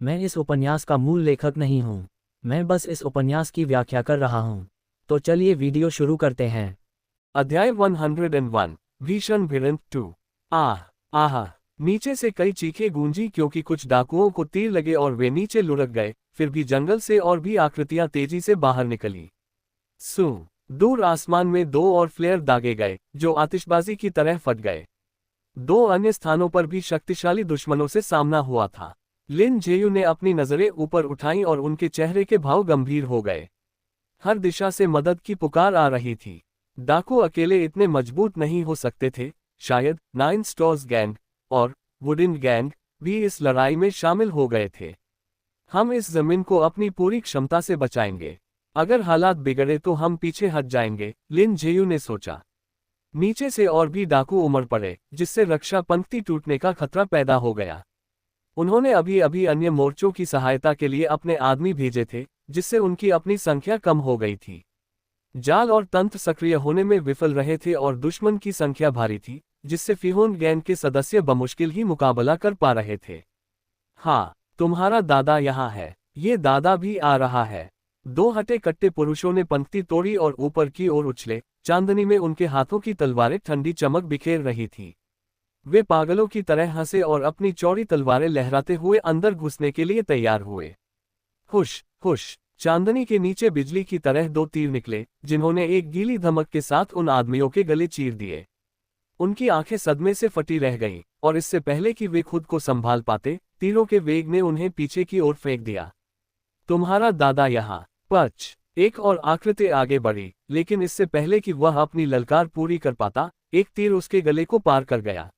मैं इस उपन्यास का मूल लेखक नहीं हूँ। मैं बस इस उपन्यास की व्याख्या कर रहा हूँ। तो चलिए वीडियो शुरू करते हैं। अध्याय 101 भीषण भिड़ंत 2। आह आह। नीचे से कई चीखें गूंजी क्योंकि कुछ डाकुओं को तीर लगे और वे नीचे लुढ़क गए। फिर भी जंगल से और भी आकृतियां तेजी से बाहर निकली। सू दूर आसमान में दो और फ्लेयर दागे गए जो आतिशबाजी की तरह फट गए। दो अन्य स्थानों पर भी शक्तिशाली दुश्मनों से सामना हुआ था। लिन जेयू ने अपनी नजरें ऊपर उठाईं और उनके चेहरे के भाव गंभीर हो गए। हर दिशा से मदद की पुकार आ रही थी। डाकू अकेले इतने मजबूत नहीं हो सकते थे। शायद नाइन स्टोर्स गैंग और वुडन गैंग भी इस लड़ाई में शामिल हो गए थे। हम इस जमीन को अपनी पूरी क्षमता से बचाएंगे। अगर हालात बिगड़े तो हम पीछे हट जाएंगे, लिन जेयू ने सोचा। नीचे से और भी डाकू उमड़ पड़े जिससे रक्षा पंक्ति टूटने का खतरा पैदा हो गया। उन्होंने अभी अभी अन्य मोर्चों की सहायता के लिए अपने आदमी भेजे थे जिससे उनकी अपनी संख्या कम हो गई थी। जाल और तंत्र सक्रिय होने में विफल रहे थे और दुश्मन की संख्या भारी थी जिससे फिहोन गैंग के सदस्य बमुश्किल ही मुकाबला कर पा रहे थे। हाँ, तुम्हारा दादा यहाँ है। ये दादा भी आ रहा है। दो हटे कट्टे पुरुषों ने पंक्ति तोड़ी और ऊपर की ओर उछले। चांदनी में उनके हाथों की तलवारें ठंडी चमक बिखेर रही थी। वे पागलों की तरह हंसे और अपनी चौड़ी तलवारें लहराते हुए अंदर घुसने के लिए तैयार हुए। हुश हुश। चांदनी के नीचे बिजली की तरह दो तीर निकले जिन्होंने एक गीली धमक के साथ उन आदमियों के गले चीर दिए। उनकी आंखें सदमे से फटी रह गईं और इससे पहले कि वे खुद को संभाल पाते, तीरों के वेग ने उन्हें पीछे की ओर फेंक दिया। तुम्हारा दादा यहाँ। पच। एक और आकृति आगे बढ़ी, लेकिन इससे पहले कि वह अपनी ललकार पूरी कर पाता, एक तीर उसके गले को पार कर गया।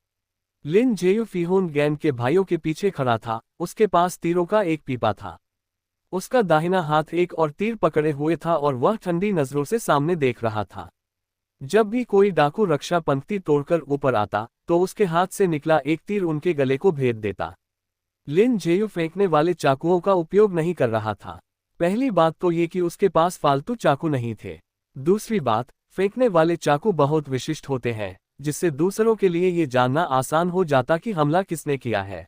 लिन जेयू फिहोन गैंग के भाइयों के पीछे खड़ा था। उसके पास तीरों का एक पीपा था। उसका दाहिना हाथ एक और तीर पकड़े हुए था और वह ठंडी नजरों से सामने देख रहा था। जब भी कोई डाकू रक्षा पंक्ति तोड़कर ऊपर आता तो उसके हाथ से निकला एक तीर उनके गले को भेद देता। लिन जेयू फेंकने वाले चाकुओं का उपयोग नहीं कर रहा था। पहली बात तो ये कि उसके पास फालतू चाकू नहीं थे। दूसरी बात, फेंकने वाले चाकू बहुत विशिष्ट होते हैं जिससे दूसरों के लिए ये जानना आसान हो जाता कि हमला किसने किया है।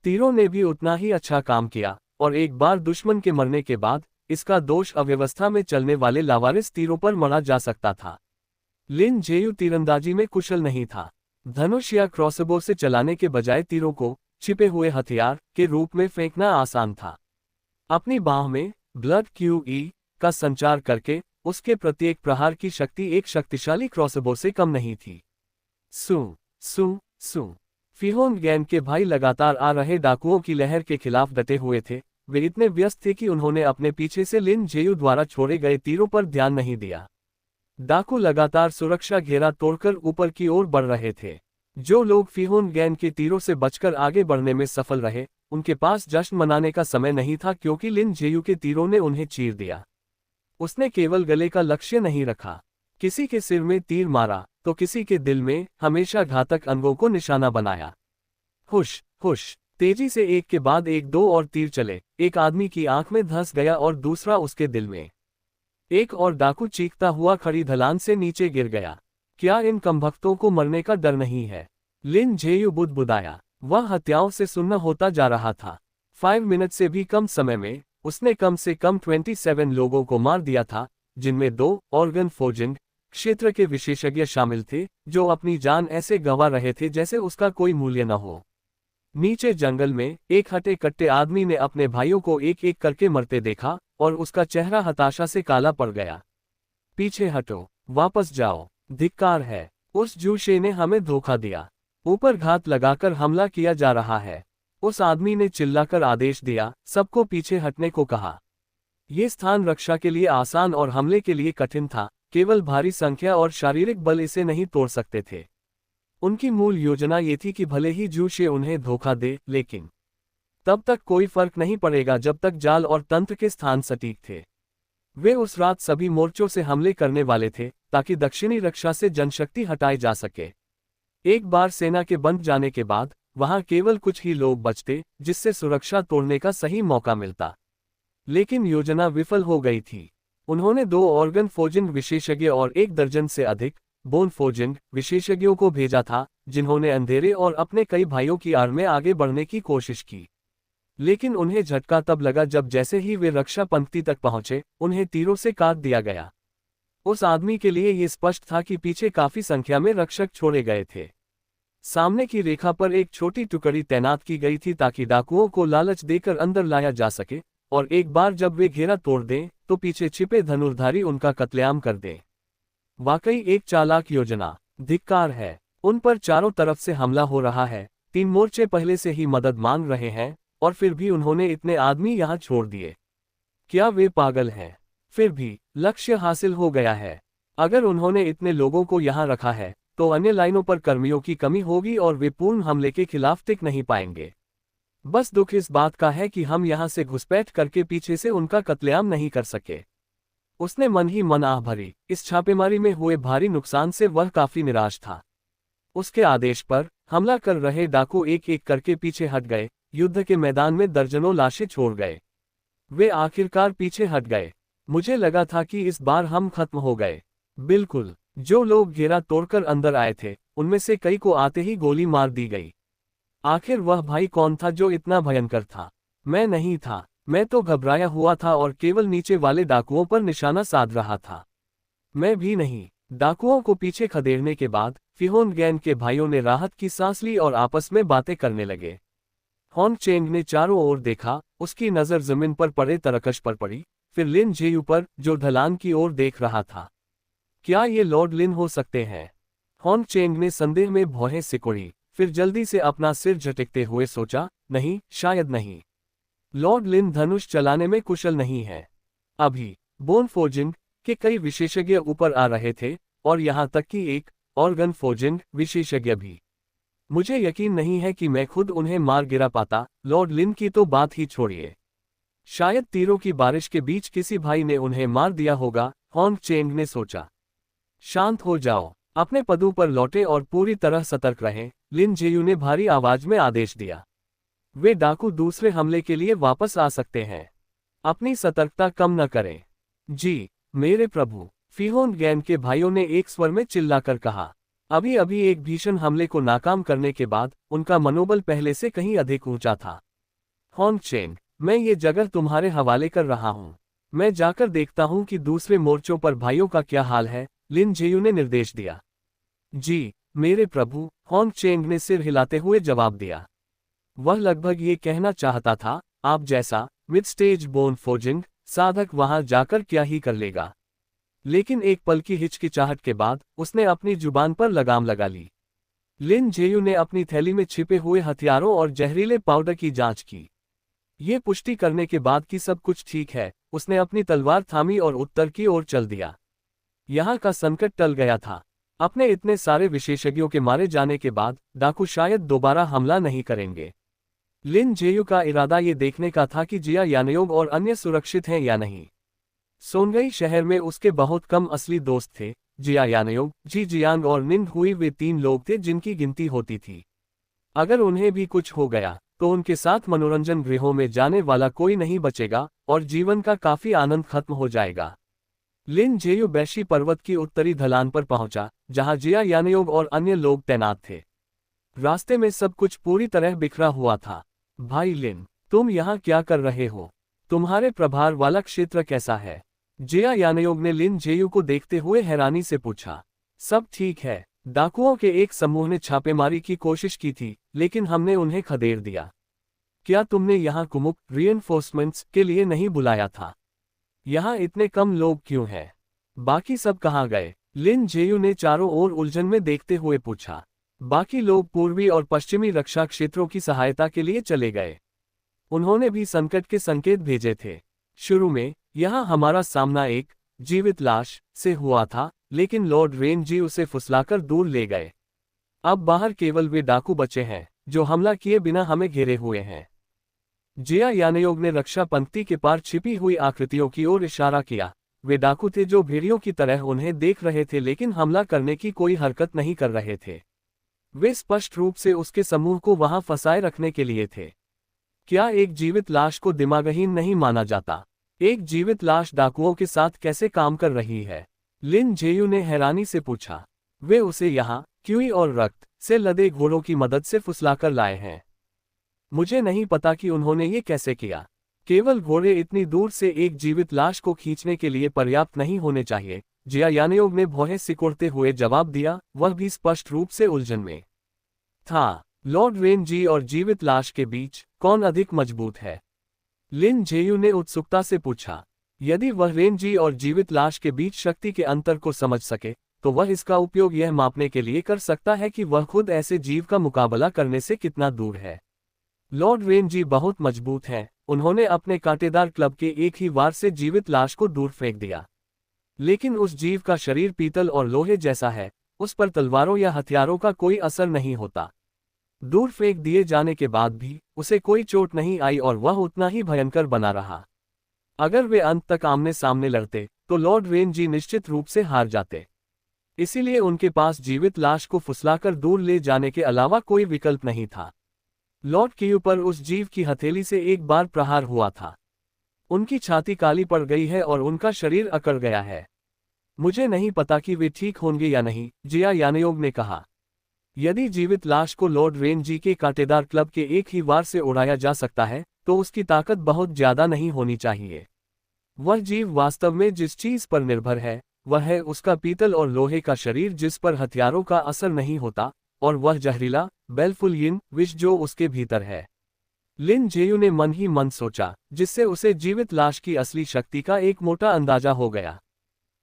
तीरों ने भी उतना ही अच्छा काम किया और एक बार दुश्मन के मरने के बाद इसका दोष अव्यवस्था में चलने वाले लावारिस तीरों पर मढ़ा जा सकता था। लिन जेयू तीरंदाजी में कुशल नहीं था। धनुष या क्रॉसबो से चलाने के बजाय तीरों को छिपे हुए हथियार के रूप में फेंकना आसान था। अपनी बाह में ब्लड क्यूई का संचार करके उसके प्रत्येक प्रहार की शक्ति एक शक्तिशाली क्रॉसबो से कम नहीं थी। सू सू सू। फिहोन गैंग के भाई लगातार आ रहे डाकुओं की लहर के खिलाफ डटे हुए थे। वे इतने व्यस्त थे कि उन्होंने अपने पीछे से लिन जेयू द्वारा छोड़े गए तीरों पर ध्यान नहीं दिया। डाकू लगातार सुरक्षा घेरा तोड़कर ऊपर की ओर बढ़ रहे थे। जो लोग फिहोन गैंग के तीरों से बचकर आगे बढ़ने में सफल रहे, उनके पास जश्न मनाने का समय नहीं था क्योंकि लिन जेयू के तीरों ने उन्हें चीर दिया। उसने केवल गले का लक्ष्य नहीं रखा। किसी के सिर में तीर मारा तो किसी के दिल में हमेशा घातक अंगों को निशाना बनाया। हुश हुश। तेजी से एक के बाद एक दो और तीर चले। एक आदमी की आंख में धंस गया और दूसरा उसके दिल में। एक और डाकू चीखता हुआ खड़ी ढलान से नीचे गिर गया। क्या इन कमबख्तों को मरने का डर नहीं है? लिन जेयू बुदबुदाया। वह हत्याओं से सुन्न होता जा रहा था। 5 मिनट से भी कम समय में उसने कम से कम 27 लोगों को मार दिया था, जिनमें 2 ऑर्गन फोर्जिंग क्षेत्र के विशेषज्ञ शामिल थे जो अपनी जान ऐसे गंवा रहे थे जैसे उसका कोई मूल्य न हो। नीचे जंगल में एक हटे कट्टे आदमी ने अपने भाइयों को एक एक करके मरते देखा और उसका चेहरा हताशा से काला पड़ गया। पीछे हटो, वापस जाओ, धिक्कार है। उस जूशे ने हमें धोखा दिया। ऊपर घात लगाकर हमला किया जा रहा है। उस आदमी ने चिल्लाकर आदेश दिया, सबको पीछे हटने को कहा। यह स्थान रक्षा के लिए आसान और हमले के लिए कठिन था। केवल भारी संख्या और शारीरिक बल इसे नहीं तोड़ सकते थे। उनकी मूल योजना ये थी कि भले ही जूशे उन्हें धोखा दे, लेकिन तब तक कोई फर्क नहीं पड़ेगा जब तक जाल और तंत्र के स्थान सटीक थे। वे उस रात सभी मोर्चों से हमले करने वाले थे ताकि दक्षिणी रक्षा से जनशक्ति हटाई जा सके। एक बार सेना के बंद जाने के बाद वहां केवल कुछ ही लोग बचते जिससे सुरक्षा तोड़ने का सही मौका मिलता। लेकिन योजना विफल हो गई थी। उन्होंने 2 ऑर्गन फोर्जिंग विशेषज्ञ और 1 दर्जन से अधिक बोन फोर्जिंग विशेषज्ञों को भेजा था जिन्होंने अंधेरे और अपने कई भाइयों की आड़ में आगे बढ़ने की कोशिश की। लेकिन उन्हें झटका तब लगा जब जैसे ही वे रक्षा पंक्ति तक पहुंचे, उन्हें तीरों से काट दिया गया। उस आदमी के लिए ये स्पष्ट था कि पीछे काफी संख्या में रक्षक छोड़े गए थे। सामने की रेखा पर एक छोटी टुकड़ी तैनात की गई थी ताकि डाकुओं को लालच देकर अंदर लाया जा सके, और एक बार जब वे घेरा तोड़ दें तो पीछे छिपे धनुर्धारी उनका कत्लेआम कर दें। वाकई एक चालाक योजना। धिक्कार है, उन पर चारों तरफ से हमला हो रहा है, 3 मोर्चे पहले से ही मदद मांग रहे हैं, और फिर भी उन्होंने इतने आदमी यहां छोड़ दिए। क्या वे पागल हैं? फिर भी लक्ष्य हासिल हो गया है। अगर उन्होंने इतने लोगों को यहां रखा है तो अन्य लाइनों पर कर्मियों की कमी होगी और वे पूर्ण हमले के खिलाफ टिक नहीं पाएंगे। बस दुख इस बात का है कि हम यहां से घुसपैठ करके पीछे से उनका कत्लेआम नहीं कर सके। उसने मन ही मन आह भरी। इस छापेमारी में हुए भारी नुकसान से वह काफी निराश था। उसके आदेश पर हमला कर रहे डाकू एक एक करके पीछे हट गए। युद्ध के मैदान में दर्जनों लाशें छोड़ गए। वे आखिरकार पीछे हट गए। मुझे लगा था कि इस बार हम खत्म हो गए। बिल्कुल, जो लोग घेरा तोड़कर अंदर आए थे उनमें से कई को आते ही गोली मार दी गई। आखिर वह भाई कौन था जो इतना भयंकर था? मैं नहीं था। मैं तो घबराया हुआ था और केवल नीचे वाले डाकुओं पर निशाना साध रहा था। मैं भी नहीं। डाकुओं को पीछे खदेड़ने के बाद फिहोन गैन के भाइयों ने राहत की सांस ली और आपस में बातें करने लगे। हॉन्ग चेंग ने चारों ओर देखा। उसकी नजर जमीन पर पड़े तरकश पर पड़ी, फिर लिन जेयू पर, जो ढलान की ओर देख रहा था। क्या ये लॉर्ड लिन हो सकते हैं? हॉन्ग चेंग ने संदेह में भौहें सिकोड़ी, फिर जल्दी से अपना सिर झटकते हुए सोचा, नहीं, शायद नहीं। लॉर्ड लिन धनुष चलाने में कुशल नहीं है। अभी बोन फोर्जिंग के कई विशेषज्ञ ऊपर आ रहे थे, और यहां तक कि एक ऑर्गन फोर्जिंग विशेषज्ञ भी। मुझे यकीन नहीं है कि मैं खुद उन्हें मार गिरा पाता। लॉर्ड लिन की तो बात ही छोड़िए, शायद तीरों की बारिश के बीच किसी भाई ने उन्हें मार दिया होगा। हॉन्ग चेंग ने सोचा। शांत हो जाओ, अपने पदों पर लौटे और पूरी तरह सतर्क रहें, लिन जेयू ने भारी आवाज में आदेश दिया। वे डाकू दूसरे हमले के लिए वापस आ सकते हैं। अपनी सतर्कता कम न करें। जी मेरे प्रभु, फिहोन गैन के भाइयों ने एक स्वर में चिल्लाकर कहा। अभी अभी एक भीषण हमले को नाकाम करने के बाद उनका मनोबल पहले से कहीं अधिक ऊंचा था। हॉन्ग चेंग, मैं ये जगह तुम्हारे हवाले कर रहा हूं। मैं जाकर देखता हूं कि दूसरे मोर्चों पर भाइयों का क्या हाल है, लिन जेयू ने निर्देश दिया। जी मेरे प्रभु, हॉन्ग चेंग ने सिर हिलाते हुए जवाब दिया। वह लगभग ये कहना चाहता था, आप जैसा मिड स्टेज बोन फोर्जिंग साधक वहां जाकर क्या ही कर लेगा। लेकिन एक पल की हिचकिचाहट के बाद उसने अपनी जुबान पर लगाम लगा ली। लिन जेयू ने अपनी थैली में छिपे हुए हथियारों और जहरीले पाउडर की जांच की। ये पुष्टि करने के बाद कि सब कुछ ठीक है, उसने अपनी तलवार थामी और उत्तर की ओर चल दिया। यहाँ का संकट टल गया था। अपने इतने सारे विशेषज्ञों के मारे जाने के बाद डाकू शायद दोबारा हमला नहीं करेंगे। लिन जेयू का इरादा ये देखने का था कि जिया यानयोग और अन्य सुरक्षित हैं या नहीं। सोनगई शहर में उसके बहुत कम असली दोस्त थे। जिया यानयोग, जी जियांग और निंग हुई, वे 3 लोग थे जिनकी गिनती होती थी। अगर उन्हें भी कुछ हो गया तो उनके साथ मनोरंजन गृहों में जाने वाला कोई नहीं बचेगा और जीवन का काफी आनंद खत्म हो जाएगा। लिन जेयू बैशी पर्वत की उत्तरी ढलान पर पहुंचा, जहां जिया यानयोग और अन्य लोग तैनात थे। रास्ते में सब कुछ पूरी तरह बिखरा हुआ था। भाई लिन, तुम यहाँ क्या कर रहे हो? तुम्हारे प्रभार वाला क्षेत्र कैसा है? जिया यानयोग ने लिन जेयू को देखते हुए हैरानी से पूछा। सब ठीक है। डाकुओं के एक समूह ने छापेमारी की कोशिश की थी, लेकिन हमने उन्हें खदेड़ दिया। क्या तुमने यहाँ कुमुक रीइंफोर्समेंट्स के लिए नहीं बुलाया था? यहाँ इतने कम लोग क्यों हैं? बाकी सब कहाँ गए? लिन जेयू ने चारों ओर उलझन में देखते हुए पूछा। बाकी लोग पूर्वी और पश्चिमी रक्षा क्षेत्रों की सहायता के लिए चले गए। उन्होंने भी संकट के संकेत भेजे थे। शुरू में यहाँ हमारा सामना एक जीवित लाश से हुआ था, लेकिन लॉर्ड रेन जी उसे फुसलाकर दूर ले गए। अब बाहर केवल वे डाकू बचे हैं जो हमला किए बिना हमें घेरे हुए हैं। जिया यानयोग ने रक्षा पंक्ति के पार छिपी हुई आकृतियों की ओर इशारा किया। वे डाकू थे जो भेड़ियों की तरह उन्हें देख रहे थे, लेकिन हमला करने की कोई हरकत नहीं कर रहे थे। वे स्पष्ट रूप से उसके समूह को वहां फंसाए रखने के लिए थे। क्या एक जीवित लाश को दिमागहीन नहीं माना जाता? एक जीवित लाश डाकुओं के साथ कैसे काम कर रही है? लिन जेयू ने हैरानी से पूछा। वे उसे यहाँ क्यूई और रक्त से लदे घोड़ों की मदद से फुसलाकर लाए हैं। मुझे नहीं पता कि उन्होंने ये कैसे किया। केवल घोड़े इतनी दूर से एक जीवित लाश को खींचने के लिए पर्याप्त नहीं होने चाहिए, जिया यानेयोग ने भौहें सिकुड़ते हुए जवाब दिया, वह भी स्पष्ट रूप से उलझन में था। लॉर्ड रेनजी और जीवित लाश के बीच कौन अधिक मजबूत है? लिन जेयू ने उत्सुकता से पूछा। यदि वह रेनजी और जीवित लाश के बीच शक्ति के अंतर को समझ सके, तो वह इसका उपयोग यह मापने के लिए कर सकता है कि वह खुद ऐसे जीव का मुकाबला करने से कितना दूर है। लॉर्ड रेनजी बहुत मजबूत हैं, उन्होंने अपने कांटेदार क्लब के एक ही वार से जीवित लाश को दूर फेंक दिया। लेकिन उस जीव का शरीर पीतल और लोहे जैसा है, उस पर तलवारों या हथियारों का कोई असर नहीं होता। दूर फेंक दिए जाने के बाद भी उसे कोई चोट नहीं आई और वह उतना ही भयंकर बना रहा। अगर वे अंत तक आमने सामने लड़ते, तो लॉर्ड रेनजी निश्चित रूप से हार जाते। इसीलिए उनके पास जीवित लाश को फुसलाकर दूर ले जाने के अलावा कोई विकल्प नहीं था। लॉर्ड क्यू पर उस जीव की हथेली से एक बार प्रहार हुआ था। उनकी छाती काली पड़ गई है और उनका शरीर अकड़ गया है। मुझे नहीं पता कि वे ठीक होंगे या नहीं, जिया यानेयोग ने कहा। यदि जीवित लाश को लॉर्ड रेनजी के कांटेदार क्लब के एक ही वार से उड़ाया जा सकता है, तो उसकी ताकत बहुत ज्यादा नहीं होनी चाहिए। वह जीव वास्तव में जिस चीज पर निर्भर है, वह है उसका पीतल और लोहे का शरीर जिस पर हथियारों का असर नहीं होता, और वह जहरीला बेलफुल यिन विष जो उसके भीतर है। लिन जेयू ने मन ही मन सोचा, जिससे उसे जीवित लाश की असली शक्ति का एक मोटा अंदाजा हो गया।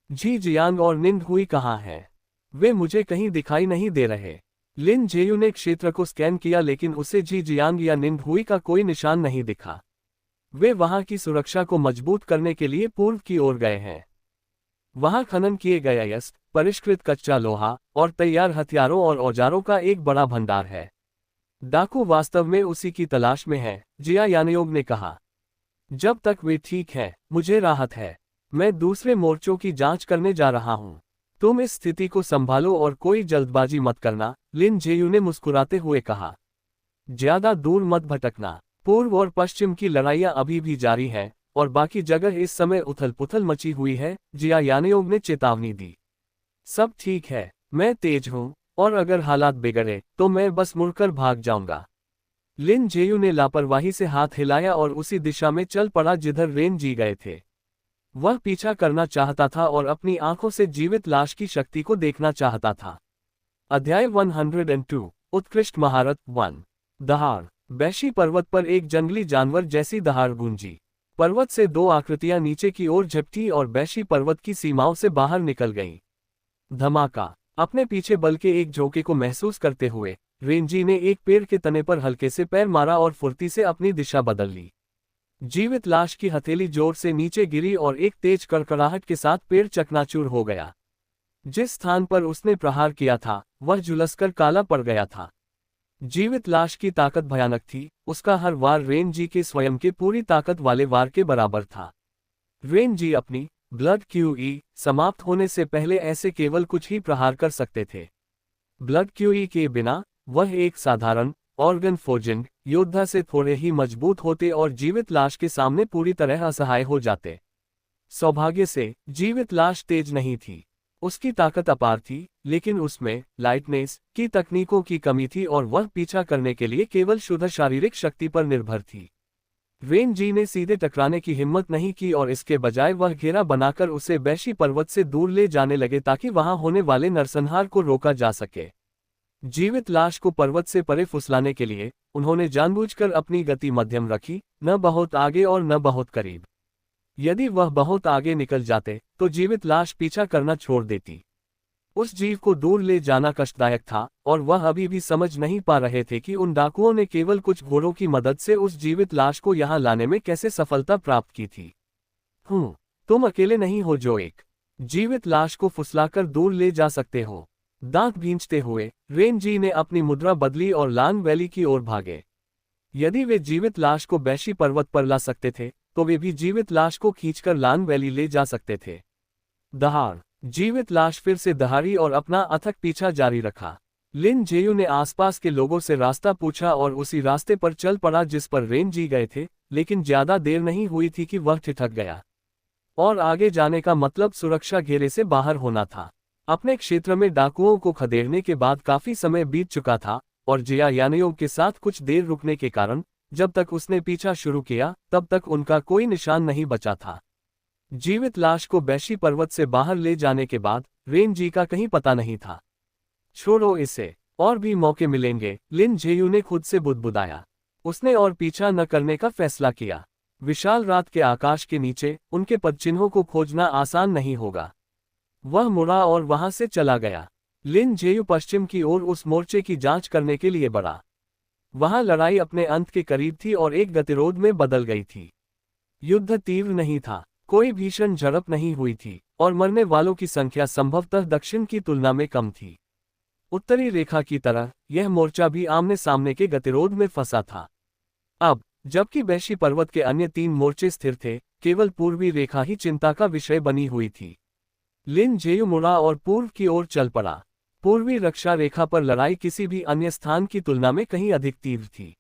जी जियांग और निंद हुई कहाँ हैं? वे मुझे कहीं दिखाई नहीं दे रहे। लिन जेयू ने क्षेत्र को स्कैन किया लेकिन उसे जी जियांग या निंद हुई का कोई निशान नहीं दिखा। वे वहां की सुरक्षा को मजबूत करने के लिए पूर्व की ओर गए हैं। वहां खनन किए गए अयस्क, परिष्कृत कच्चा लोहा और तैयार हथियारों और औजारों का एक बड़ा भंडार है। डाकू वास्तव में उसी की तलाश में है, जिया यानेयोग ने कहा। जब तक वे ठीक हैं, मुझे राहत है। मैं दूसरे मोर्चों की जांच करने जा रहा हूं। तुम इस स्थिति को संभालो और कोई जल्दबाजी मत करना, लिन जेयू ने मुस्कुराते हुए कहा। ज्यादा दूर मत भटकना। पूर्व और पश्चिम की लड़ाइयां अभी भी जारी हैं, और बाकी जगह इस समय उथल पुथल मची हुई है, जिया यानेयोग ने चेतावनी दी। सब ठीक है, मैं तेज हूं, और अगर हालात बिगड़े तो मैं बस मुड़कर भाग जाऊंगा। लिन जेयू ने लापरवाही से हाथ हिलाया और उसी दिशा में चल पड़ा जिधर रेन जी गए थे। वह पीछा करना चाहता था और अपनी आंखों से जीवित लाश की शक्ति को देखना चाहता था। अध्याय 102 उत्कृष्ट महारत 1 दहाड़। बैशी पर्वत पर एक जंगली जानवर जैसी दहाड़ गूंजी। पर्वत से दो आकृतियां नीचे की ओर झपटी और बैशी पर्वत की सीमाओं से बाहर निकल गईं। धमाका। अपने पीछे बल के एक झोंके को महसूस करते हुए रेंजी ने एक पेड़ के तने पर हल्के से पैर मारा और फुर्ती से अपनी दिशा बदल ली। जीवित लाश की हथेली जोर से नीचे गिरी और एक तेज कड़कड़ाहट के साथ पेड़ चकनाचूर हो गया। जिस स्थान पर उसने प्रहार किया था, वह झुलसकर काला पड़ गया था। जीवित लाश की ताकत भयानक थी, उसका हर वार रेनजी के स्वयं के पूरी ताकत वाले वार के बराबर था। रेनजी अपनी ब्लड क्यूई समाप्त होने से पहले ऐसे केवल कुछ ही प्रहार कर सकते थे। ब्लड क्यूई के बिना वह एक साधारण ऑर्गन फोर्जिंग योद्धा से थोड़े ही मजबूत होते और जीवित लाश के सामने पूरी तरह असहाय हो जाते। सौभाग्य से जीवित लाश तेज नहीं थी। उसकी ताकत अपार थी, लेकिन उसमें लाइटनेस की तकनीकों की कमी थी और वह पीछा करने के लिए केवल शुद्ध शारीरिक शक्ति पर निर्भर थी। रेन जी ने सीधे टकराने की हिम्मत नहीं की और इसके बजाय वह घेरा बनाकर उसे बैशी पर्वत से दूर ले जाने लगे ताकि वहां होने वाले नरसंहार को रोका जा सके। जीवित लाश को पर्वत से परे फुसलाने के लिए उन्होंने जानबूझकर अपनी गति मध्यम रखी, न बहुत आगे और न बहुत करीब। यदि वह बहुत आगे निकल जाते तो जीवित लाश पीछा करना छोड़ देती। उस जीव को दूर ले जाना कष्टदायक था और वह अभी भी समझ नहीं पा रहे थे कि उन डाकुओं ने केवल कुछ घोड़ों की मदद से उस जीवित लाश को यहां लाने में कैसे सफलता प्राप्त की थी। तुम अकेले नहीं हो जो एक जीवित लाश को फुसलाकर दूर ले जा सकते हो। दांत भींचते हुए रेन जी ने अपनी मुद्रा बदली और लान वैली की ओर भागे। यदि वे जीवित लाश को बैशी पर्वत पर ला सकते थे तो वे भी जीवित लाश को खींचकर लान वैली ले जा सकते थे। दहाड़। जीवित लाश फिर से दहाड़ी और अपना अथक पीछा जारी रखा। लिन जेयू ने आसपास के लोगों से रास्ता पूछा और उसी रास्ते पर चल पड़ा जिस पर रेन जी गए थे, लेकिन ज्यादा देर नहीं हुई थी कि वह ठिठक गया। और आगे जाने का मतलब सुरक्षा घेरे से बाहर होना था। अपने क्षेत्र में डाकुओं को खदेड़ने के बाद काफी समय बीत चुका था और जिया यानेयोग के साथ कुछ देर रुकने के कारण जब तक उसने पीछा शुरू किया तब तक उनका कोई निशान नहीं बचा था। जीवित लाश को बैशी पर्वत से बाहर ले जाने के बाद रेन जी का कहीं पता नहीं था। छोड़ो इसे, और भी मौके मिलेंगे, लिन जेयू ने खुद से बुदबुदाया। उसने और पीछा न करने का फैसला किया। विशाल रात के आकाश के नीचे उनके पदचिन्हों को खोजना आसान नहीं होगा। वह मुड़ा और वहां से चला गया। लिन जेयू पश्चिम की ओर उस मोर्चे की जांच करने के लिए बढ़ा। वहां लड़ाई अपने अंत के करीब थी और एक गतिरोध में बदल गई थी। युद्ध तीव्र नहीं था, कोई भीषण झड़प नहीं हुई थी, और मरने वालों की संख्या संभवतः दक्षिण की तुलना में कम थी। उत्तरी रेखा की तरह यह मोर्चा भी आमने सामने के गतिरोध में फंसा था। अब जबकि बैशी पर्वत के अन्य 3 मोर्चे स्थिर थे, केवल पूर्वी रेखा ही चिंता का विषय बनी हुई थी। लिन जेयू मुड़ा और पूर्व की ओर चल पड़ा। पूर्वी रक्षा रेखा पर लड़ाई किसी भी अन्य स्थान की तुलना में कहीं अधिक तीव्र थी।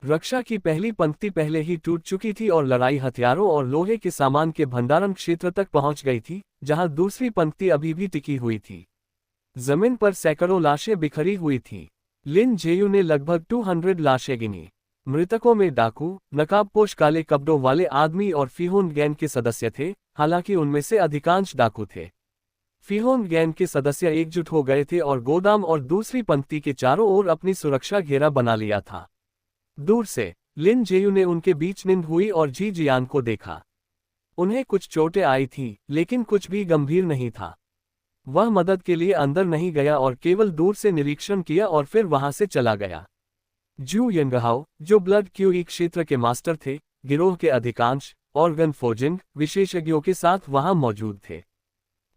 रक्षा की पहली पंक्ति पहले ही टूट चुकी थी और लड़ाई हथियारों और लोहे के सामान के भंडारण क्षेत्र तक पहुंच गई थी, जहां दूसरी पंक्ति अभी भी टिकी हुई थी। जमीन पर सैकड़ों लाशें बिखरी हुई थीं। लिन जेयू ने लगभग 200 लाशें गिनी। मृतकों में डाकू, नकाबपोश काले कपड़ों वाले आदमी और फिहोन गैंग के सदस्य थे, हालांकि उनमें से अधिकांश डाकू थे। फिहोन गैंग के सदस्य एकजुट हो गए थे और गोदाम और दूसरी पंक्ति के चारों ओर अपनी सुरक्षा घेरा बना लिया था। दूर से लिन जेयू ने उनके बीच नींद हुई और जी जियान को देखा। उन्हें कुछ चोटें आई थीं, लेकिन कुछ भी गंभीर नहीं था। वह मदद के लिए अंदर नहीं गया और केवल दूर से निरीक्षण किया और फिर वहां से चला गया। जू यंगहाओ, जो ब्लड क्यूई क्षेत्र के मास्टर थे, गिरोह के अधिकांश ऑर्गन फोर्जिंग विशेषज्ञों के साथ वहां मौजूद थे।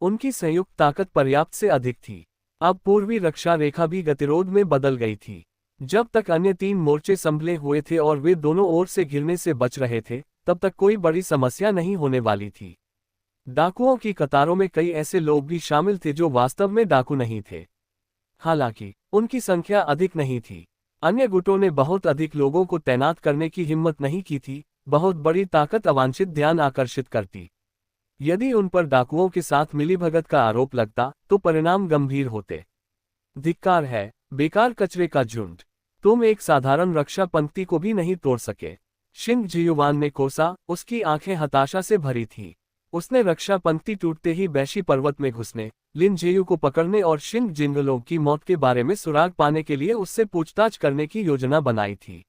उनकी संयुक्त ताकत पर्याप्त से अधिक थी। अब पूर्वी रक्षा रेखा भी गतिरोध में बदल गई थी। जब तक अन्य 3 मोर्चे संभले हुए थे और वे दोनों ओर से घिरने से बच रहे थे, तब तक कोई बड़ी समस्या नहीं होने वाली थी। डाकुओं की कतारों में कई ऐसे लोग भी शामिल थे जो वास्तव में डाकू नहीं थे। हालांकि उनकी संख्या अधिक नहीं थी। अन्य गुटों ने बहुत अधिक लोगों को तैनात करने की हिम्मत नहीं की थी। बहुत बड़ी ताकत अवांछित ध्यान आकर्षित करती। यदि उन पर डाकुओं के साथ मिलीभगत का आरोप लगता तो परिणाम गंभीर होते। धिक्कार है, बेकार कचरे का झुंड। तुम एक साधारण रक्षा पंक्ति को भी नहीं तोड़ सके। शिंग जियुवान ने कोसा, उसकी आंखें हताशा से भरी थीं। उसने रक्षा पंक्ति टूटते ही बैशी पर्वत में घुसने, लिन जेयू को पकड़ने और शिंग जिंगलों की मौत के बारे में सुराग पाने के लिए उससे पूछताछ करने की योजना बनाई थी।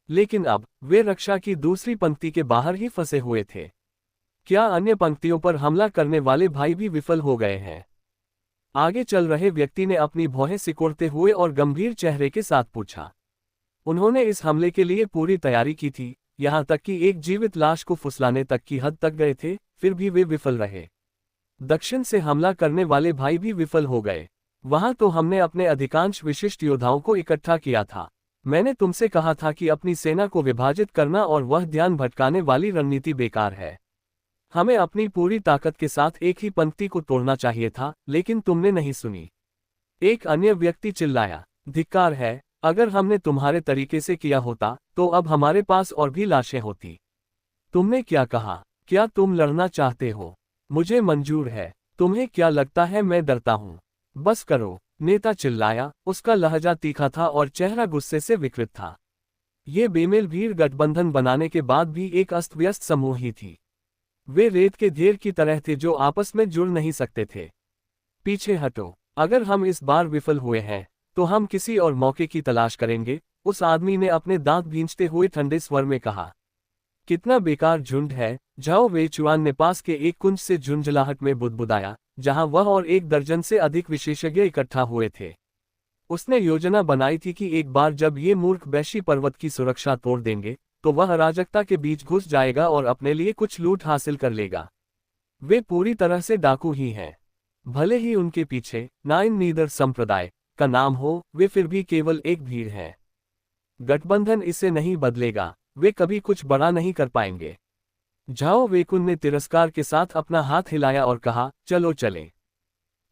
लेकिन अब वे रक्षा की दूसरी पंक्ति के बाहर ही फंसे हुए थे। क्या अन्य पंक्तियों पर हमला करने वाले भाई भी विफल हो गए हैं? आगे चल रहे व्यक्ति ने अपनी भौहें सिकोड़ते हुए और गंभीर चेहरे के साथ पूछा। उन्होंने इस हमले के लिए पूरी तैयारी की थी, यहां तक कि एक जीवित लाश को फुसलाने तक की हद तक गए थे, फिर भी वे विफल रहे। दक्षिण से हमला करने वाले भाई भी विफल हो गए। वहां तो हमने अपने अधिकांश विशिष्ट योद्धाओं को इकट्ठा किया था। मैंने तुमसे कहा था कि अपनी सेना को विभाजित करना और वह ध्यान भटकाने वाली रणनीति बेकार है। हमें अपनी पूरी ताकत के साथ एक ही पंक्ति को तोड़ना चाहिए था, लेकिन तुमने नहीं सुनी। एक अन्य व्यक्ति चिल्लाया, धिक्कार है, अगर हमने तुम्हारे तरीके से किया होता तो अब हमारे पास और भी लाशें होती। तुमने क्या कहा? क्या तुम लड़ना चाहते हो? मुझे मंजूर है। तुम्हें क्या लगता है मैं डरता हूं? बस करो, नेता चिल्लाया। उसका लहजा तीखा था और चेहरा गुस्से से विकृत था। ये बेमेल भीड़ गठबंधन बनाने के बाद भी एक अस्त व्यस्त समूह ही थी। वे रेत के ढेर की तरह थे जो आपस में जुड़ नहीं सकते थे। पीछे हटो, अगर हम इस बार विफल हुए हैं तो हम किसी और मौके की तलाश करेंगे, उस आदमी ने अपने दांत भींचते हुए ठंडे स्वर में कहा। कितना बेकार झुंड है, झाओ वेचुआन ने पास के एक कुंज से झुंझलाहट में बुदबुदाया, जहां वह और 1 दर्जन से अधिक विशेषज्ञ इकट्ठा हुए थे। उसने योजना बनाई थी कि एक बार जब ये मूर्ख बैशी पर्वत की सुरक्षा तोड़ देंगे तो वह अराजकता के बीच घुस जाएगा और अपने लिए कुछ लूट हासिल कर लेगा। वे पूरी तरह से डाकू ही हैं। भले ही उनके पीछे नाइन नीदर संप्रदाय का नाम हो, वे फिर भी केवल एक भीड़ है। गठबंधन इसे नहीं बदलेगा, वे कभी कुछ बड़ा नहीं कर पाएंगे। झाओ वेकुन ने तिरस्कार के साथ अपना हाथ हिलाया और कहा, चलो चलें।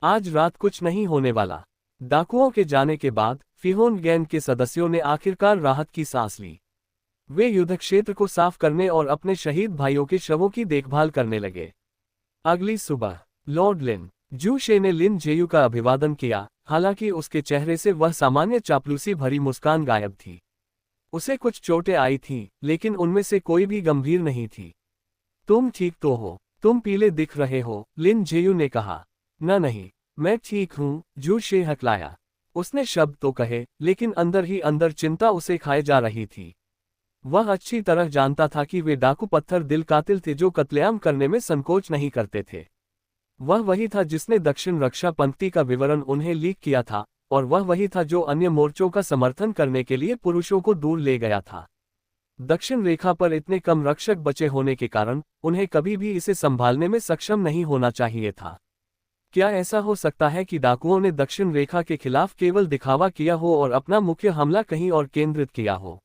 आज रात कुछ नहीं होने वाला। डाकुओं के जाने के बाद फिहोन गैंग के सदस्यों ने आखिरकार राहत की सांस ली। वे युद्ध क्षेत्र को साफ करने और अपने शहीद भाइयों के शवों की देखभाल करने लगे। अगली सुबह लॉर्ड लिन जू शे ने लिन जेयू का अभिवादन किया, हालांकि उसके चेहरे से वह सामान्य चापलूसी भरी मुस्कान गायब थी। उसे कुछ चोटें आई थीं, लेकिन उनमें से कोई भी गंभीर नहीं थी। तुम ठीक तो हो? तुम पीले दिख रहे हो, लिन जेयू ने कहा। नहीं, मैं ठीक हूँ, जू शे हकलाया। उसने शब्द तो कहे, लेकिन अंदर ही अंदर चिंता उसे खाए जा रही थी। वह अच्छी तरह जानता था कि वे डाकू पत्थर दिल कातिल थे जो कत्लेआम करने में संकोच नहीं करते थे। वह वही था जिसने दक्षिण रक्षा पंक्ति का विवरण उन्हें लीक किया था, और वह वही था जो अन्य मोर्चों का समर्थन करने के लिए पुरुषों को दूर ले गया था। दक्षिण रेखा पर इतने कम रक्षक बचे होने के कारण उन्हें कभी भी इसे संभालने में सक्षम नहीं होना चाहिए था। क्या ऐसा हो सकता है कि डाकुओं ने दक्षिण रेखा के खिलाफ केवल दिखावा किया हो और अपना मुख्य हमला कहीं और केंद्रित किया हो?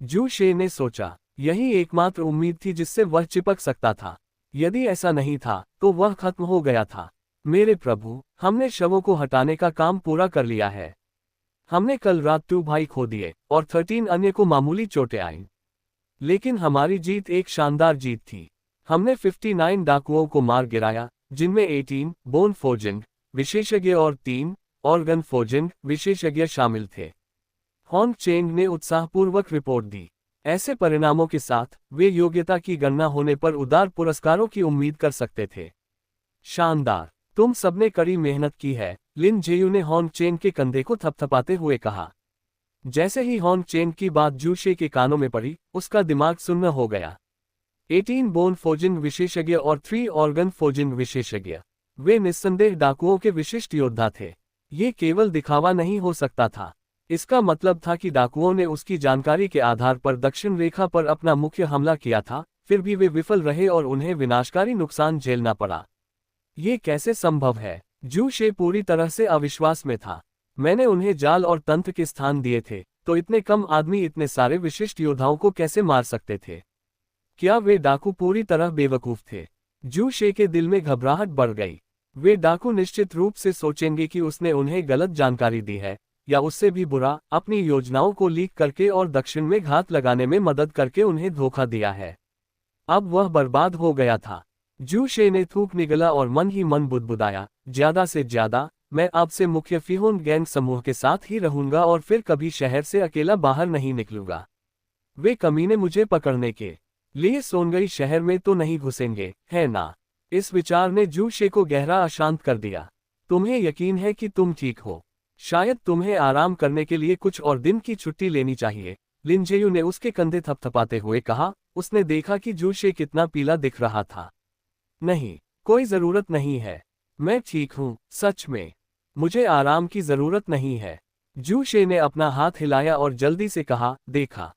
जू शे ने सोचा। यही एकमात्र उम्मीद थी जिससे वह चिपक सकता था। यदि ऐसा नहीं था तो वह खत्म हो गया था। मेरे प्रभु, हमने शवों को हटाने का काम पूरा कर लिया है। हमने कल रात 2 भाई खो दिए और 13 अन्य को मामूली चोटें आईं। लेकिन हमारी जीत एक शानदार जीत थी। हमने 59 डाकुओं को मार गिराया, जिनमें 18 बोन फोजिंग विशेषज्ञ और 3 ऑर्गन फोजिंग विशेषज्ञ शामिल थे। होंग चेंग ने उत्साहपूर्वक रिपोर्ट दी। ऐसे परिणामों के साथ वे योग्यता की गणना होने पर उदार पुरस्कारों की उम्मीद कर सकते थे। शानदार, तुम सबने कड़ी मेहनत की है, लिन जेयू ने होंग चेंग के कंधे को थपथपाते हुए कहा। जैसे ही होंग चेंग की बात जू शे के कानों में पड़ी, उसका दिमाग सुन्न हो गया। 18 बोन फोजिंग विशेषज्ञ और 3 ऑर्गन फोजिंग विशेषज्ञ, वे निस्संदेह डाकुओं के विशिष्ट योद्धा थे। ये केवल दिखावा नहीं हो सकता था। इसका मतलब था कि डाकुओं ने उसकी जानकारी के आधार पर दक्षिण रेखा पर अपना मुख्य हमला किया था, फिर भी वे विफल रहे और उन्हें विनाशकारी नुकसान झेलना पड़ा। ये कैसे संभव है? जू शे पूरी तरह से अविश्वास में था। मैंने उन्हें जाल और तंत्र के स्थान दिए थे, तो इतने कम आदमी इतने सारे विशिष्ट योद्धाओं को कैसे मार सकते थे? क्या वे डाकू पूरी तरह बेवकूफ थे? जू शे के दिल में घबराहट बढ़ गई। वे डाकू निश्चित रूप से सोचेंगे कि उसने उन्हें गलत जानकारी दी है, या उससे भी बुरा, अपनी योजनाओं को लीक करके और दक्षिण में घात लगाने में मदद करके उन्हें धोखा दिया है। अब वह बर्बाद हो गया था। जू शे ने थूक निगला और मन ही मन बुदबुदाया, ज्यादा से ज्यादा, मैं अब से मुख्य फिहोन गैंग समूह के साथ ही रहूंगा और फिर कभी शहर से अकेला बाहर नहीं निकलूंगा। वे कमीने मुझे पकड़ने के लिए सोनगई शहर में तो नहीं घुसेंगे, है ना? इस विचार ने जू शे को गहरा अशांत कर दिया। तुम्हें यकीन है कि तुम ठीक हो? शायद तुम्हें आराम करने के लिए कुछ और दिन की छुट्टी लेनी चाहिए, लिन जेयू ने उसके कंधे थपथपाते हुए कहा। उसने देखा कि जू शे कितना पीला दिख रहा था। नहीं, कोई जरूरत नहीं है। मैं ठीक हूँ, सच में। मुझे आराम की जरूरत नहीं है। जू शे ने अपना हाथ हिलाया और जल्दी से कहा, देखा,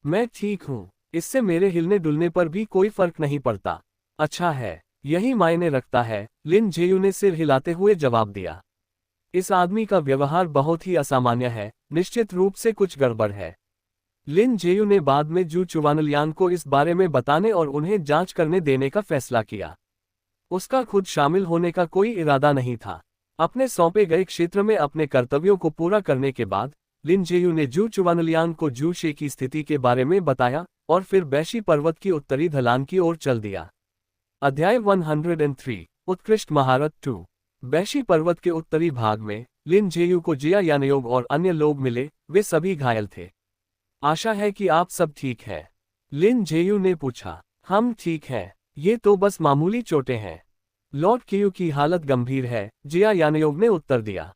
मैं ठीक हूँ। इससे मेरे हिलने डुलने पर भी कोई फर्क नहीं पड़ता। अच्छा है, यही मायने रखता है, लिन जेयू ने सिर हिलाते हुए जवाब दिया। इस आदमी का व्यवहार बहुत ही असामान्य है, निश्चित रूप से कुछ गड़बड़ है। लिन जेयू ने बाद में जू चुवानलियांग को इस बारे में बताने और उन्हें जांच करने देने का फैसला किया। उसका खुद शामिल होने का कोई इरादा नहीं था। अपने सौंपे गए क्षेत्र में अपने कर्तव्यों को पूरा करने के बाद लिन जेयू ने जू चुवानलियांग को जू शे की स्थिति के बारे में बताया और फिर बैशी पर्वत की उत्तरी ढलान की ओर चल दिया। अध्याय 103 उत्कृष्ट महारत 2। बैशी पर्वत के उत्तरी भाग में लिन जेयू को जिया यानयोग और अन्य लोग मिले। वे सभी घायल थे। आशा है कि आप सब ठीक है, लिन जेयू ने पूछा। हम ठीक हैं, ये तो बस मामूली चोटें हैं। लॉर्ड केयू की हालत गंभीर है, जिया यानयोग ने उत्तर दिया।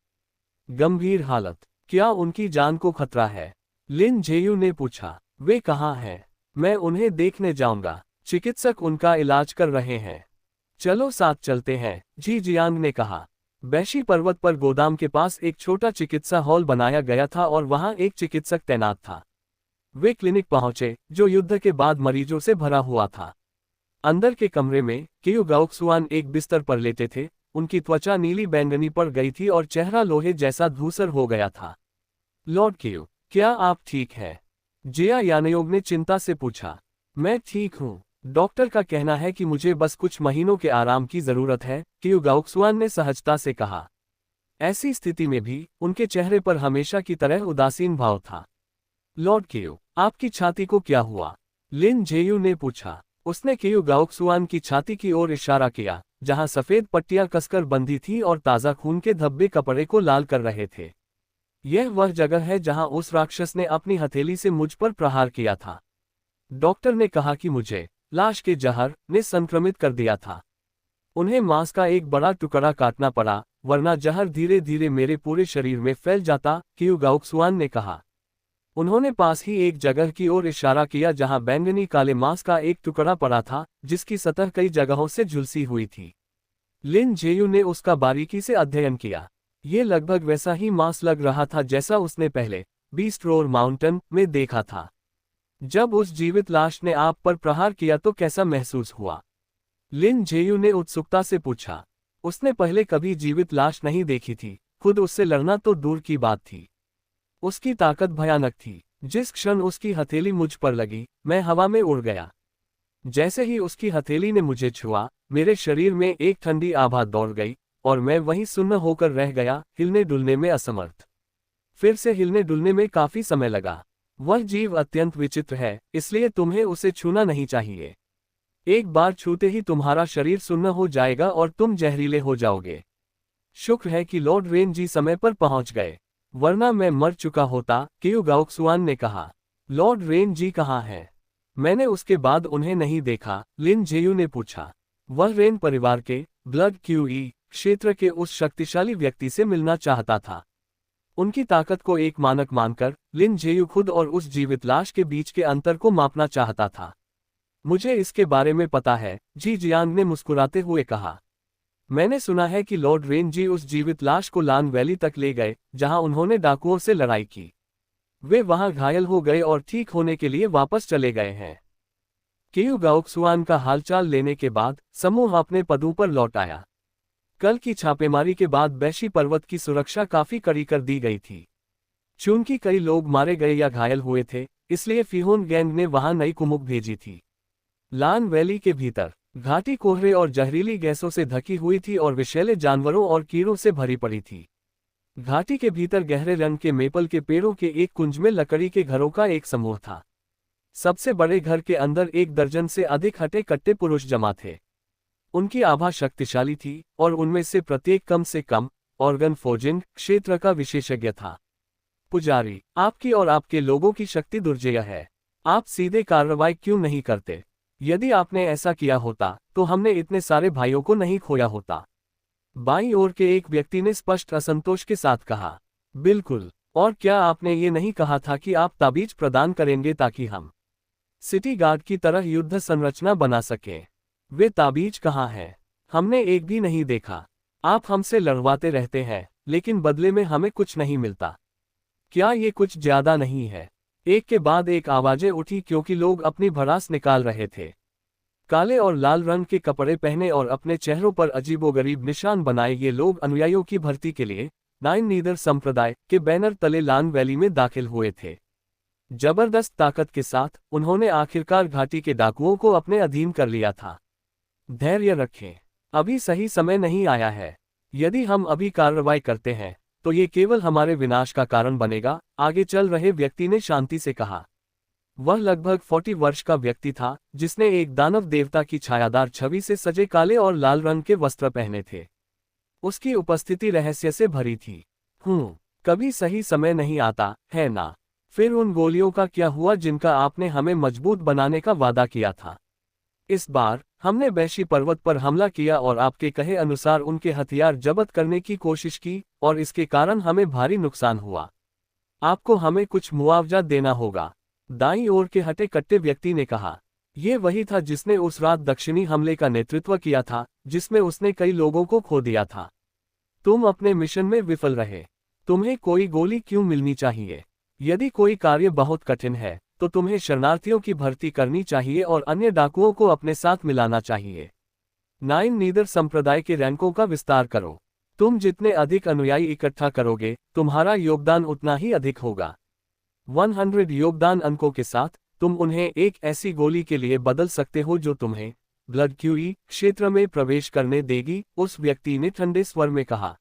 गंभीर हालत? क्या उनकी जान को खतरा है? लिन जेयू ने पूछा। वे कहाँ हैं? मैं उन्हें देखने जाऊंगा। चिकित्सक उनका इलाज कर रहे हैं। चलो साथ चलते हैं, जी जियांग ने कहा। बैशी पर्वत पर गोदाम के पास एक छोटा चिकित्सा हॉल बनाया गया था और वहां एक चिकित्सक तैनात था। वे क्लिनिक पहुंचे, जो युद्ध के बाद मरीजों से भरा हुआ था। अंदर के कमरे में केयू गाओक्सुआन एक बिस्तर पर लेटे थे। उनकी त्वचा नीली बैंगनी पड़ गई थी और चेहरा लोहे जैसा धूसर हो गया था। लॉर्ड केयू, क्या आप ठीक हैं? जिया यानयोग ने चिंता से पूछा। मैं ठीक हूँ। डॉक्टर का कहना है कि मुझे बस कुछ महीनों के आराम की जरूरत है, केयू गाओक्सुआन ने सहजता से कहा। ऐसी स्थिति में भी उनके चेहरे पर हमेशा की तरह उदासीन भाव था। लॉर्ड केयू, आपकी छाती को क्या हुआ? लिन जेयू ने पूछा। उसने केयू गाओक्सुआन की छाती की ओर इशारा किया, जहां सफेद पट्टियां कसकर बंधी थी और ताजा खून के धब्बे कपड़े को लाल कर रहे थे। यह वह जगह है जहां उस राक्षस ने अपनी हथेली से मुझ पर प्रहार किया था। डॉक्टर ने कहा कि मुझे लाश के जहर ने संक्रमित कर दिया था। उन्हें मांस का एक बड़ा टुकड़ा काटना पड़ा, वरना जहर धीरे धीरे मेरे पूरे शरीर में फैल जाता, क्यूगाउक्सुआन ने कहा। उन्होंने पास ही एक जगह की ओर इशारा किया जहां बैंगनी काले मांस का एक टुकड़ा पड़ा था, जिसकी सतह कई जगहों से झुलसी हुई थी। लिन जेयू ने उसका बारीकी से अध्ययन किया। ये लगभग वैसा ही मांस लग रहा था जैसा उसने पहले बीस्ट रोर माउंटेन में देखा था। जब उस जीवित लाश ने आप पर प्रहार किया तो कैसा महसूस हुआ? लिन जेयू ने उत्सुकता से पूछा। उसने पहले कभी जीवित लाश नहीं देखी थी, खुद उससे लड़ना तो दूर की बात थी। उसकी ताकत भयानक थी। जिस क्षण उसकी हथेली मुझ पर लगी, मैं हवा में उड़ गया। जैसे ही उसकी हथेली ने मुझे छुआ, मेरे शरीर में एक ठंडी आभा दौड़ गई और मैं वहीं सुन्न होकर रह गया, हिलने डुलने में असमर्थ। फिर से हिलने डुलने में काफी समय लगा। वह जीव अत्यंत विचित्र है, इसलिए तुम्हें उसे छूना नहीं चाहिए। एक बार छूते ही तुम्हारा शरीर सुन्न हो जाएगा और तुम जहरीले हो जाओगे। शुक्र है कि लॉर्ड रेन जी समय पर पहुंच गए, वरना मैं मर चुका होता, क्यूगाउक्सुआन ने कहा। लॉर्ड रेन जी कहाँ हैं? मैंने उसके बाद उन्हें नहीं देखा, लिन जेयू ने पूछा। वह रेन परिवार के ब्लड क्यूई क्षेत्र के उस शक्तिशाली व्यक्ति से मिलना चाहता था। उनकी ताकत को एक मानक मानकर लिन जेयू खुद और उस जीवित लाश के बीच के अंतर को मापना चाहता था। मुझे इसके बारे में पता है, जी जियांग ने मुस्कुराते हुए कहा। मैंने सुना है कि लॉर्ड रेन जी उस जीवित लाश को लान वैली तक ले गए, जहां उन्होंने डाकुओं से लड़ाई की। वे वहां घायल हो गए और ठीक होने के लिए वापस चले गए हैं। क्यूगाउक्सुआन का हालचाल लेने के बाद समूह अपने पदों पर लौट आया। कल की छापेमारी के बाद बैशी पर्वत की सुरक्षा काफी कड़ी कर दी गई थी। चूंकि कई लोग मारे गए या घायल हुए थे, इसलिए फिहोन गैंग ने वहां नई कुमुक भेजी थी। लान वैली के भीतर घाटी कोहरे और जहरीली गैसों से ढकी हुई थी और विषैले जानवरों और कीड़ों से भरी पड़ी थी। घाटी के भीतर गहरे रंग के मेपल के पेड़ों के एक कुंज में लकड़ी के घरों का एक समूह था। सबसे बड़े घर के अंदर 1 दर्जन से अधिक हटे कट्टे पुरुष जमा थे। उनकी आभा शक्तिशाली थी और उनमें से प्रत्येक कम से कम ऑर्गन फोर्जिंग क्षेत्र का विशेषज्ञ था। पुजारी, आपकी और आपके लोगों की शक्ति दुर्जेय है। आप सीधे कार्रवाई क्यों नहीं करते? यदि आपने ऐसा किया होता तो हमने इतने सारे भाइयों को नहीं खोया होता। बाईं ओर के एक व्यक्ति ने स्पष्ट असंतोष के साथ कहा। बिल्कुल, और क्या आपने ये नहीं कहा था कि आप ताबीज प्रदान करेंगे ताकि हम सिटी गार्ड की तरह युद्ध संरचना बना सकें? वे ताबीज कहाँ हैं? हमने एक भी नहीं देखा। आप हमसे लड़वाते रहते हैं, लेकिन बदले में हमें कुछ नहीं मिलता। क्या ये कुछ ज्यादा नहीं है? एक के बाद एक आवाजें उठी क्योंकि लोग अपनी भड़ास निकाल रहे थे। काले और लाल रंग के कपड़े पहने और अपने चेहरों पर अजीबोगरीब निशान बनाए ये लोग अनुयायियों की भर्ती के लिए नाइन नीदर संप्रदाय के बैनर तले लान वैली में दाखिल हुए थे। जबरदस्त ताकत के साथ उन्होंने आखिरकार घाटी के डाकुओं को अपने अधीन कर लिया था। धैर्य रखें, अभी सही समय नहीं आया है। यदि हम अभी कार्रवाई करते हैं तो ये केवल हमारे विनाश का कारण बनेगा, आगे चल रहे व्यक्ति ने शांति से कहा। वह लगभग 40 वर्ष का व्यक्ति था, जिसने एक दानव देवता की छायादार छवि से सजे काले और लाल रंग के वस्त्र पहने थे। उसकी उपस्थिति रहस्य से भरी थी। कभी सही समय नहीं आता, है ना? फिर उन गोलियों का क्या हुआ जिनका आपने हमें मजबूत बनाने का वादा किया था? इस बार हमने बैशी पर्वत पर हमला किया और आपके कहे अनुसार उनके हथियार जब्त करने की कोशिश की और इसके कारण हमें भारी नुकसान हुआ। आपको हमें कुछ मुआवजा देना होगा, दाईं ओर के हटे कट्टे व्यक्ति ने कहा। यह वही था जिसने उस रात दक्षिणी हमले का नेतृत्व किया था, जिसमें उसने कई लोगों को खो दिया था। तुम अपने मिशन में विफल रहे। तुम्हें कोई गोली क्यों मिलनी चाहिए? यदि कोई कार्य बहुत कठिन है तो तुम्हें शरणार्थियों की भर्ती करनी चाहिए और अन्य डाकुओं को अपने साथ मिलाना चाहिए। नाइन नीदर संप्रदाय के रैंकों का विस्तार करो। तुम जितने अधिक अनुयायी इकट्ठा करोगे, तुम्हारा योगदान उतना ही अधिक होगा। 100 योगदान अंकों के साथ तुम उन्हें एक ऐसी गोली के लिए बदल सकते हो जो तुम्हें ब्लड क्यूई क्षेत्र में प्रवेश करने देगी, उस व्यक्ति ने ठंडे स्वर में कहा।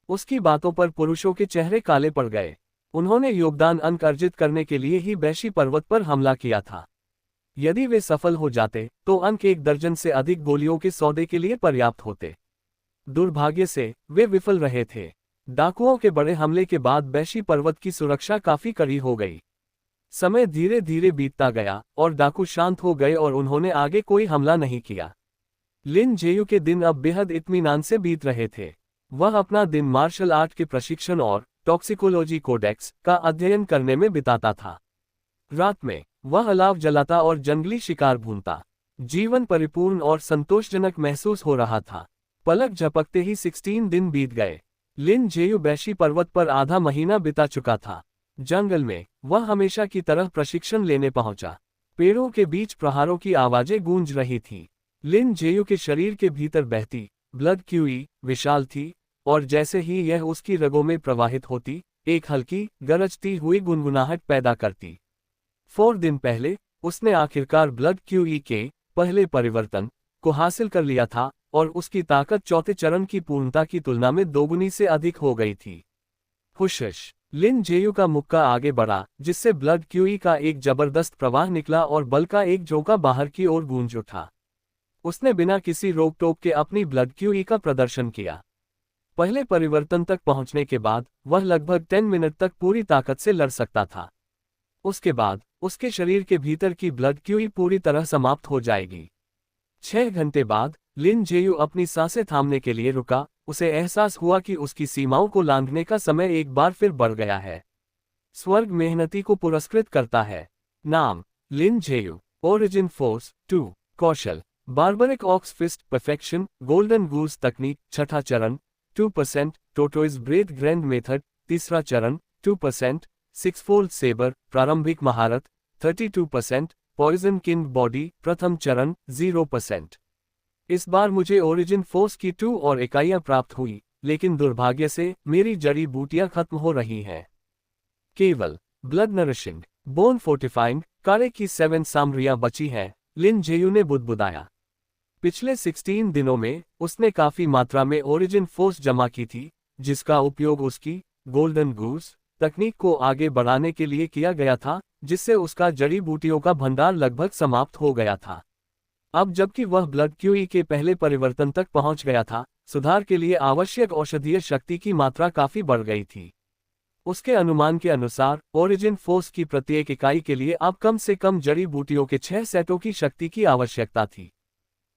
उसकी बातों पर पुरुषों के चेहरे काले पड़ गए। उन्होंने योगदान अंक अर्जित करने के लिए ही बैशी पर्वत पर हमला किया था। यदि वे सफल हो जाते तो अंक 1 दर्जन से अधिक गोलियों के सौदे के लिए पर्याप्त होते। दुर्भाग्य से वे विफल रहे थे। डाकुओं के बड़े हमले के बाद बैशी पर्वत की सुरक्षा काफी कड़ी हो गई। समय धीरे धीरे बीतता गया और डाकू शांत हो गए और उन्होंने आगे कोई हमला नहीं किया। लिन जेयू के दिन अब बेहद इत्मीनान से बीत रहे थे। वह अपना दिन मार्शल आर्ट के प्रशिक्षण और टॉक्सिकोलॉजी कोडेक्स का अध्ययन करने में बिताता था। रात में वह अलाव जलाता और जंगली शिकार भूनता। जीवन परिपूर्ण और संतोषजनक महसूस हो रहा था। पलक झपकते ही 16 दिन बीत गए। लिन जेयू बैशी पर्वत पर आधा महीना बिता चुका था। जंगल में वह हमेशा की तरह प्रशिक्षण लेने पहुंचा। पेड़ों के बीच प्रहारों की आवाजें गूंज रही थीं। लिन जेयू के शरीर के भीतर बहती ब्लड क्यूई विशाल थी और जैसे ही यह उसकी रगों में प्रवाहित होती, एक हल्की गरजती हुई गुनगुनाहट पैदा करती। 4 दिन पहले उसने आखिरकार ब्लड क्यूई के पहले परिवर्तन को हासिल कर लिया था और उसकी ताकत चौथे चरण की पूर्णता की तुलना में दोगुनी से अधिक हो गई थी। हुशश! लिन जेयू का मुक्का आगे बढ़ा, जिससे ब्लड क्यूई का एक जबरदस्त प्रवाह निकला और बल का एक झोंका बाहर की ओर गूंज उठा। उसने बिना किसी रोक टोक के अपनी ब्लड क्यूई का प्रदर्शन किया। पहले परिवर्तन तक पहुंचने के बाद वह लगभग 10 मिनट तक पूरी ताकत से लड़ सकता था। उसके बाद उसके शरीर के भीतर की ब्लड क्यूई पूरी तरह समाप्त हो जाएगी। 6 घंटे बाद लिन जेयू अपनी सांसें थामने के लिए रुका। उसे एहसास हुआ कि उसकी सीमाओं को लांघने का समय एक बार फिर बढ़ गया है। स्वर्ग मेहनती को पुरस्कृत करता है। नाम लिन जेयू। ओरिजिन फोर्स 2 कौशल barbaric ox fist perfection golden goose तकनीक छठा चरण 2% टोटोइज ब्रेथ ग्रैंड मेथड तीसरा चरण 2% 6 फोल्ड सेबर प्रारंभिक महारत 32% पॉइजन किंग बॉडी प्रथम चरण 0%। इस बार मुझे ओरिजिन फोर्स की 2 और इकाइयां प्राप्त हुई, लेकिन दुर्भाग्य से मेरी जड़ी बूटियां खत्म हो रही हैं। केवल ब्लड नरिशिंग बोन फोर्टिफाइंग काढ़े की 7 सामग्रियां बची हैं, लिन जेयू ने बुदबुदाया। पिछले 16 दिनों में उसने काफी मात्रा में ओरिजिन फोर्स जमा की थी, जिसका उपयोग उसकी गोल्डन गूस तकनीक को आगे बढ़ाने के लिए किया गया था, जिससे उसका जड़ी बूटियों का भंडार लगभग समाप्त हो गया था। अब जबकि वह ब्लड क्यूई के पहले परिवर्तन तक पहुंच गया था, सुधार के लिए आवश्यक औषधीय शक्ति की मात्रा काफी बढ़ गई थी। उसके अनुमान के अनुसार ओरिजिन फोर्स की प्रत्येक इकाई के लिए अब कम से कम जड़ी बूटियों के 6 सेटों की शक्ति की आवश्यकता थी।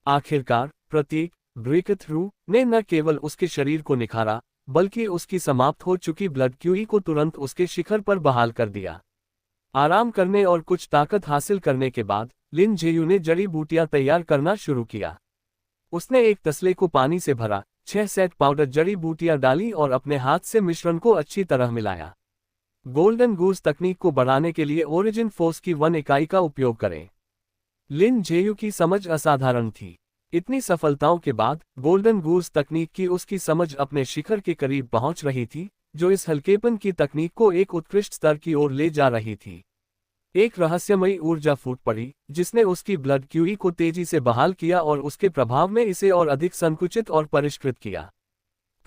आखिरकार प्रत्येक ब्रेक थ्रू ने न केवल उसके शरीर को निखारा, बल्कि उसकी समाप्त हो चुकी ब्लड क्यूई को तुरंत उसके शिखर पर बहाल कर दिया। आराम करने और कुछ ताकत हासिल करने के बाद लिन जेयू ने जड़ी बूटियां तैयार करना शुरू किया। उसने एक तसले को पानी से भरा, 6 सेट पाउडर जड़ी बूटियां डाली और अपने हाथ से मिश्रण को अच्छी तरह मिलाया। गोल्डन गूस तकनीक को बढ़ाने के लिए ओरिजिन फोर्स की 1 इकाई का उपयोग करें। लिन जेयू की समझ असाधारण थी। इतनी सफलताओं के बाद गोल्डन गूस तकनीक की उसकी समझ अपने शिखर के करीब पहुंच रही थी, जो इस हल्केपन की तकनीक को एक उत्कृष्ट स्तर की ओर ले जा रही थी। एक रहस्यमयी ऊर्जा फूट पड़ी, जिसने उसकी ब्लड क्यूई को तेजी से बहाल किया और उसके प्रभाव में इसे और अधिक संकुचित और परिष्कृत किया।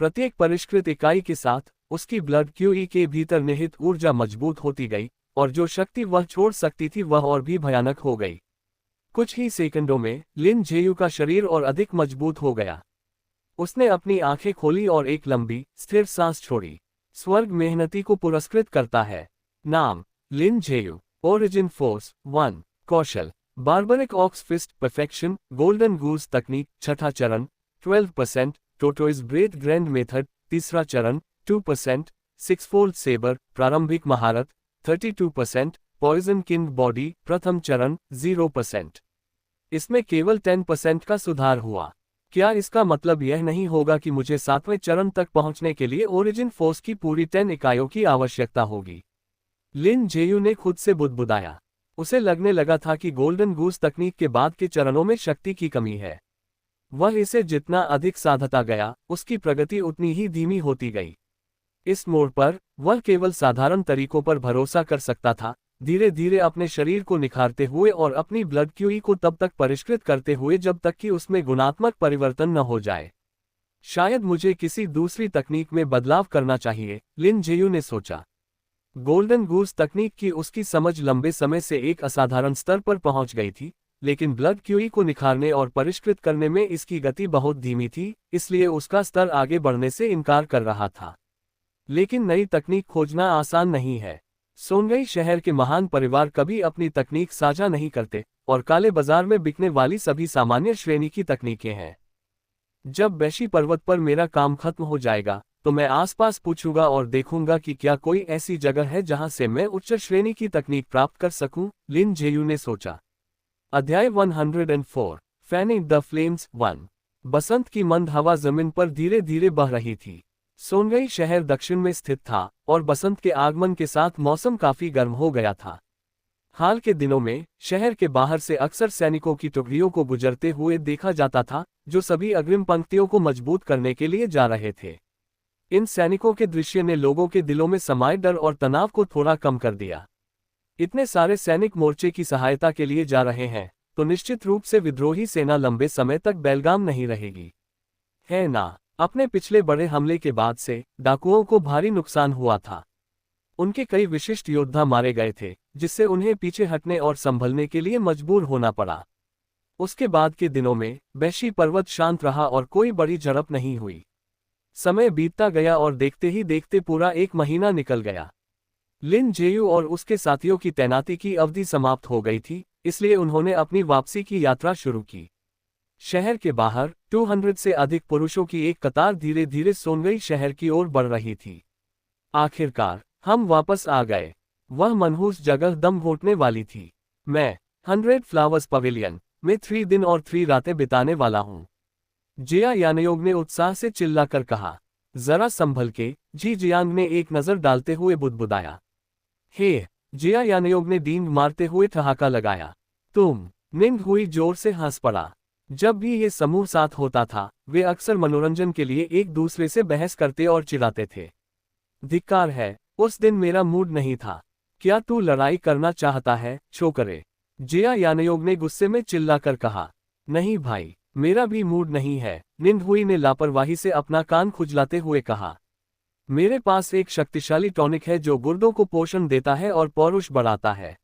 प्रत्येक परिष्कृत इकाई के साथ उसकी ब्लड क्यूई के भीतर निहित ऊर्जा मजबूत होती गई, और जो शक्ति वह छोड़ सकती थी वह और भी भयानक हो गई। कुछ ही सेकंडों में लिन जेयू का शरीर और अधिक मजबूत हो गया। उसने अपनी आंखें खोली और एक लंबी, स्थिर सांस छोड़ी। स्वर्ग मेहनती को पुरस्कृत करता है। नाम लिन जेयू। ओरिजिन फोर्स 1 कौशल barbaric ox fist perfection golden goose तकनीक छठा चरण 12% टोटोइज ब्रेथ ग्रैंड मेथड तीसरा चरण 2% 6 फोल्ड सेबर प्रारंभिक महारत 32% पॉइजन किंग बॉडी प्रथम चरण 0%। इसमें केवल 10% का सुधार हुआ। क्या इसका मतलब यह नहीं होगा कि मुझे 7वें चरण तक पहुंचने के लिए ओरिजिन फोर्स की पूरी 10 इकाइयों की आवश्यकता होगी? लिन जेयू ने खुद से बुदबुदाया। उसे लगने लगा था कि गोल्डन गूस तकनीक के बाद के चरणों में शक्ति की कमी है। वह इसे जितना अधिक साधता गया, उसकी प्रगति उतनी ही धीमी होती गई। इस मोड़ पर वह केवल साधारण तरीकों पर भरोसा कर सकता था, धीरे धीरे अपने शरीर को निखारते हुए और अपनी ब्लड क्यूई को तब तक परिष्कृत करते हुए जब तक कि उसमें गुणात्मक परिवर्तन न हो जाए। शायद मुझे किसी दूसरी तकनीक में बदलाव करना चाहिए, लिन जेयू ने सोचा। गोल्डन गूस तकनीक की उसकी समझ लंबे समय से एक असाधारण स्तर पर पहुंच गई थी, लेकिन ब्लड क्यूई को निखारने और परिष्कृत करने में इसकी गति बहुत धीमी थी, इसलिए उसका स्तर आगे बढ़ने से इनकार कर रहा था। लेकिन नई तकनीक खोजना आसान नहीं है। सोनगई शहर के महान परिवार कभी अपनी तकनीक साझा नहीं करते, और काले बाजार में बिकने वाली सभी सामान्य श्रेणी की तकनीकें हैं। जब बैशी पर्वत पर मेरा काम खत्म हो जाएगा, तो मैं आसपास पूछूंगा और देखूंगा कि क्या कोई ऐसी जगह है जहां से मैं उच्च श्रेणी की तकनीक प्राप्त कर सकूं, लिन जेयू ने सोचा। अध्याय 104 फैनिंग द फ्लेम्स 1। बसंत की मंद हवा जमीन पर धीरे धीरे बह रही थी। सोनगई शहर दक्षिण में स्थित था, और बसंत के आगमन के साथ मौसम काफी गर्म हो गया था। हाल के दिनों में शहर के बाहर से अक्सर सैनिकों की टुकड़ियों को गुजरते हुए देखा जाता था, जो सभी अग्रिम पंक्तियों को मजबूत करने के लिए जा रहे थे। इन सैनिकों के दृश्य ने लोगों के दिलों में समाये डर और तनाव को थोड़ा कम कर दिया। इतने सारे सैनिक मोर्चे की सहायता के लिए जा रहे हैं, तो निश्चित रूप से विद्रोही सेना लंबे समय तक बेलगाम नहीं रहेगी, है ना? अपने पिछले बड़े हमले के बाद से डाकुओं को भारी नुकसान हुआ था। उनके कई विशिष्ट योद्धा मारे गए थे, जिससे उन्हें पीछे हटने और संभलने के लिए मजबूर होना पड़ा। उसके बाद के दिनों में बैशी पर्वत शांत रहा और कोई बड़ी झड़प नहीं हुई। समय बीतता गया और देखते ही देखते पूरा 1 महीना निकल गया। लिन जेयू और उसके साथियों की तैनाती की अवधि समाप्त हो गई थी, इसलिए उन्होंने अपनी वापसी की यात्रा शुरू की। शहर के बाहर 200 से अधिक पुरुषों की एक कतार धीरे धीरे सोनगई शहर की ओर बढ़ रही थी। आखिरकार हम वापस आ गए। वह मनहूस जगह दम घोटने वाली थी। मैं 100 फ्लावर्स पवेलियन में 3 दिन और 3 रातें बिताने वाला हूँ, जिया यानयोग ने उत्साह से चिल्लाकर कहा। जरा संभल के, जी जियांग ने एक नजर डालते हुए बुदबुदाया। हे, जिया यानयोग ने डींग मारते हुए ठहाका लगाया। तुम? निंग हुई जोर से हंस पड़ा। जब भी ये समूह साथ होता था, वे अक्सर मनोरंजन के लिए एक दूसरे से बहस करते और चिढ़ाते थे। धिक्कार है, उस दिन मेरा मूड नहीं था। क्या तू लड़ाई करना चाहता है, छोकरे? जिया यानयोग ने गुस्से में चिल्लाकर कहा। नहीं भाई, मेरा भी मूड नहीं है, निंग हुई ने लापरवाही से अपना कान खुजलाते हुए कहा। मेरे पास एक शक्तिशाली टॉनिक है जो गुर्दों को पोषण देता है और पौरुष बढ़ाता है।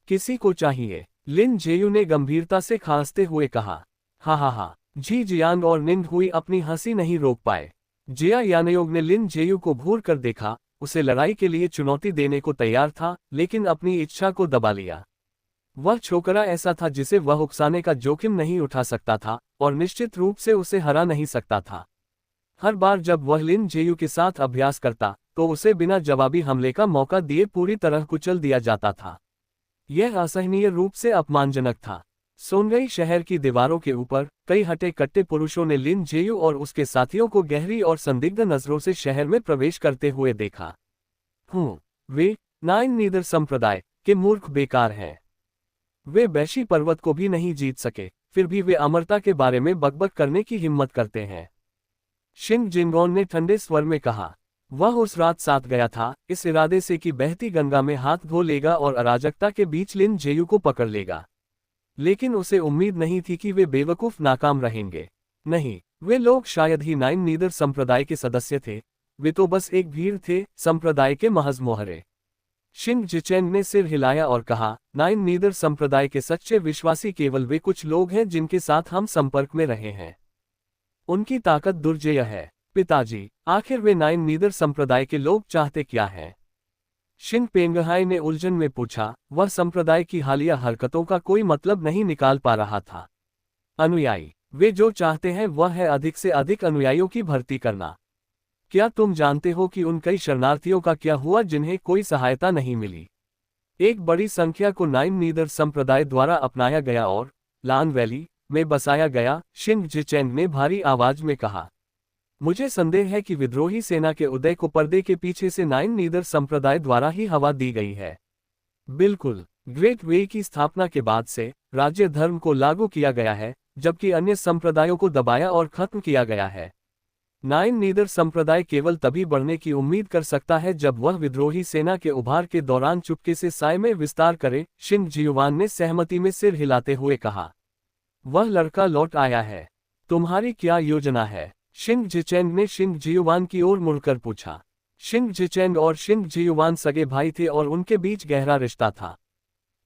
किसी को चाहिए? लिन जेयू ने गंभीरता से खांसते हुए कहा। हा, जी जियांग और निंग हुई अपनी हंसी नहीं रोक पाए। जिया यानयोग ने लिन जेयू को घूर कर देखा। उसे लड़ाई के लिए चुनौती देने को तैयार था, लेकिन अपनी इच्छा को दबा लिया। वह छोकरा ऐसा था जिसे वह उकसाने का जोखिम नहीं उठा सकता था, और निश्चित रूप से उसे हरा नहीं सकता था। हर बार जब वह लिन जेयू के साथ अभ्यास करता, तो उसे बिना जवाबी हमले का मौका दिए पूरी तरह कुचल दिया जाता था। यह असहनीय रूप से अपमानजनक था। सोनगई शहर की दीवारों के ऊपर कई हटे कट्टे पुरुषों ने लिन जेयू और उसके साथियों को गहरी और संदिग्ध नजरों से शहर में प्रवेश करते हुए देखा। वे 9 नीदर संप्रदाय के मूर्ख बेकार हैं। वे बैशी पर्वत को भी नहीं जीत सके, फिर भी वे अमरता के बारे में बकबक करने की हिम्मत करते हैं। शिंग जिनगोन ने ठंडे स्वर में कहा। वह उस रात साथ गया था, इस इरादे से कि बहती गंगा में हाथ धो लेगा और अराजकता के बीच लिन जेयू को पकड़ लेगा। लेकिन उसे उम्मीद नहीं थी कि वे बेवकूफ नाकाम रहेंगे। नहीं, वे लोग शायद ही 9 नीदर संप्रदाय के सदस्य थे, वे तो बस एक भीड़ थे, संप्रदाय के महज मोहरे। शिंग जिचेंग ने सिर हिलाया और कहा, 9 नीदर संप्रदाय के सच्चे विश्वासी केवल वे कुछ लोग हैं जिनके साथ हम संपर्क में रहे हैं। उनकी ताकत दुर्जेय है। पिताजी, आखिर वे 9 नीदर संप्रदाय के लोग चाहते क्या हैं? शिंग पेंगहाई ने उलझन में पूछा। वह संप्रदाय की हालिया हरकतों का कोई मतलब नहीं निकाल पा रहा था। अनुयायी, वे जो चाहते हैं वह है अधिक से अधिक अनुयायियों की भर्ती करना। क्या तुम जानते हो कि उन कई शरणार्थियों का क्या हुआ जिन्हें कोई सहायता नहीं मिली? एक बड़ी संख्या को 9 नीदर संप्रदाय द्वारा अपनाया गया और लान वैली में बसाया गया, शिंग जिचेंग ने भारी आवाज में कहा। मुझे संदेह है कि विद्रोही सेना के उदय को पर्दे के पीछे से 9 नीदर संप्रदाय द्वारा ही हवा दी गई है। बिल्कुल, ग्रेट वे की स्थापना के बाद से राज्य धर्म को लागू किया गया है, जबकि अन्य संप्रदायों को दबाया और खत्म किया गया है। 9 नीदर संप्रदाय केवल तभी बढ़ने की उम्मीद कर सकता है जब वह विद्रोही सेना के उभार के दौरान चुपके से साय में विस्तार करे, शिंग जियुआन ने सहमति में सिर हिलाते हुए कहा। वह लड़का लौट आया है। तुम्हारी क्या योजना है? शिंग जिचेंग ने शिंग जियुआन की ओर मुड़कर पूछा। शिंग जिचेंग और शिंग जियुआन सगे भाई थे और उनके बीच गहरा रिश्ता था।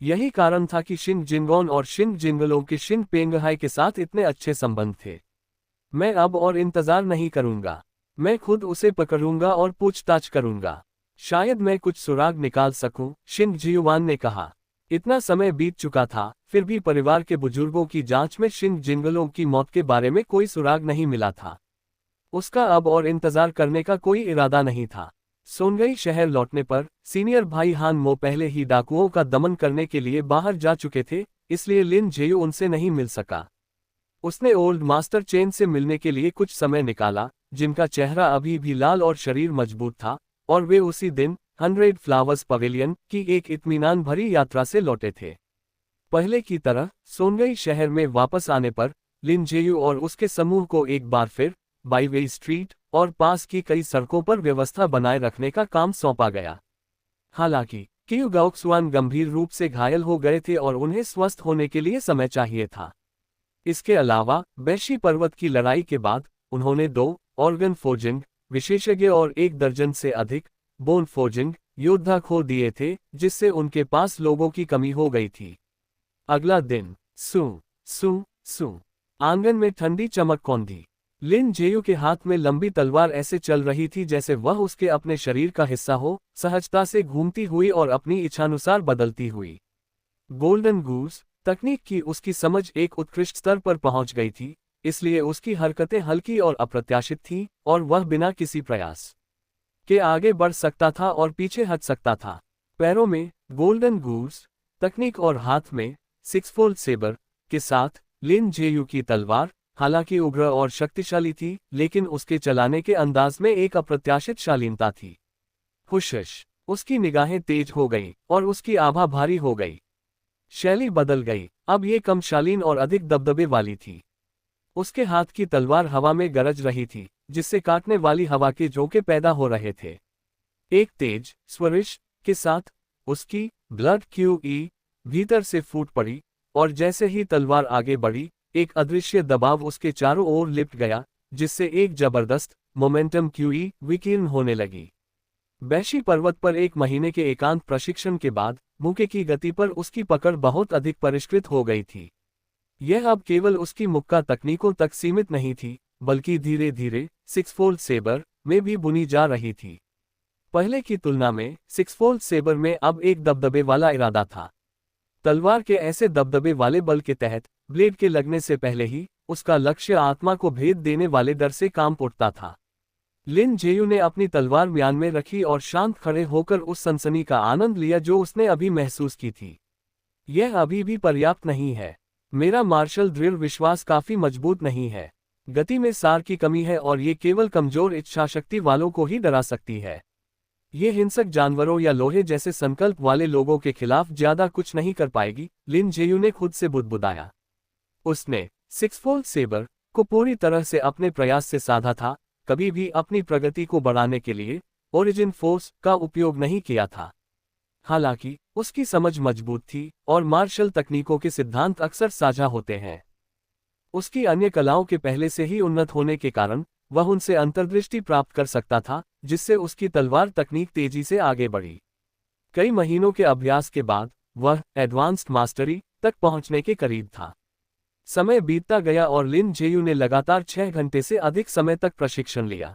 यही कारण था कि शिंग जिनगोन और शिंग जिंगलों के शिंग पेंगहाई के साथ इतने अच्छे संबंध थे। मैं अब और इंतजार नहीं करूंगा। मैं खुद उसे पकड़ूंगा और पूछताछ करूंगा। शायद मैं कुछ सुराग निकाल सकूं, शिन जियुआन ने कहा। इतना समय बीत चुका था, फिर भी परिवार के बुजुर्गों की जांच में शिन जिंगलों की मौत के बारे में कोई सुराग नहीं मिला था। उसका अब और इंतजार करने का कोई इरादा नहीं था। सोनगई शहर लौटने पर सीनियर भाई हान मो पहले ही डाकुओं का दमन करने के लिए बाहर जा चुके थे, इसलिए लिन जेयू उनसे नहीं मिल सका। उसने ओल्ड मास्टर चेन से मिलने के लिए कुछ समय निकाला, जिनका चेहरा अभी भी लाल और शरीर मजबूत था, और वे उसी दिन 100 फ्लावर्स पवेलियन की एक इत्मीनान भरी यात्रा से लौटे थे। पहले की तरह सोनगई शहर में वापस आने पर लिन जेयू और उसके समूह को एक बार फिर बाईवे स्ट्रीट और पास की कई सड़कों पर व्यवस्था बनाए रखने का काम सौंपा गया। हालांकि क्यू गाओक्सुआन गंभीर रूप से घायल हो गए थे और उन्हें स्वस्थ होने के लिए समय चाहिए था। इसके अलावा बैशी पर्वत की लड़ाई के बाद उन्होंने 2 ऑर्गन फोर्जिंग विशेषज्ञ और 1 दर्जन से अधिक बोन फोर्जिंग योद्धा खो दिए थे, जिससे उनके पास लोगों की कमी हो गई थी। अगला दिन सू सू सू आंगन में ठंडी चमक कौंधी। लिन जेयू के हाथ में लंबी तलवार ऐसे चल रही थी जैसे वह उसके अपने शरीर का हिस्सा हो, सहजता से घूमती हुई और अपनी इच्छानुसार बदलती हुई। गोल्डन गूस तकनीक की उसकी समझ एक उत्कृष्ट स्तर पर पहुंच गई थी, इसलिए उसकी हरकतें हल्की और अप्रत्याशित थीं, और वह बिना किसी प्रयास के आगे बढ़ सकता था और पीछे हट सकता था। पैरों में गोल्डन गूस तकनीक और हाथ में 6-फोल्ड सेबर के साथ लिन जेयू की तलवार हालांकि उग्र और शक्तिशाली थी, लेकिन उसके चलाने के अंदाज में एक अप्रत्याशित शालीनता थी। हुशश उसकी निगाहें तेज हो गईं और उसकी आभा भारी हो गई। शैली बदल गई, अब ये कम शालीन और अधिक दबदबे वाली थी। उसके हाथ की तलवार हवा में गरज रही थी, जिससे काटने वाली हवा के झोंके पैदा हो रहे थे। एक तेज स्वरिश के साथ उसकी ब्लड क्यूई भीतर से फूट पड़ी, और जैसे ही तलवार आगे बढ़ी, एक अदृश्य दबाव उसके चारों ओर लिपट गया, जिससे एक जबरदस्त मोमेंटम क्यूई विकीर्ण होने लगी। बैशी पर्वत पर 1 महीने के एकांत प्रशिक्षण के बाद मुक्के की गति पर उसकी पकड़ बहुत अधिक परिष्कृत हो गई थी। यह अब केवल उसकी मुक्का तकनीकों तक सीमित नहीं थी, बल्कि धीरे धीरे 6-फोल्ड सेबर में भी बुनी जा रही थी। पहले की तुलना में 6-फोल्ड सेबर में अब एक दबदबे वाला इरादा था। तलवार के ऐसे दबदबे वाले बल के तहत ब्लेड के लगने से पहले ही उसका लक्ष्य आत्मा को भेद देने वाले डर से कांप उठता था। लिन जेयू ने अपनी तलवार म्यान में रखी और शांत खड़े होकर उस सनसनी का आनंद लिया जो उसने अभी महसूस की थी। यह अभी भी पर्याप्त नहीं है। मेरा मार्शल दृढ़ विश्वास काफी मजबूत नहीं है। गति में सार की कमी है और ये केवल कमजोर इच्छाशक्ति वालों को ही डरा सकती है। ये हिंसक जानवरों या लोहे जैसे संकल्प वाले लोगों के खिलाफ ज्यादा कुछ नहीं कर पाएगी, लिन जेयू ने खुद से बुदबुदाया। उसने 6-फोल्ड सेबर को पूरी तरह से अपने प्रयास से साधा था, कभी भी अपनी प्रगति को बढ़ाने के लिए ओरिजिन फोर्स का उपयोग नहीं किया था। हालांकि उसकी समझ मजबूत थी और मार्शल तकनीकों के सिद्धांत अक्सर साझा होते हैं। उसकी अन्य कलाओं के पहले से ही उन्नत होने के कारण वह उनसे अंतर्दृष्टि प्राप्त कर सकता था, जिससे उसकी तलवार तकनीक तेजी से आगे बढ़ी। कई महीनों के अभ्यास के बाद वह एडवांस्ड मास्टरी तक पहुंचने के करीब था। समय बीतता गया और लिन जेयू ने लगातार 6 घंटे से अधिक समय तक प्रशिक्षण लिया।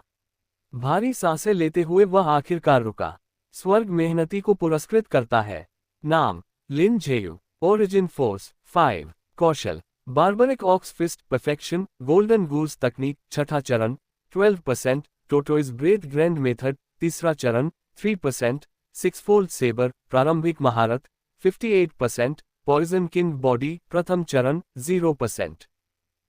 भारी सांसें लेते हुए वह आखिरकार रुका। स्वर्ग मेहनती को पुरस्कृत करता है। नाम लिन जेयू। Origin force 5। कौशल barbaric ox fist perfection golden goose तकनीक छठा चरण 12%। टोटोइज ब्रेथ ग्रैंड मेथड तीसरा चरण 3%। 6-फोल्ड सेबर प्रारंभिक महारत 58%। पॉइजन किंग बॉडी प्रथम चरण 0%।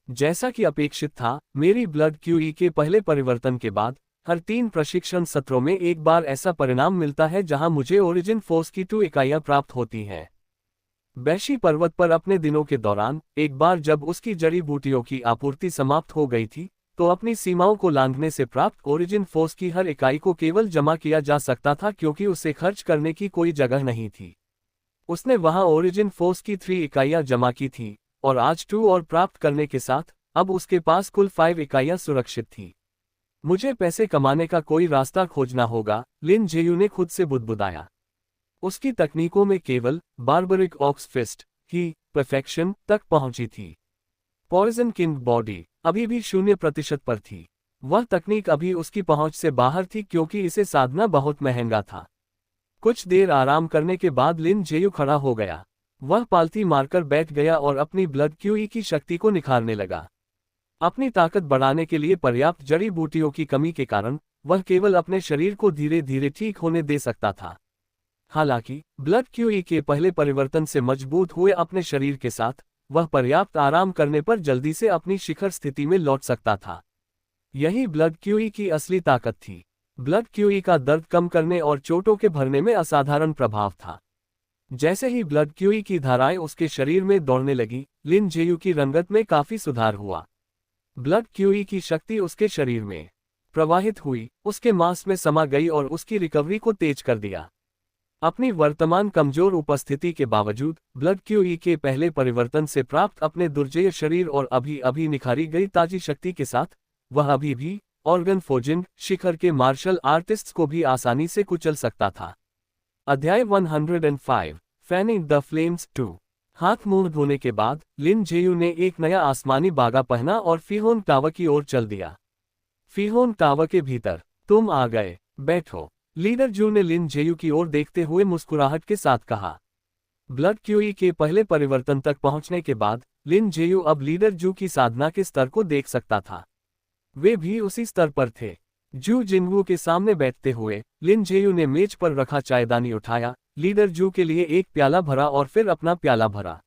जैसा कि अपेक्षित था, मेरी ब्लड क्यूई के पहले परिवर्तन के बाद हर 3 प्रशिक्षण सत्रों में एक बार ऐसा परिणाम मिलता है जहां मुझे ओरिजिन फोर्स की 2 इकाइयां प्राप्त होती हैं। बैशी पर्वत पर अपने दिनों के दौरान एक बार जब उसकी जड़ी बूटियों की आपूर्ति समाप्त हो गई थी, तो अपनी सीमाओं को लांघने से प्राप्त ओरिजिन फोर्स की हर इकाई को केवल जमा किया जा सकता था, क्योंकि उसे खर्च करने की कोई जगह नहीं थी। उसने वहां ओरिजिन फोर्स की 3 इकाइयां जमा की थीं, और आज 2 और प्राप्त करने के साथ अब उसके पास कुल 5 इकाइयां सुरक्षित थीं। मुझे पैसे कमाने का कोई रास्ता खोजना होगा, लिन जेयू ने खुद से बुदबुदाया। उसकी तकनीकों में केवल बार्बरिक ऑक्स फिस्ट ही परफेक्शन तक पहुंची थी। पॉइजन किंग बॉडी अभी भी 0% पर थी। वह तकनीक अभी उसकी पहुंच से बाहर थी क्योंकि इसे साधना बहुत महंगा था। कुछ देर आराम करने के बाद लिन जेयू खड़ा हो गया। वह पालती मारकर बैठ गया और अपनी ब्लड क्यूई की शक्ति को निखारने लगा। अपनी ताकत बढ़ाने के लिए पर्याप्त जड़ी बूटियों की कमी के कारण वह केवल अपने शरीर को धीरे धीरे ठीक होने दे सकता था। हालांकि ब्लड क्यूई के पहले परिवर्तन से मजबूत हुए अपने शरीर के साथ वह पर्याप्त आराम करने पर जल्दी से अपनी शिखर स्थिति में लौट सकता था। यही ब्लड क्यूई की असली ताकत थी। ब्लड क्यूई का दर्द कम करने और चोटों के भरने में असाधारण प्रभाव था। जैसे ही ब्लड क्यूई की धाराएं उसके शरीर में दौड़ने लगी, लिन जेयू की रंगत में काफी सुधार हुआ। ब्लड क्यूई की शक्ति उसके शरीर में प्रवाहित हुई, उसके मांस में समा गई और उसकी रिकवरी को तेज कर दिया। अपनी वर्तमान कमजोर उपस्थिति के बावजूद ब्लड क्यूई के पहले परिवर्तन से प्राप्त अपने दुर्जय शरीर और अभी निखारी गई ताजी शक्ति के साथ वह अभी भी ऑर्गन फोर्जिंग शिखर के मार्शल आर्टिस्ट्स को भी आसानी से कुचल सकता था। अध्याय 105 फैनिंग द फ्लेम्स 2। हाथ मुंह धोने के बाद लिन जेयू ने एक नया आसमानी बागा पहना और फीहोन टावर की ओर चल दिया। फीहोन टावर के भीतर, तुम आ गए, बैठो, लीडर जू ने लिन जेयू की ओर देखते हुए मुस्कुराहट के साथ कहा। ब्लड क्यूई के पहले परिवर्तन तक पहुंचने के बाद लिन जेयू अब लीडर जू की साधना के स्तर को देख सकता था। वे भी उसी स्तर पर थे। जू जिनवू के सामने बैठते हुए लिन जेयू ने मेज पर रखा चायदानी उठाया, लीडर जू के लिए एक प्याला भरा और फिर अपना प्याला भरा।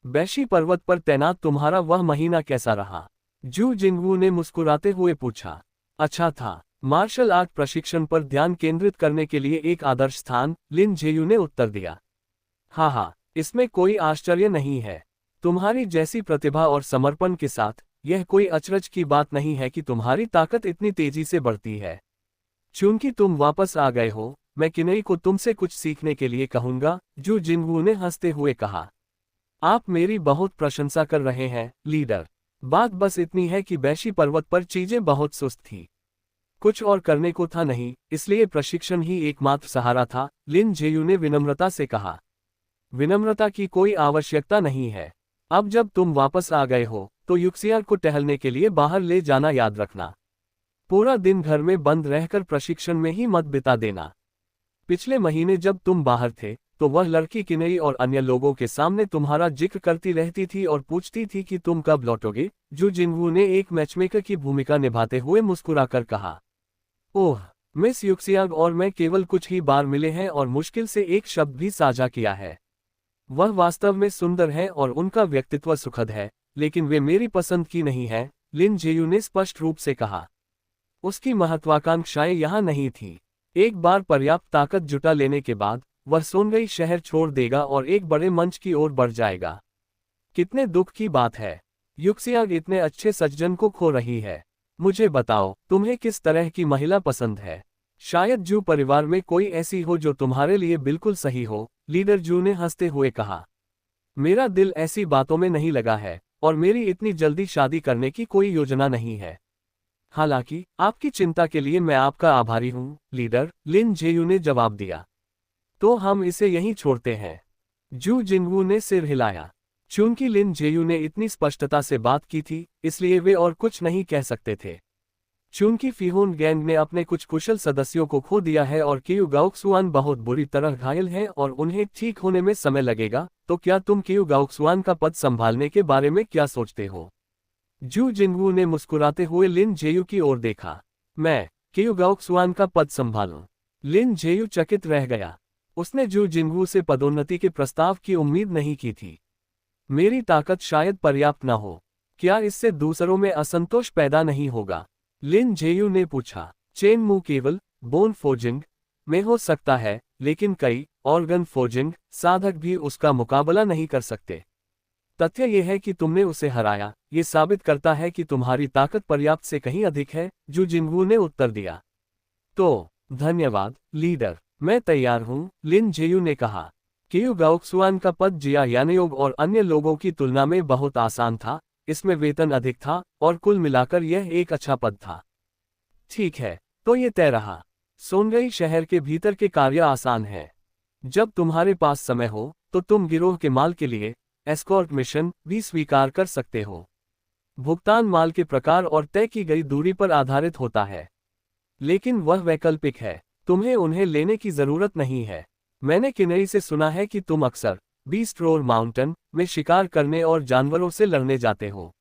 बैशी पर्वत पर तैनात तुम्हारा वह महीना कैसा रहा? जू जिनवू ने मुस्कुराते हुए पूछा। अच्छा था, मार्शल आर्ट प्रशिक्षण पर ध्यान केंद्रित करने के लिए एक आदर्श स्थान, लिन जेयू ने उत्तर दिया। हाँ, इसमें कोई आश्चर्य नहीं है। तुम्हारी जैसी प्रतिभा और समर्पण के साथ यह कोई अचरज की बात नहीं है कि तुम्हारी ताकत इतनी तेजी से बढ़ती है। चूंकि तुम वापस आ गए हो, मैं किनई को तुमसे कुछ सीखने के लिए कहूंगा, जू जिनवू ने हंसते हुए कहा। आप मेरी बहुत प्रशंसा कर रहे हैं, लीडर। बात बस इतनी है कि बैशी पर्वत पर चीजें बहुत सुस्त थी। कुछ और करने को था नहीं, इसलिए प्रशिक्षण ही एकमात्र सहारा था, लिन जेयू ने विनम्रता से कहा। विनम्रता की कोई आवश्यकता नहीं है। अब जब तुम वापस आ गए हो, तो युक्सियार को टहलने के लिए बाहर ले जाना याद रखना। पूरा दिन घर में बंद रहकर प्रशिक्षण में ही मत बिता देना। पिछले महीने जब तुम बाहर थे, तो वह लड़की किनई और अन्य लोगों के सामने तुम्हारा जिक्र करती रहती थी और पूछती थी कि तुम कब लौटोगे, जू जिनवू ने एक मैचमेकर की भूमिका निभाते हुए मुस्कुराकर कहा। ओह, मिस युक्सियाग और मैं केवल कुछ ही बार मिले हैं और मुश्किल से एक शब्द भी साझा किया है। वह वास्तव में सुंदर है और उनका व्यक्तित्व सुखद है, लेकिन वे मेरी पसंद की नहीं है, लिन जेयू ने स्पष्ट रूप से कहा। उसकी महत्वाकांक्षाएं यहाँ नहीं थी। एक बार पर्याप्त ताकत जुटा लेने के बाद वह सोनगई शहर छोड़ देगा और एक बड़े मंच की ओर बढ़ जाएगा। कितने दुख की बात है, युक्सियाग इतने अच्छे सज्जन को खो रही है। मुझे बताओ, तुम्हें किस तरह की महिला पसंद है? शायद जू परिवार में कोई ऐसी हो जो तुम्हारे लिए बिल्कुल सही हो, लीडर जू ने हंसते हुए कहा। मेरा दिल ऐसी बातों में नहीं लगा है और मेरी इतनी जल्दी शादी करने की कोई योजना नहीं है। हालांकि आपकी चिंता के लिए मैं आपका आभारी हूं, लीडर, लिन जेयू ने जवाब दिया। तो हम इसे यहीं छोड़ते हैं। जू जिनवू ने सिर हिलाया। चूंकि लिन जेयू ने इतनी स्पष्टता से बात की थी, इसलिए वे और कुछ नहीं कह सकते थे। चूंकि फीहोन गैंग ने अपने कुछ कुशल सदस्यों को खो दिया है और कियू गाओक्सुआन बहुत बुरी तरह घायल है और उन्हें ठीक होने में समय लगेगा, तो क्या तुम कियू गाओक्सुआन का पद संभालने के बारे में क्या सोचते हो? जू जिनवू ने मुस्कुराते हुए लिन जेयू की ओर देखा। मैं कियू गाओक्सुआन का पद संभालूं? लिन जेयू चकित रह गया। उसने जू जिनवू से पदोन्नति के प्रस्ताव की उम्मीद नहीं की थी। मेरी ताकत शायद पर्याप्त न हो, क्या इससे दूसरों में असंतोष पैदा नहीं होगा? लिन जेयू ने पूछा। चेन मू केवल बोन फोर्जिंग में हो सकता है, लेकिन कई ऑर्गन फोर्जिंग साधक भी उसका मुकाबला नहीं कर सकते। तथ्य यह है कि तुमने उसे हराया, ये साबित करता है कि तुम्हारी ताकत पर्याप्त से कहीं अधिक है, जू जिनवू ने उत्तर दिया। तो धन्यवाद, लीडर, मैं तैयार हूं, लिन जेयू ने कहा। कियू गाओक्सुआन का पद जिया यानयोग और अन्य लोगों की तुलना में बहुत आसान था, इसमें वेतन अधिक था और कुल मिलाकर यह एक अच्छा पद था। ठीक है, तो ये तय रहा। सोनगई शहर के भीतर के कार्य आसान है। जब तुम्हारे पास समय हो, तो तुम गिरोह के माल के लिए एस्कॉर्ट मिशन भी स्वीकार कर सकते हो। भुगतान माल के प्रकार और तय की गई दूरी पर आधारित होता है, लेकिन वह वैकल्पिक है। तुम्हें उन्हें लेने की जरूरत नहीं है। मैंने किन्नई से सुना है कि तुम अक्सर बीस्ट रोड माउंटेन में शिकार करने और जानवरों से लड़ने जाते हो।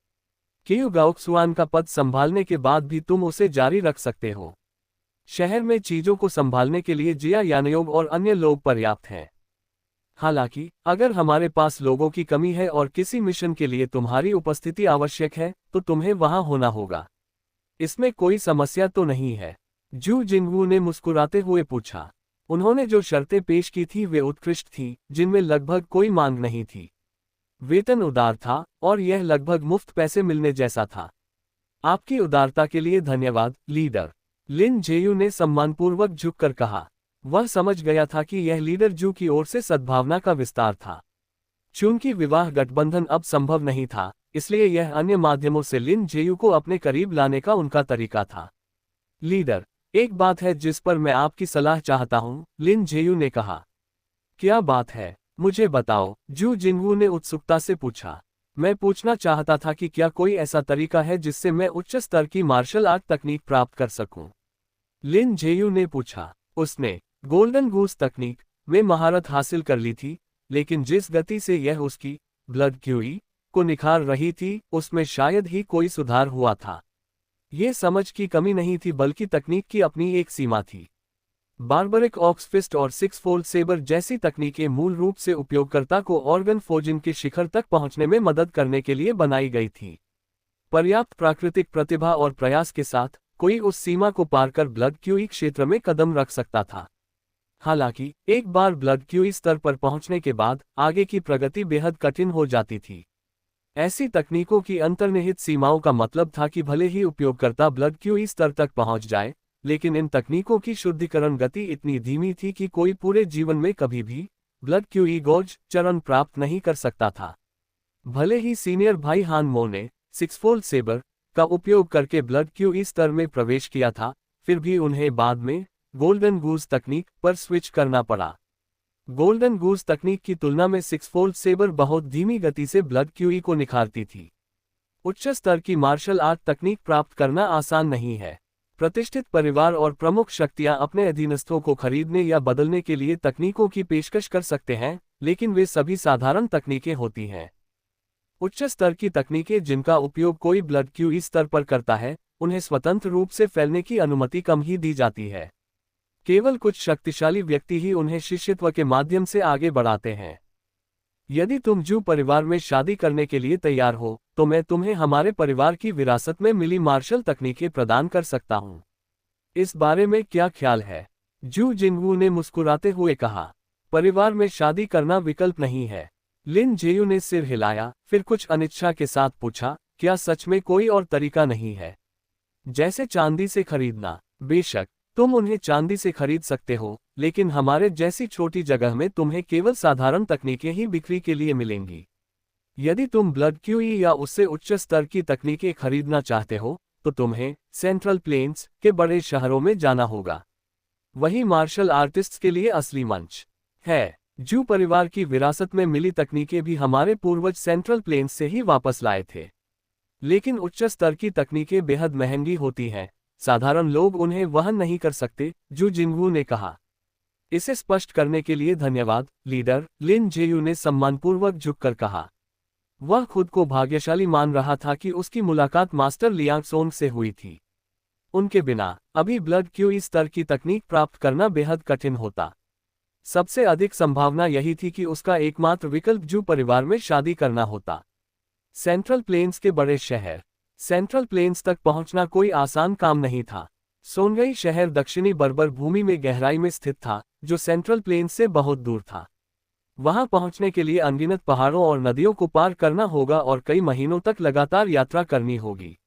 कियू गाओक्सुआन का पद संभालने के बाद भी तुम उसे जारी रख सकते हो। शहर में चीजों को संभालने के लिए जिया यानयोग और अन्य लोग पर्याप्त हैं। हालांकि अगर हमारे पास लोगों की कमी है और किसी मिशन के लिए तुम्हारी उपस्थिति आवश्यक है, तो तुम्हें वहां होना होगा। इसमें कोई समस्या तो नहीं है? जू जिंगवू ने मुस्कुराते हुए पूछा। उन्होंने जो शर्तें पेश की थी वे उत्कृष्ट थीं, जिनमें लगभग कोई मांग नहीं थी। वेतन उदार था और यह लगभग मुफ्त पैसे मिलने जैसा था। आपकी उदारता के लिए धन्यवाद, लीडर, लिन जेयू ने सम्मानपूर्वक झुककर कहा। वह समझ गया था कि यह लीडर जू की ओर से सद्भावना का विस्तार था। चूंकि विवाह गठबंधन अब संभव नहीं था, इसलिए यह अन्य माध्यमों से लिन जेयू को अपने करीब लाने का उनका तरीका था। लीडर, एक बात है जिस पर मैं आपकी सलाह चाहता हूं, लिन जेयू ने कहा। क्या बात है? मुझे बताओ, जू जिनवू ने उत्सुकता से पूछा। मैं पूछना चाहता था कि क्या कोई ऐसा तरीका है जिससे मैं उच्च स्तर की मार्शल आर्ट तकनीक प्राप्त कर सकूं? लिन जेयू ने पूछा। उसने गोल्डन गूस तकनीक में महारत हासिल कर ली थी, लेकिन जिस गति से यह उसकी ब्लड क्यूई को निखार रही थी, उसमें शायद ही कोई सुधार हुआ था। यह समझ की कमी नहीं थी, बल्कि तकनीक की अपनी एक सीमा थी। बार्बरिक ऑक्सफिस्ट और सिक्स फोल्ड सेबर जैसी तकनीकें मूल रूप से उपयोगकर्ता को ऑर्गन फोजिंग के शिखर तक पहुंचने में मदद करने के लिए बनाई गई थी। पर्याप्त प्राकृतिक प्रतिभा और प्रयास के साथ कोई उस सीमा को पार कर ब्लड क्यूई क्षेत्र में कदम रख सकता था। हालांकि एक बार ब्लड क्यूई स्तर पर पहुंचने के बाद आगे की प्रगति बेहद कठिन हो जाती थी। ऐसी तकनीकों की अंतर्निहित सीमाओं का मतलब था कि भले ही उपयोगकर्ता ब्लड क्यूई स्तर तक पहुंच जाए, लेकिन इन तकनीकों की शुद्धिकरण गति इतनी धीमी थी कि कोई पूरे जीवन में कभी भी ब्लड क्यूई गोज चरण प्राप्त नहीं कर सकता था। भले ही सीनियर भाई हान मो ने सिक्स फोल्ड सेबर का उपयोग करके ब्लड क्यूई स्तर में प्रवेश किया था, फिर भी उन्हें बाद में गोल्डन गूस तकनीक पर स्विच करना पड़ा। गोल्डन गूस तकनीक की तुलना में सिक्स फोल्ड सेबर बहुत धीमी गति से ब्लड क्यूई को निखारती थी। उच्च स्तर की मार्शल आर्ट तकनीक प्राप्त करना आसान नहीं है। प्रतिष्ठित परिवार और प्रमुख शक्तियां अपने अधीनस्थों को खरीदने या बदलने के लिए तकनीकों की पेशकश कर सकते हैं, लेकिन वे सभी साधारण तकनीकें होती हैं। उच्च स्तर की तकनीकें जिनका उपयोग कोई ब्लड क्यूई स्तर पर करता है, उन्हें स्वतंत्र रूप से फैलने की अनुमति कम ही दी जाती है। केवल कुछ शक्तिशाली व्यक्ति ही उन्हें शिष्यत्व के माध्यम से आगे बढ़ाते हैं। यदि तुम जू परिवार में शादी करने के लिए तैयार हो, तो मैं तुम्हें हमारे परिवार की विरासत में मिली मार्शल तकनीकें प्रदान कर सकता हूं। इस बारे में क्या ख्याल है? जू जिनवू ने मुस्कुराते हुए कहा। परिवार में शादी करना विकल्प नहीं है। लिन जेयू ने सिर हिलाया, फिर कुछ अनिच्छा के साथ पूछा, क्या सच में कोई और तरीका नहीं है? जैसे चांदी से खरीदना? बेशक, तुम उन्हें चांदी से खरीद सकते हो, लेकिन हमारे जैसी छोटी जगह में तुम्हें केवल साधारण तकनीकें ही बिक्री के लिए मिलेंगी। यदि तुम ब्लड क्यूई या उससे उच्च स्तर की तकनीकें खरीदना चाहते हो, तो तुम्हें सेंट्रल प्लेन्स के बड़े शहरों में जाना होगा। वही मार्शल आर्टिस्ट्स के लिए असली मंच है। जू परिवार की विरासत में मिली तकनीकें भी हमारे पूर्वज सेंट्रल प्लेन्स से ही वापस लाए थे। लेकिन उच्च स्तर की तकनीकें बेहद महंगी होती हैं, साधारण लोग उन्हें वहन नहीं कर सकते, जू जिनवू ने कहा। इसे स्पष्ट करने के लिए धन्यवाद, लीडर, लिन जेयू ने सम्मानपूर्वक झुककर कहा। वह खुद को भाग्यशाली मान रहा था कि उसकी मुलाकात मास्टर लियांग सोंग से हुई थी। उनके बिना अभी ब्लड क्यूई स्तर की तकनीक प्राप्त करना बेहद कठिन होता। सबसे अधिक संभावना यही थी कि उसका एकमात्र विकल्प जू परिवार में शादी करना होता। सेंट्रल प्लेन्स के बड़े शहर। सेंट्रल प्लेन्स तक पहुंचना कोई आसान काम नहीं था। सोनगई शहर दक्षिणी बर्बर भूमि में गहराई में स्थित था, जो सेंट्रल प्लेन्स से बहुत दूर था। वहां पहुंचने के लिए अनगिनत पहाड़ों और नदियों को पार करना होगा और कई महीनों तक लगातार यात्रा करनी होगी।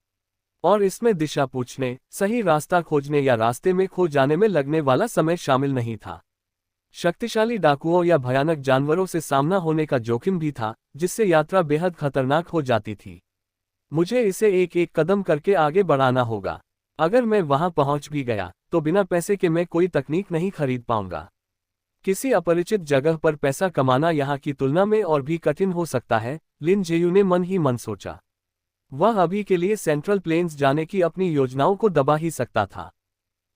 और इसमें दिशा पूछने, सही रास्ता खोजने या रास्ते में खो जाने में लगने वाला समय शामिल नहीं था। शक्तिशाली डाकुओं या भयानक जानवरों से सामना होने का जोखिम भी था, जिससे यात्रा बेहद खतरनाक हो जाती थी। मुझे इसे एक एक कदम करके आगे बढ़ाना होगा। अगर मैं वहां पहुंच भी गया, तो बिना पैसे के मैं कोई तकनीक नहीं खरीद पाऊंगा। किसी अपरिचित जगह पर पैसा कमाना यहां की तुलना में और भी कठिन हो सकता है, लिन जेयू ने मन ही मन सोचा। वह अभी के लिए सेंट्रल प्लेन्स जाने की अपनी योजनाओं को दबा ही सकता था।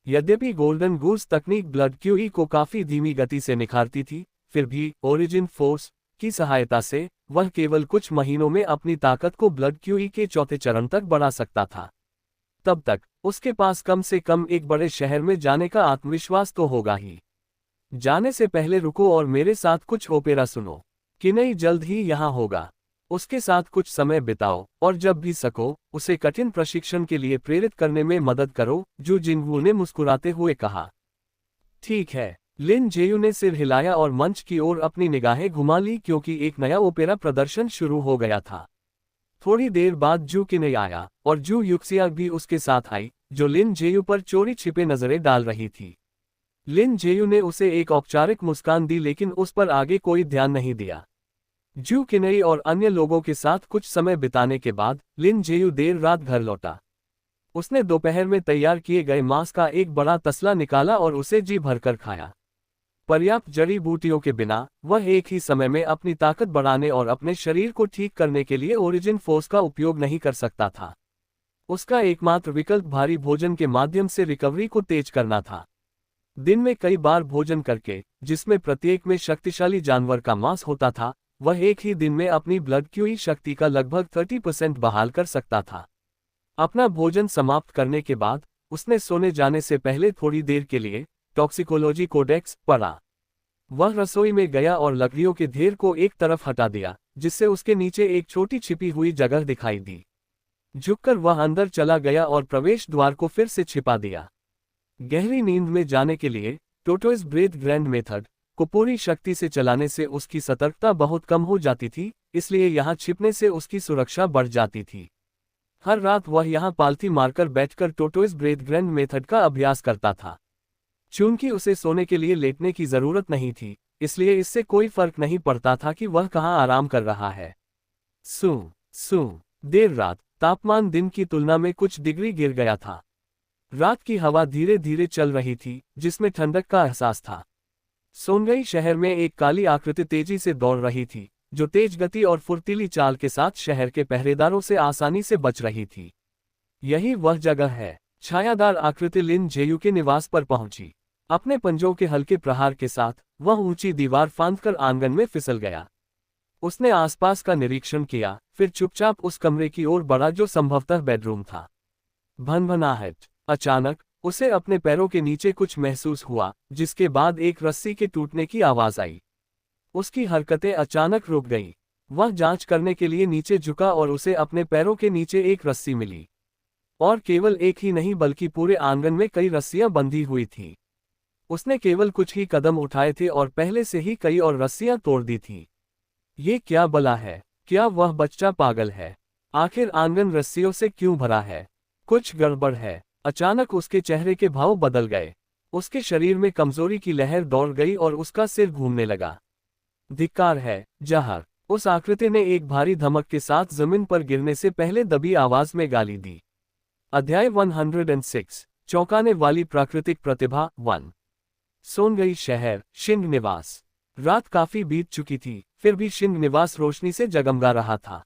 यद्यपि गोल्डन गूस तकनीक ब्लड क्यूई को काफी धीमी गति से निखारती थी, फिर भी ओरिजिन फोर्स की सहायता से वह केवल कुछ महीनों में अपनी ताकत को ब्लड क्यूई के चौथे चरण तक बढ़ा सकता था। तब तक उसके पास कम से कम एक बड़े शहर में जाने का आत्मविश्वास तो होगा ही। जाने से पहले रुको और मेरे साथ कुछ ओपेरा सुनो। किनई जल्द ही यहाँ होगा। उसके साथ कुछ समय बिताओ और जब भी सको उसे कठिन प्रशिक्षण के लिए प्रेरित करने में मदद करो, जू जिनवू ने मुस्कुराते हुए कहा। ठीक है। लिन जेयू ने सिर हिलाया और मंच की ओर अपनी निगाहें घुमा ली क्योंकि एक नया ओपेरा प्रदर्शन शुरू हो गया था। थोड़ी देर बाद जू किनई आया और जू युक्सिया भी उसके साथ आई, जो लिन जेयू पर चोरी छिपे नजरें डाल रही थी। लिन जेयू ने उसे एक औपचारिक मुस्कान दी लेकिन उस पर आगे कोई ध्यान नहीं दिया। जू किनई और अन्य लोगों के साथ कुछ समय बिताने के बाद लिन जेयू देर रात घर लौटा। उसने दोपहर में तैयार किए गए मांस का एक बड़ा तसला निकाला और उसे जी भरकर खाया। पर्याप्त जड़ी बूटियों के बिना वह एक ही समय में अपनी ताकत बढ़ाने और अपने शरीर को ठीक करने के लिए ओरिजिन फोर्स का उपयोग नहीं कर सकता था। उसका एकमात्र विकल्प भारी भोजन के माध्यम से रिकवरी को तेज करना था। दिन में कई बार भोजन करके, जिसमें प्रत्येक में शक्तिशाली जानवर का मांस होता था, वह एक ही दिन में अपनी ब्लड क्यूई शक्ति का लगभग 30% बहाल कर सकता था। अपना भोजन समाप्त करने के बाद उसने सोने जाने से पहले थोड़ी देर के लिए टॉक्सिकोलॉजी कोडेक्स पढ़ा। वह रसोई में गया और लकड़ियों के ढेर को एक तरफ हटा दिया, जिससे उसके नीचे एक छोटी छिपी हुई जगह दिखाई दी। झुककर वह अंदर चला गया और प्रवेश द्वार को फिर से छिपा दिया। गहरी नींद में जाने के लिए टोटोइस ब्रेथ ग्रैंड मेथड को पूरी शक्ति से चलाने से उसकी सतर्कता बहुत कम हो जाती थी, इसलिए यहाँ छिपने से उसकी सुरक्षा बढ़ जाती थी। हर रात वह यहाँ पालथी मारकर बैठकर टोटोइस ब्रेथ ग्रैंड मेथड का अभ्यास करता था। चूंकि उसे सोने के लिए लेटने की जरूरत नहीं थी, इसलिए इससे कोई फर्क नहीं पड़ता था कि वह कहाँ आराम कर रहा है। देर रात तापमान दिन की तुलना में कुछ डिग्री गिर गया था। रात की हवा धीरे धीरे चल रही थी, जिसमें ठंडक का एहसास था। सोनगई शहर में एक काली आकृति तेजी से दौड़ रही थी, जो तेज गति और फुर्तीली चाल के साथ शहर के पहरेदारों से आसानी से बच रही थी। यही वह जगह है। छायादार आकृति लिन जेयू के निवास पर पहुंची। अपने पंजों के हल्के प्रहार के साथ वह ऊंची दीवार फांदकर आंगन में फिसल गया। उसने आसपास का निरीक्षण किया, फिर चुपचाप उस कमरे की ओर बढ़ा जो संभवतः बेडरूम था। भनभनाहट। अचानक उसे अपने पैरों के नीचे कुछ महसूस हुआ, जिसके बाद एक रस्सी के टूटने की आवाज आई। उसकी हरकतें अचानक रुक गईं। वह जांच करने के लिए नीचे झुका और उसे अपने पैरों के नीचे एक रस्सी मिली। और केवल एक ही नहीं बल्कि पूरे आंगन में कई रस्सियां बंधी हुई थीं। उसने केवल कुछ ही कदम उठाए थे और पहले से ही कई और रस्सियां तोड़ दी थीं। ये क्या बला है? क्या वह बच्चा पागल है? आखिर आंगन रस्सियों से क्यों भरा है? कुछ गड़बड़ है। अचानक उसके चेहरे के भाव बदल गए। उसके शरीर में कमजोरी की लहर दौड़ गई और उसका सिर घूमने लगा। धिक्कार है, जहर। उस आकृति ने एक भारी धमक के साथ जमीन पर गिरने से पहले दबी आवाज में गाली दी। अध्याय 106, चौंकाने वाली प्राकृतिक प्रतिभा 1। सोनगई शहर, शिंग निवास। रात काफी बीत चुकी थी, फिर भी शिंग निवास रोशनी से जगमगा रहा था।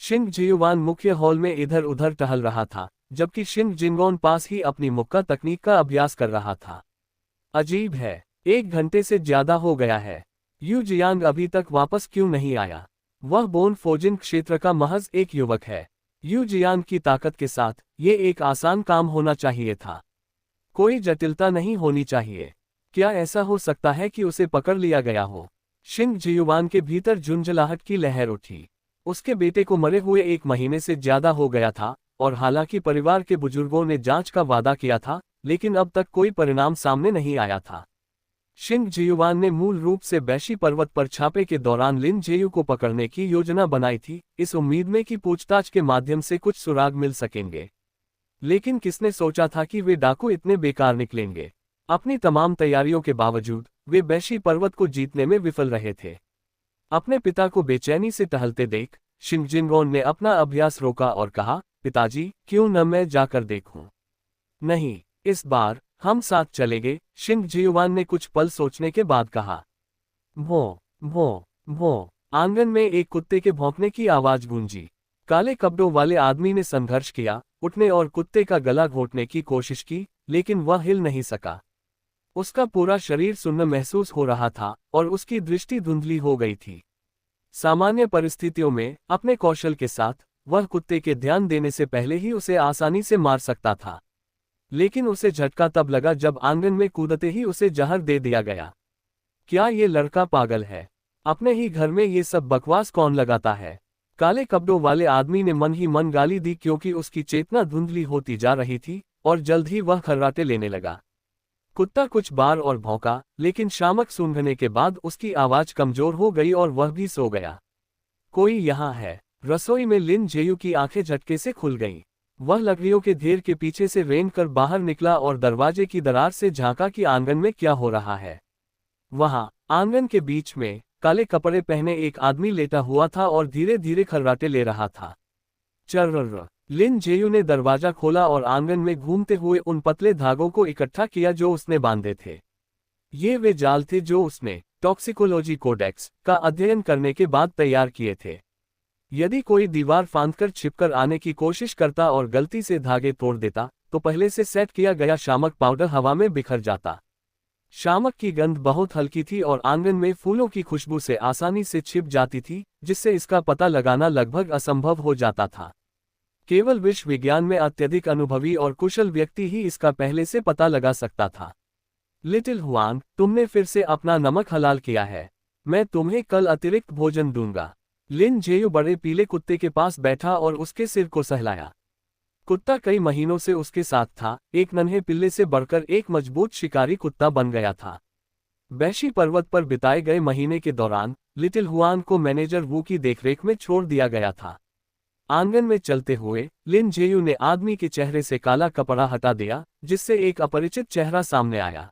शिंग जियुवान मुख्य हॉल में इधर उधर टहल रहा था, जबकि शिंग जिंगोन पास ही अपनी मुक्का तकनीक का अभ्यास कर रहा था। अजीब है, 1 घंटे से ज्यादा हो गया है। यू जियांग अभी तक वापस क्यों नहीं आया? वह बोन फोजिन क्षेत्र का महज एक युवक है। यू जियांग की ताकत के साथ ये एक आसान काम होना चाहिए था। कोई जटिलता नहीं होनी चाहिए। क्या ऐसा हो सकता है कि उसे पकड़ लिया गया हो? शिंग जियुवान के भीतर झुंझलाहट की लहर उठी। उसके बेटे को मरे हुए 1 महीने से ज्यादा हो गया था, और हालांकि परिवार के बुजुर्गों ने जांच का वादा किया था, लेकिन अब तक कोई परिणाम सामने नहीं आया था। शिंग जियुवान ने मूल रूप से बैशी पर्वत पर छापे के दौरान लिन जेयू को पकड़ने की योजना बनाई थी, इस उम्मीद में कि पूछताछ के माध्यम से कुछ सुराग मिल सकेंगे। लेकिन किसने सोचा था कि वे डाकू इतने बेकार निकलेंगे? अपनी तमाम तैयारियों के बावजूद वे बैशी पर्वत को जीतने में विफल रहे थे। अपने पिता को बेचैनी से टहलते देख शिंग जिंगोन ने अपना अभ्यास रोका और कहा, पिताजी, क्यों न मैं जाकर देखूं? नहीं, इस बार हम साथ चलेंगे, शिंग जियुवान ने कुछ पल सोचने के बाद कहा। भों, भों, भों। आंगन में एक कुत्ते के भौंकने की आवाज गूंजी। काले कपड़ों वाले आदमी ने संघर्ष किया, उठने और कुत्ते का गला घोंटने की कोशिश की, लेकिन वह हिल नहीं सका। उसका पूरा शरीर सुन्न महसूस हो रहा था और उसकी दृष्टि धुंधली हो गई थी। सामान्य परिस्थितियों में अपने कौशल के साथ वह कुत्ते के ध्यान देने से पहले ही उसे आसानी से मार सकता था, लेकिन उसे झटका तब लगा जब आंगन में कूदते ही उसे जहर दे दिया गया। क्या ये लड़का पागल है? अपने ही घर में ये सब बकवास कौन लगाता है? काले कपड़ों वाले आदमी ने मन ही मन गाली दी क्योंकि उसकी चेतना धुंधली होती जा रही थी और जल्द ही वह खर्राटे लेने लगा। कुत्ता कुछ बार और भौंका, लेकिन शामक सूंघने के बाद उसकी आवाज कमजोर हो गई और वह भी सो गया। कोई यहाँ है। रसोई में लिन जेयू की आंखें झटके से खुल गईं। वह लकड़ियों के ढेर के पीछे से रेंग कर बाहर निकला और दरवाजे की दरार से झांका कि आंगन में क्या हो रहा है। वहां आंगन के बीच में काले कपड़े पहने एक आदमी लेटा हुआ था और धीरे धीरे खर्राटे ले रहा था। चर्र। लिन जेयू ने दरवाजा खोला और आंगन में घूमते हुए उन पतले धागों को इकट्ठा किया जो उसने बांधे थे। ये वे जाल थे जो उसने टॉक्सिकोलॉजी कोडेक्स का अध्ययन करने के बाद तैयार किए थे। यदि कोई दीवार फांदकर छिपकर आने की कोशिश करता और गलती से धागे तोड़ देता, तो पहले से सेट किया गया शामक पाउडर हवा में बिखर जाता। शामक की गंध बहुत हल्की थी और आंगन में फूलों की खुशबू से आसानी से छिप जाती थी, जिससे इसका पता लगाना लगभग असंभव हो जाता था। केवल विश्व विज्ञान में अत्यधिक अनुभवी और कुशल व्यक्ति ही इसका पहले से पता लगा सकता था। लिटिल हुआन, तुमने फिर से अपना नमक हलाल किया है। मैं तुम्हें कल अतिरिक्त भोजन दूंगा। लिन जेयू बड़े पीले कुत्ते के पास बैठा और उसके सिर को सहलाया। कुत्ता कई महीनों से उसके साथ था, एक नन्हे पिल्ले से बढ़कर एक मजबूत शिकारी कुत्ता बन गया था। बैशी पर्वत पर बिताए गए महीने के दौरान लिटिल हुआन को मैनेजर वू की देखरेख में छोड़ दिया गया था। आंगन में चलते हुए लिन जेयू ने आदमी के चेहरे से काला कपड़ा हटा दिया, जिससे एक अपरिचित चेहरा सामने आया।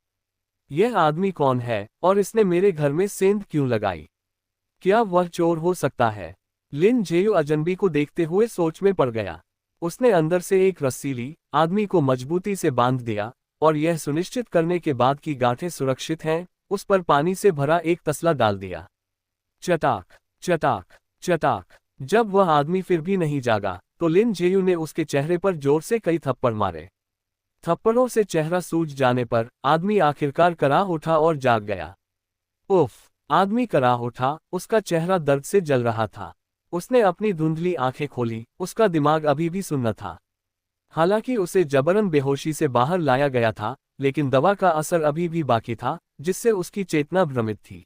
यह आदमी कौन है और इसने मेरे घर में सेंध क्यों लगाई? क्या वह चोर हो सकता है? लिन जेयू अजनबी को देखते हुए सोच में पड़ गया। उसने अंदर से एक रस्सी ली, आदमी को मजबूती से बांध दिया और यह सुनिश्चित करने के बाद कि गांठें सुरक्षित हैं, उस पर पानी से भरा एक तसला डाल दिया। चटाक चटाक चटाक। जब वह आदमी फिर भी नहीं जागा, तो लिन जेयू ने उसके चेहरे पर जोर से कई थप्पड़ मारे। थप्पड़ों से चेहरा सूज जाने पर आदमी आखिरकार कराह उठा और जाग गया। उफ! आदमी कराह उठा, उसका चेहरा दर्द से जल रहा था। उसने अपनी धुंधली आंखें खोली, उसका दिमाग अभी भी सुन्न था। हालांकि उसे जबरन बेहोशी से बाहर लाया गया था, लेकिन दवा का असर अभी भी बाकी था, जिससे उसकी चेतना भ्रमित थी।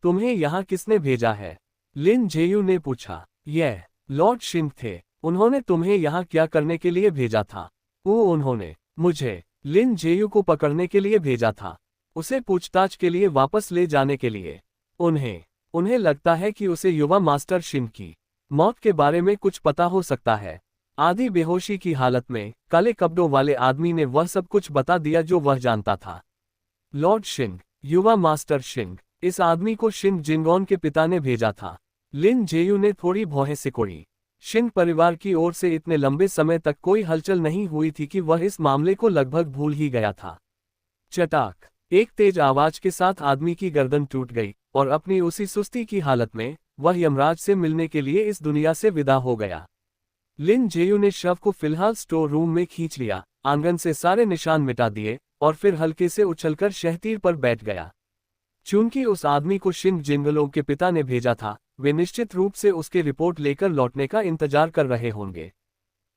तुम्हें यहाँ किसने भेजा है? लिन जेयू ने पूछा। यह लॉर्ड शिंग थे। उन्होंने तुम्हें यहाँ क्या करने के लिए भेजा था? उन्होंने मुझे लिन जेयू को पकड़ने के लिए भेजा था, उसे पूछताछ के लिए वापस ले जाने के लिए। उन्हें लगता है कि उसे युवा मास्टर शिन की मौत के बारे में कुछ पता हो सकता है। आधी बेहोशी की हालत में काले कपड़ों वाले आदमी ने वह सब कुछ बता दिया जो वह जानता था। लॉर्ड शिन, युवा मास्टर शिन, इस आदमी को शिन जिनगॉन के पिता ने भेजा था। लिन जेयू ने थोड़ी भौहें सिकोड़ी। शिन परिवार की ओर से इतने लंबे समय तक कोई हलचल नहीं हुई थी कि वह इस मामले को लगभग भूल ही गया था। चटाक! एक तेज आवाज के साथ आदमी की गर्दन टूट गई और अपनी उसी सुस्ती की हालत में वह यमराज से मिलने के लिए इस दुनिया से विदा हो गया। लिन जेयू ने शव को फिलहाल स्टोर रूम में खींच लिया, आंगन से सारे निशान मिटा दिए और फिर हल्के से उछलकर शहतीर पर बैठ गया। चूंकि उस आदमी को शिन जिंगलों के पिता ने भेजा था, वे निश्चित रूप से उसके रिपोर्ट लेकर लौटने का इंतजार कर रहे होंगे।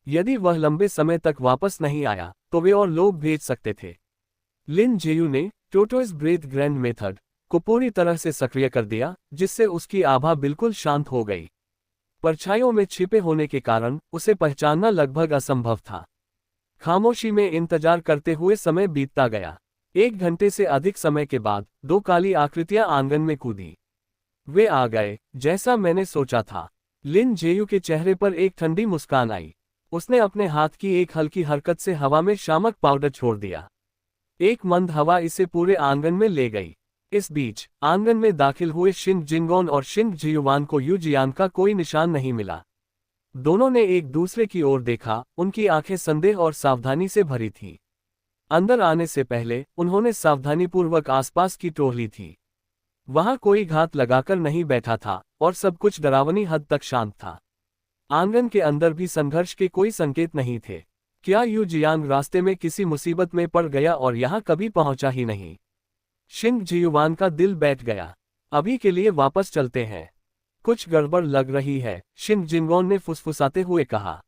यदि वह लंबे समय तक वापस नहीं आया, तो वे और लोग भेज सकते थे। लिन जेयू ने टोटोइस ब्रेथ ग्रैंड मेथड को पूरी तरह से सक्रिय कर दिया, जिससे उसकी आभा बिल्कुल शांत हो गई। परछाइयों में छिपे होने के कारण उसे पहचानना लगभग असंभव था। खामोशी में इंतजार करते हुए समय बीतता गया। 1 घंटे से अधिक समय के बाद 2 काली आकृतियां आंगन में कूदी। वे आ गए, जैसा मैंने सोचा था। लिन जेयू के चेहरे पर एक ठंडी मुस्कान आई। उसने अपने हाथ की एक हल्की हरकत से हवा में शामक पाउडर छोड़ दिया। एक मंद हवा इसे पूरे आंगन में ले गई। इस बीच आंगन में दाखिल हुए शिन जिनगॉन और शिन जियुवान को यू जियान का कोई निशान नहीं मिला। दोनों ने एक दूसरे की ओर देखा, उनकी आंखें संदेह और सावधानी से भरी थीं। अंदर आने से पहले उन्होंने सावधानीपूर्वक आसपास की टोहली थी। वहां कोई घात लगाकर नहीं बैठा था और सब कुछ डरावनी हद तक शांत था। आंगन के अंदर भी संघर्ष के कोई संकेत नहीं थे। क्या यू जियांग रास्ते में किसी मुसीबत में पड़ गया और यहाँ कभी पहुंचा ही नहीं? शिंग जियुवान का दिल बैठ गया। अभी के लिए वापस चलते हैं। कुछ गड़बड़ लग रही है, शिंग जिनगोन ने फुसफुसाते हुए कहा।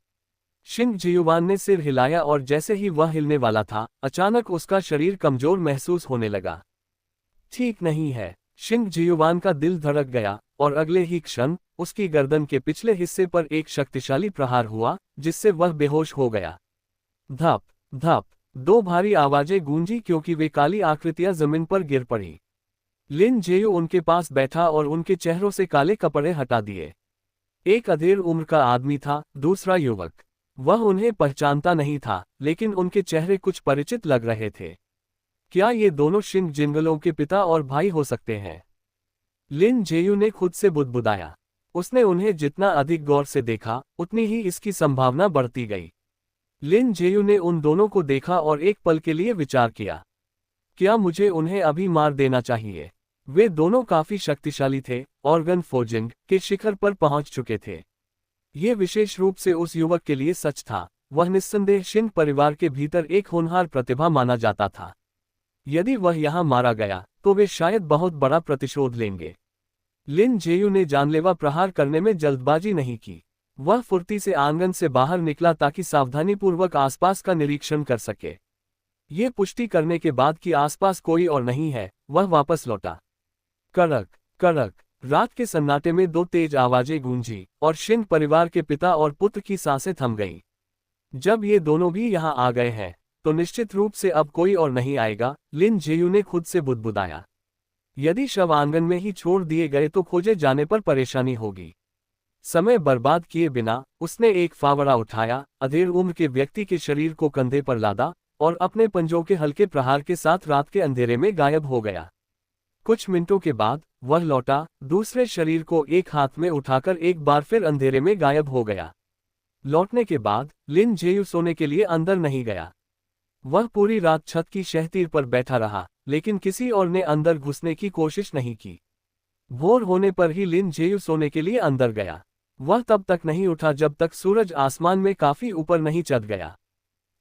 शिंग जियुवान ने सिर हिलाया और जैसे ही वह हिलने वाला था, अचानक उसका शरीर कमजोर महसूस होने लगा। ठीक नहीं है। शिंग जियुवान का दिल धड़क गया और अगले ही क्षण उसकी गर्दन के पिछले हिस्से पर एक शक्तिशाली प्रहार हुआ, जिससे वह बेहोश हो गया। धप धप, दो भारी आवाजें गूंजी क्योंकि वे काली आकृतियां जमीन पर गिर पड़ी। लिन जेयू उनके पास बैठा और उनके चेहरों से काले कपड़े हटा दिए। एक अधेड़ उम्र का आदमी था, दूसरा युवक। वह उन्हें पहचानता नहीं था, लेकिन उनके चेहरे कुछ परिचित लग रहे थे। क्या ये दोनों शिंग जिंगलों के पिता और भाई हो सकते हैं? लिन जेयू ने खुद से बुदबुदाया। उसने उन्हें जितना अधिक गौर से देखा, उतनी ही इसकी संभावना बढ़ती गई। लिन जेयू ने उन दोनों को देखा और एक पल के लिए विचार किया। क्या मुझे उन्हें अभी मार देना चाहिए? वे दोनों काफी शक्तिशाली थे, ऑर्गन फोर्जिंग के शिखर पर पहुंच चुके थे। ये विशेष रूप से उस युवक के लिए सच था। वह निस्संदेह शिंग परिवार के भीतर एक होनहार प्रतिभा माना जाता था। यदि वह यहां मारा गया, तो वे शायद बहुत बड़ा प्रतिशोध लेंगे। लिन जेयू ने जानलेवा प्रहार करने में जल्दबाजी नहीं की। वह फुर्ती से आंगन से बाहर निकला ताकि सावधानीपूर्वक आसपास का निरीक्षण कर सके। ये पुष्टि करने के बाद कि आसपास कोई और नहीं है, वह वापस लौटा। कड़क कड़क, रात के सन्नाटे में दो तेज आवाजें गूंजी और शिंग परिवार के पिता और पुत्र की सांसें थम गईं। जब ये दोनों भी यहाँ आ गए हैं, तो निश्चित रूप से अब कोई और नहीं आएगा, लिन जेयू ने खुद से बुदबुदाया। यदि शव आंगन में ही छोड़ दिए गए तो खोजे जाने पर परेशानी होगी। समय बर्बाद किए बिना उसने एक फावड़ा उठाया, अधेड़ उम्र के व्यक्ति के शरीर को कंधे पर लादा और अपने पंजों के हल्के प्रहार के साथ रात के अंधेरे में गायब हो गया। कुछ मिनटों के बाद वह लौटा, दूसरे शरीर को एक हाथ में उठाकर एक बार फिर अंधेरे में गायब हो गया। लौटने के बाद लिन जेयू सोने के लिए अंदर नहीं गया। वह पूरी रात छत की शहतीर पर बैठा रहा, लेकिन किसी और ने अंदर घुसने की कोशिश नहीं की। भोर होने पर ही लिन जेयू सोने के लिए अंदर गया। वह तब तक नहीं उठा जब तक सूरज आसमान में काफी ऊपर नहीं चढ़ गया।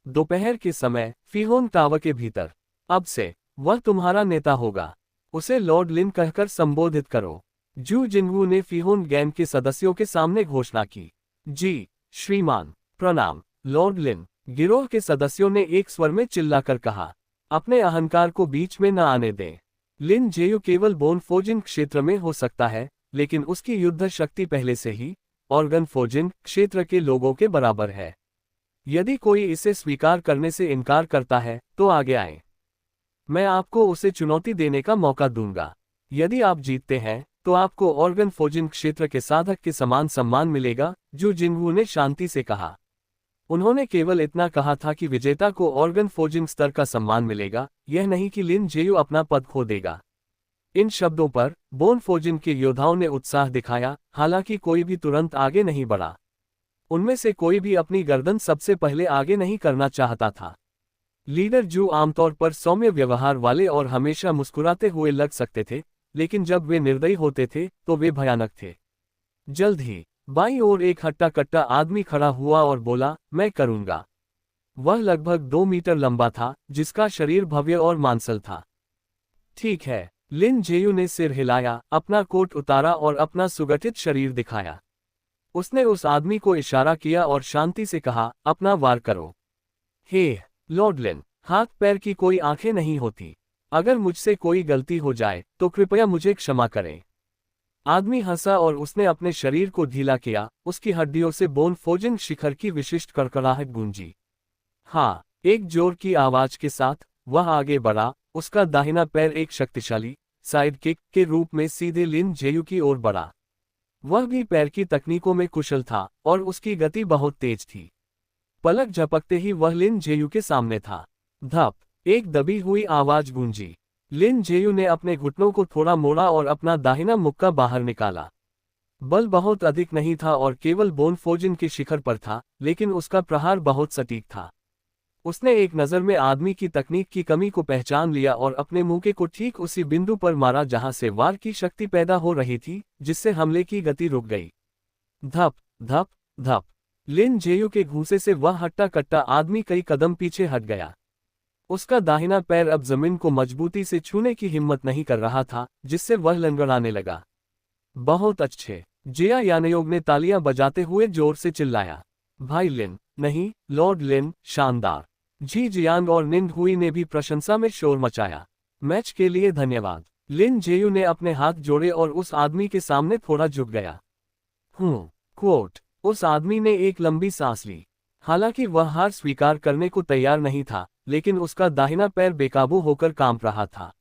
दोपहर के समय फीहोन टावर के भीतर। अब से वह तुम्हारा नेता होगा। उसे लॉर्ड लिन कहकर संबोधित करो। जू जिनवू ने फीहोन गैंग के सदस्यों के सामने घोषणा की। जी श्रीमान, प्रणाम लॉर्ड लिन, गिरोह के सदस्यों ने एक स्वर में चिल्लाकर कहा। अपने अहंकार को बीच में न आने दें। लिन जेयू केवल बोन फोर्जिंग क्षेत्र में हो सकता है, लेकिन उसकी युद्ध शक्ति पहले से ही ऑर्गन फोर्जिंग क्षेत्र के लोगों के बराबर है। यदि कोई इसे स्वीकार करने से इनकार करता है, तो आगे आए। मैं आपको उसे चुनौती देने का मौका दूंगा। यदि आप जीतते हैं, तो आपको ऑर्गन फोर्जिंग क्षेत्र के साधक के समान सम्मान मिलेगा, जू जिनवू ने शांति से कहा। उन्होंने केवल इतना कहा था कि विजेता को ऑर्गन फोर्जिंग स्तर का सम्मान मिलेगा, यह नहीं कि लिन जेयू अपना पद खो देगा। इन शब्दों पर बोन फोर्जिंग के योद्धाओं ने उत्साह दिखाया, हालांकि कोई भी तुरंत आगे नहीं बढ़ा। उनमें से कोई भी अपनी गर्दन सबसे पहले आगे नहीं करना चाहता था। लीडर जू आमतौर पर सौम्य व्यवहार वाले और हमेशा मुस्कुराते हुए लग सकते थे, लेकिन जब वे निर्दयी होते थे तो वे भयानक थे। जल्द ही बाईं ओर एक हट्टा कट्टा आदमी खड़ा हुआ और बोला, मैं करूंगा। वह लगभग 2 मीटर लंबा था, जिसका शरीर भव्य और मांसल था। ठीक है, लिन जेयू ने सिर हिलाया, अपना कोट उतारा और अपना सुगठित शरीर दिखाया। उसने उस आदमी को इशारा किया और शांति से कहा, अपना वार करो। हे लॉर्ड लिन, हाथ पैर की कोई आंखें नहीं होती। अगर मुझसे कोई गलती हो जाए तो कृपया मुझे क्षमा करें। आदमी हंसा और उसने अपने शरीर को ढीला किया। उसकी हड्डियों से बोन फोर्जिंग शिखर की विशिष्ट कड़कड़ाहट गूंजी। हाँ, एक जोर की आवाज के साथ वह आगे बढ़ा। उसका दाहिना पैर एक शक्तिशाली साइड किक के रूप में सीधे लिन जेयू की ओर बढ़ा। वह भी पैर की तकनीकों में कुशल था और उसकी गति बहुत तेज थी। पलक झपकते ही वह लिन जेयू के सामने था। धप, एक दबी हुई आवाज गूंजी। लिन जेयू ने अपने घुटनों को थोड़ा मोड़ा और अपना दाहिना मुक्का बाहर निकाला। बल बहुत अधिक नहीं था और केवल बोन फोर्जिंग के शिखर पर था, लेकिन उसका प्रहार बहुत सटीक था। उसने एक नज़र में आदमी की तकनीक की कमी को पहचान लिया और अपने मुक्के को ठीक उसी बिंदु पर मारा जहां से वार की शक्ति पैदा हो रही थी, जिससे हमले की गति रुक गई। धप धप धप। लिन जेयू के घूंसे से वह हट्टा कट्टा आदमी कई कदम पीछे हट गया। उसका दाहिना पैर अब जमीन को मजबूती से छूने की हिम्मत नहीं कर रहा था, जिससे वह लंगड़ाने लगा। बहुत अच्छे, जिया यानयोग ने तालियां बजाते हुए जोर से चिल्लाया। भाई लिन, नहीं, लॉर्ड लिन, शानदार। जी जियांग और निंद हुई ने भी प्रशंसा में शोर मचाया। मैच के लिए धन्यवाद। लिन जेयू ने अपने हाथ जोड़े और उस आदमी के सामने थोड़ा झुक गया। क्वोट। उस आदमी ने एक लंबी सांस ली। हालांकि वह हार स्वीकार करने को तैयार नहीं था, लेकिन उसका दाहिना पैर बेकाबू होकर कांप रहा था।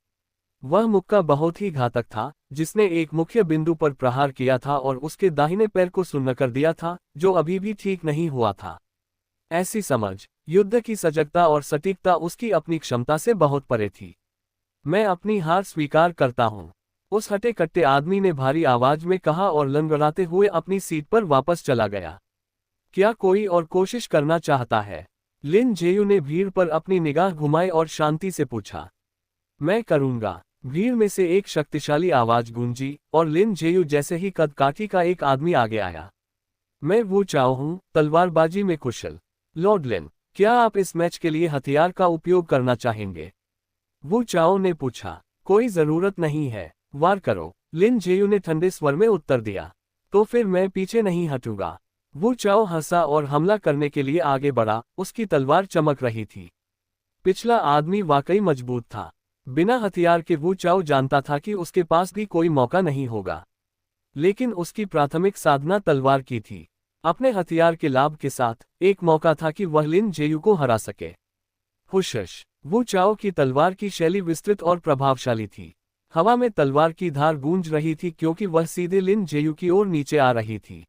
वह मुक्का बहुत ही घातक था, जिसने एक मुख्य बिंदु पर प्रहार किया था और उसके दाहिने पैर को सुन्न कर दिया था, जो अभी भी ठीक नहीं हुआ था। ऐसी समझ, युद्ध की सजगता और सटीकता उसकी अपनी क्षमता से बहुत परे थी। मैं अपनी हार स्वीकार करता हूं, उस हटे कट्टे आदमी ने भारी आवाज में कहा और लंगड़ाते हुए अपनी सीट पर वापस चला गया। क्या कोई और कोशिश करना चाहता है? लिन जेयू ने भीड़ पर अपनी निगाह घुमाई और शांति से पूछा। मैं करूंगा। भीड़ में से एक शक्तिशाली आवाज गूंजी और लिन जेयू जैसे ही कद काठी का एक आदमी आगे आया। मैं वू चाओ हूं, तलवारबाजी में कुशल। लॉर्ड लिन, क्या आप इस मैच के लिए हथियार का उपयोग करना चाहेंगे? वू चाओ ने पूछा। कोई जरूरत नहीं है, वार करो, लिन जेयू ने ठंडे स्वर में उत्तर दिया। तो फिर मैं पीछे नहीं हटूंगा। वू चाओ हंसा और हमला करने के लिए आगे बढ़ा, उसकी तलवार चमक रही थी। पिछला आदमी वाकई मजबूत था। बिना हथियार के वू चाओ जानता था कि उसके पास भी कोई मौका नहीं होगा। लेकिन उसकी प्राथमिक साधना तलवार की थी। अपने हथियार के लाभ के साथ एक मौका था कि वह लिन जेयू को हरा सके। हुशश। वू चाओ की तलवार की शैली विस्तृत और प्रभावशाली थी। हवा में तलवार की धार गूंज रही थी क्योंकि वह सीधे लिन जेयू की ओर नीचे आ रही थी।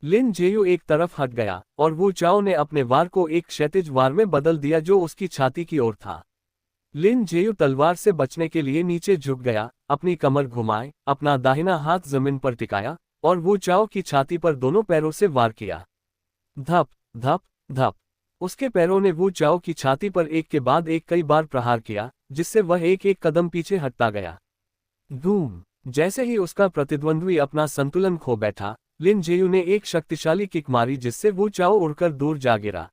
लिन जेयू एक तरफ हट गया और वू चाओ ने अपने वार को एक क्षैतिज वार में बदल दिया जो उसकी छाती की ओर था। लिन जेयू तलवार से बचने के लिए नीचे झुक गया, अपनी कमर घुमाए, अपना दाहिना हाथ जमीन पर टिकाया और वू चाओ की छाती पर दोनों पैरों से वार किया। धप धप धप। उसके पैरों ने वू चाओ की छाती पर एक के बाद एक कई बार प्रहार किया, जिससे वह एक एक कदम पीछे हटता गया। धूम। जैसे ही उसका प्रतिद्वंद्वी अपना संतुलन खो बैठा, लिन जेयू ने एक शक्तिशाली किक मारी जिससे वू चाओ उड़कर दूर जा गिरा।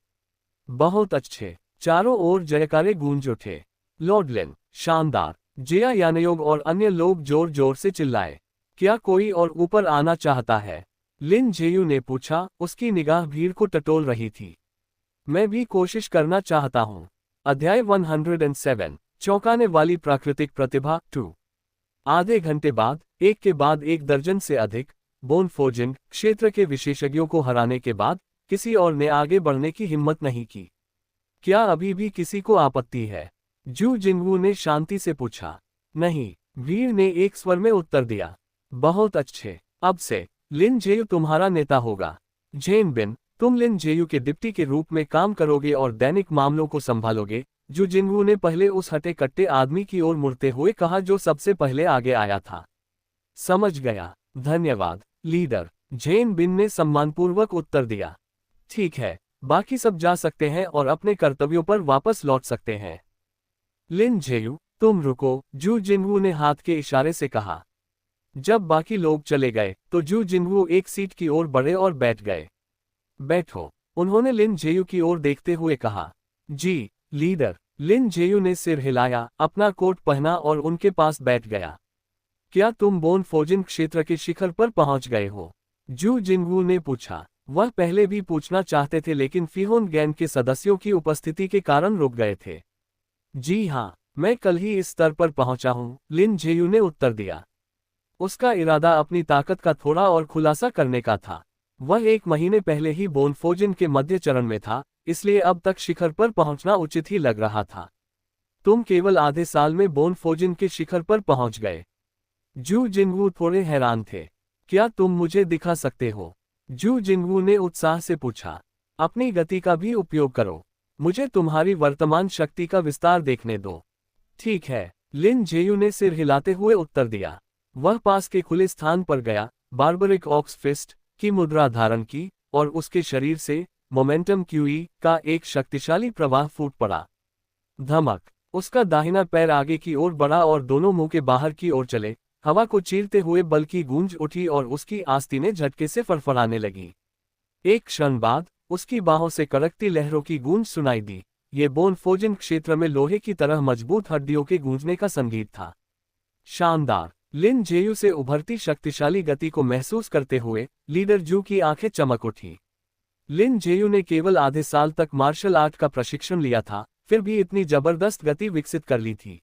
बहुत अच्छे। चारों ओर जयकारे गूंज उठे। लॉर्ड लिन, शानदार। जिया यानयोग और अन्य लोग जोर जोर से चिल्लाए। क्या कोई और ऊपर आना चाहता है? लिन जेयू ने पूछा, उसकी निगाह भीड़ को टटोल रही थी। मैं भी कोशिश करना चाहता हूं। अध्याय 107, चौंकाने वाली प्राकृतिक प्रतिभा 2। आधे घंटे बाद एक दर्जन से अधिक बोनफोजिन क्षेत्र के विशेषज्ञों को हराने के बाद किसी और ने आगे बढ़ने की हिम्मत नहीं की। क्या अभी भी किसी को आपत्ति है? जू जिंगवू ने शांति से पूछा। नहीं, भीड़ ने एक स्वर में उत्तर दिया। बहुत अच्छे, अब से लिन जेयू तुम्हारा नेता होगा। जेन बिन, तुम लिन जेयू के डिप्टी के रूप में काम करोगे और दैनिक मामलों को संभालोगे। जू जिंगवू ने पहले उस हटे कट्टे आदमी की ओर मुड़ते हुए कहा जो सबसे पहले आगे आया था। समझ गया, धन्यवाद लीडर, जेन बिन ने सम्मानपूर्वक उत्तर दिया। ठीक है, बाकी सब जा सकते हैं और अपने कर्तव्यों पर वापस लौट सकते हैं। लिन जेयू, तुम रुको, जू जिंगवू ने हाथ के इशारे से कहा। जब बाकी लोग चले गए तो जू जिंगवू एक सीट की ओर बढ़े और बैठ गए। बैठो, उन्होंने लिन जेयू की ओर देखते हुए कहा। जी लीडर। लिन जेयू ने सिर हिलाया, अपना कोट पहना और उनके पास बैठ गया। क्या तुम बोनफोजिन क्षेत्र के शिखर पर पहुंच गए हो? जू जिंगवू ने पूछा। वह पहले भी पूछना चाहते थे लेकिन फिहोन गैंग के सदस्यों की उपस्थिति के कारण रुक गए थे। जी हाँ, मैं कल ही इस स्तर पर पहुंचा हूं, लिन जेयू ने उत्तर दिया। उसका इरादा अपनी ताकत का थोड़ा और खुलासा करने का था। वह 1 महीने पहले ही बोनफोजिन के मध्य चरण में था, इसलिए अब तक शिखर पर पहुंचना उचित ही लग रहा था। तुम केवल आधे साल में बोनफोजिन के शिखर पर पहुंच गए। जू जिंगवू थोड़े हैरान थे। क्या तुम मुझे दिखा सकते हो? जू जिंगवू ने उत्साह से पूछा। अपनी गति का भी उपयोग करो, मुझे तुम्हारी वर्तमान शक्ति का विस्तार देखने दो। ठीक है, लिन जेयू ने सिर हिलाते हुए उत्तर दिया। वह पास के खुले स्थान पर गया, बार्बरिक ऑक्स फिस्ट की मुद्रा धारण की और उसके शरीर से मोमेंटम क्यूई का एक शक्तिशाली प्रवाह फूट पड़ा। धमक। उसका दाहिना पैर आगे की ओर बढ़ा और दोनों मुंह के बाहर की ओर चले, हवा को चीरते हुए बल की गूंज उठी और उसकी आस्तीनें झटके से फड़फड़ाने लगी। एक क्षण बाद उसकी बाहों से कड़कती लहरों की गूंज सुनाई दी। ये बोनफोजन क्षेत्र में लोहे की तरह मजबूत हड्डियों के गूंजने का संगीत था। शानदार। लिन जेयू से उभरती शक्तिशाली गति को महसूस करते हुए लीडर जू की आंखें चमक उठी। लिन जेयू ने केवल आधे साल तक मार्शल आर्ट का प्रशिक्षण लिया था, फिर भी इतनी जबरदस्त गति विकसित कर ली थी।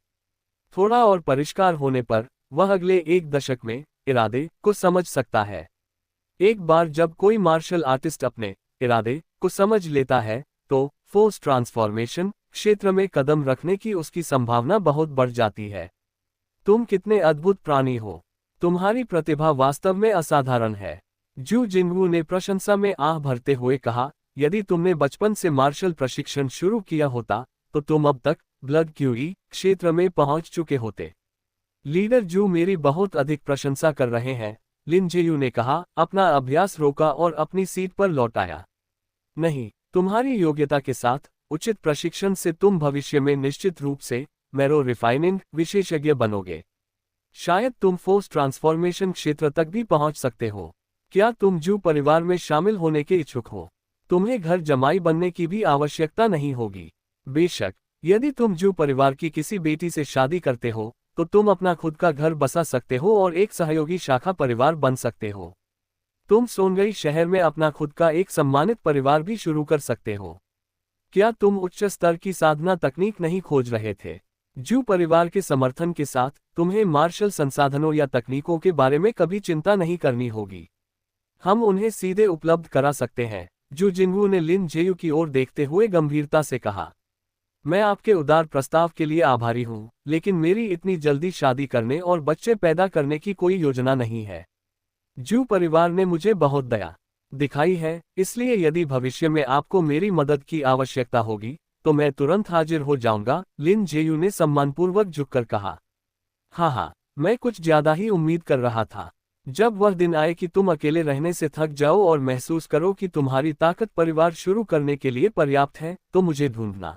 थोड़ा और परिष्कार होने पर वह अगले एक दशक में इरादे को समझ सकता है। एक बार जब कोई मार्शल आर्टिस्ट अपने इरादे को समझ लेता है तो फोर्स ट्रांसफॉर्मेशन क्षेत्र में कदम रखने की उसकी संभावना बहुत बढ़ जाती है। तुम कितने अद्भुत प्राणी हो। तुम्हारी प्रतिभा वास्तव में असाधारण है। जू जिनवू ने प्रशंसा में आह भरते हुए कहा, यदि तुमने बचपन से मार्शल प्रशिक्षण शुरू किया होता तो तुम अब तक ब्लड क्यूई क्षेत्र में पहुंच चुके होते। लीडर जू मेरी बहुत अधिक प्रशंसा कर रहे हैं, लिन जेयू ने कहा, अपना अभ्यास रोका और अपनी सीट पर लौट आया। नहीं, तुम्हारी योग्यता के साथ उचित प्रशिक्षण से तुम भविष्य में निश्चित रूप से मैरो रिफाइनिंग विशेषज्ञ बनोगे। शायद तुम फोर्स ट्रांसफॉर्मेशन क्षेत्र तक भी पहुंच सकते हो। क्या तुम जू परिवार में शामिल होने के इच्छुक हो? तुम्हें घर जमाई बनने की भी आवश्यकता नहीं होगी। बेशक, यदि तुम जू परिवार की किसी बेटी से शादी करते हो तो तुम अपना खुद का घर बसा सकते हो और एक सहयोगी शाखा परिवार बन सकते हो। तुम सोनगई शहर में अपना खुद का एक सम्मानित परिवार भी शुरू कर सकते हो। क्या तुम उच्च स्तर की साधना तकनीक नहीं खोज रहे थे? जू परिवार के समर्थन के साथ तुम्हें मार्शल संसाधनों या तकनीकों के बारे में कभी चिंता नहीं करनी होगी। हम उन्हें सीधे उपलब्ध करा सकते हैं। जू जिनवू ने लिन जेयू की ओर देखते हुए गंभीरता से कहा, मैं आपके उदार प्रस्ताव के लिए आभारी हूं, लेकिन मेरी इतनी जल्दी शादी करने और बच्चे पैदा करने की कोई योजना नहीं है। जू परिवार ने मुझे बहुत दया दिखाई है, इसलिए यदि भविष्य में आपको मेरी मदद की आवश्यकता होगी तो मैं तुरंत हाजिर हो जाऊंगा, लिन जेयू ने सम्मानपूर्वक झुककर कहा। हाँ, मैं कुछ ज्यादा ही उम्मीद कर रहा था। जब वह दिन आए कि तुम अकेले रहने से थक जाओ और महसूस करो कि तुम्हारी ताकत परिवार शुरू करने के लिए पर्याप्त है, तो मुझे ढूंढना।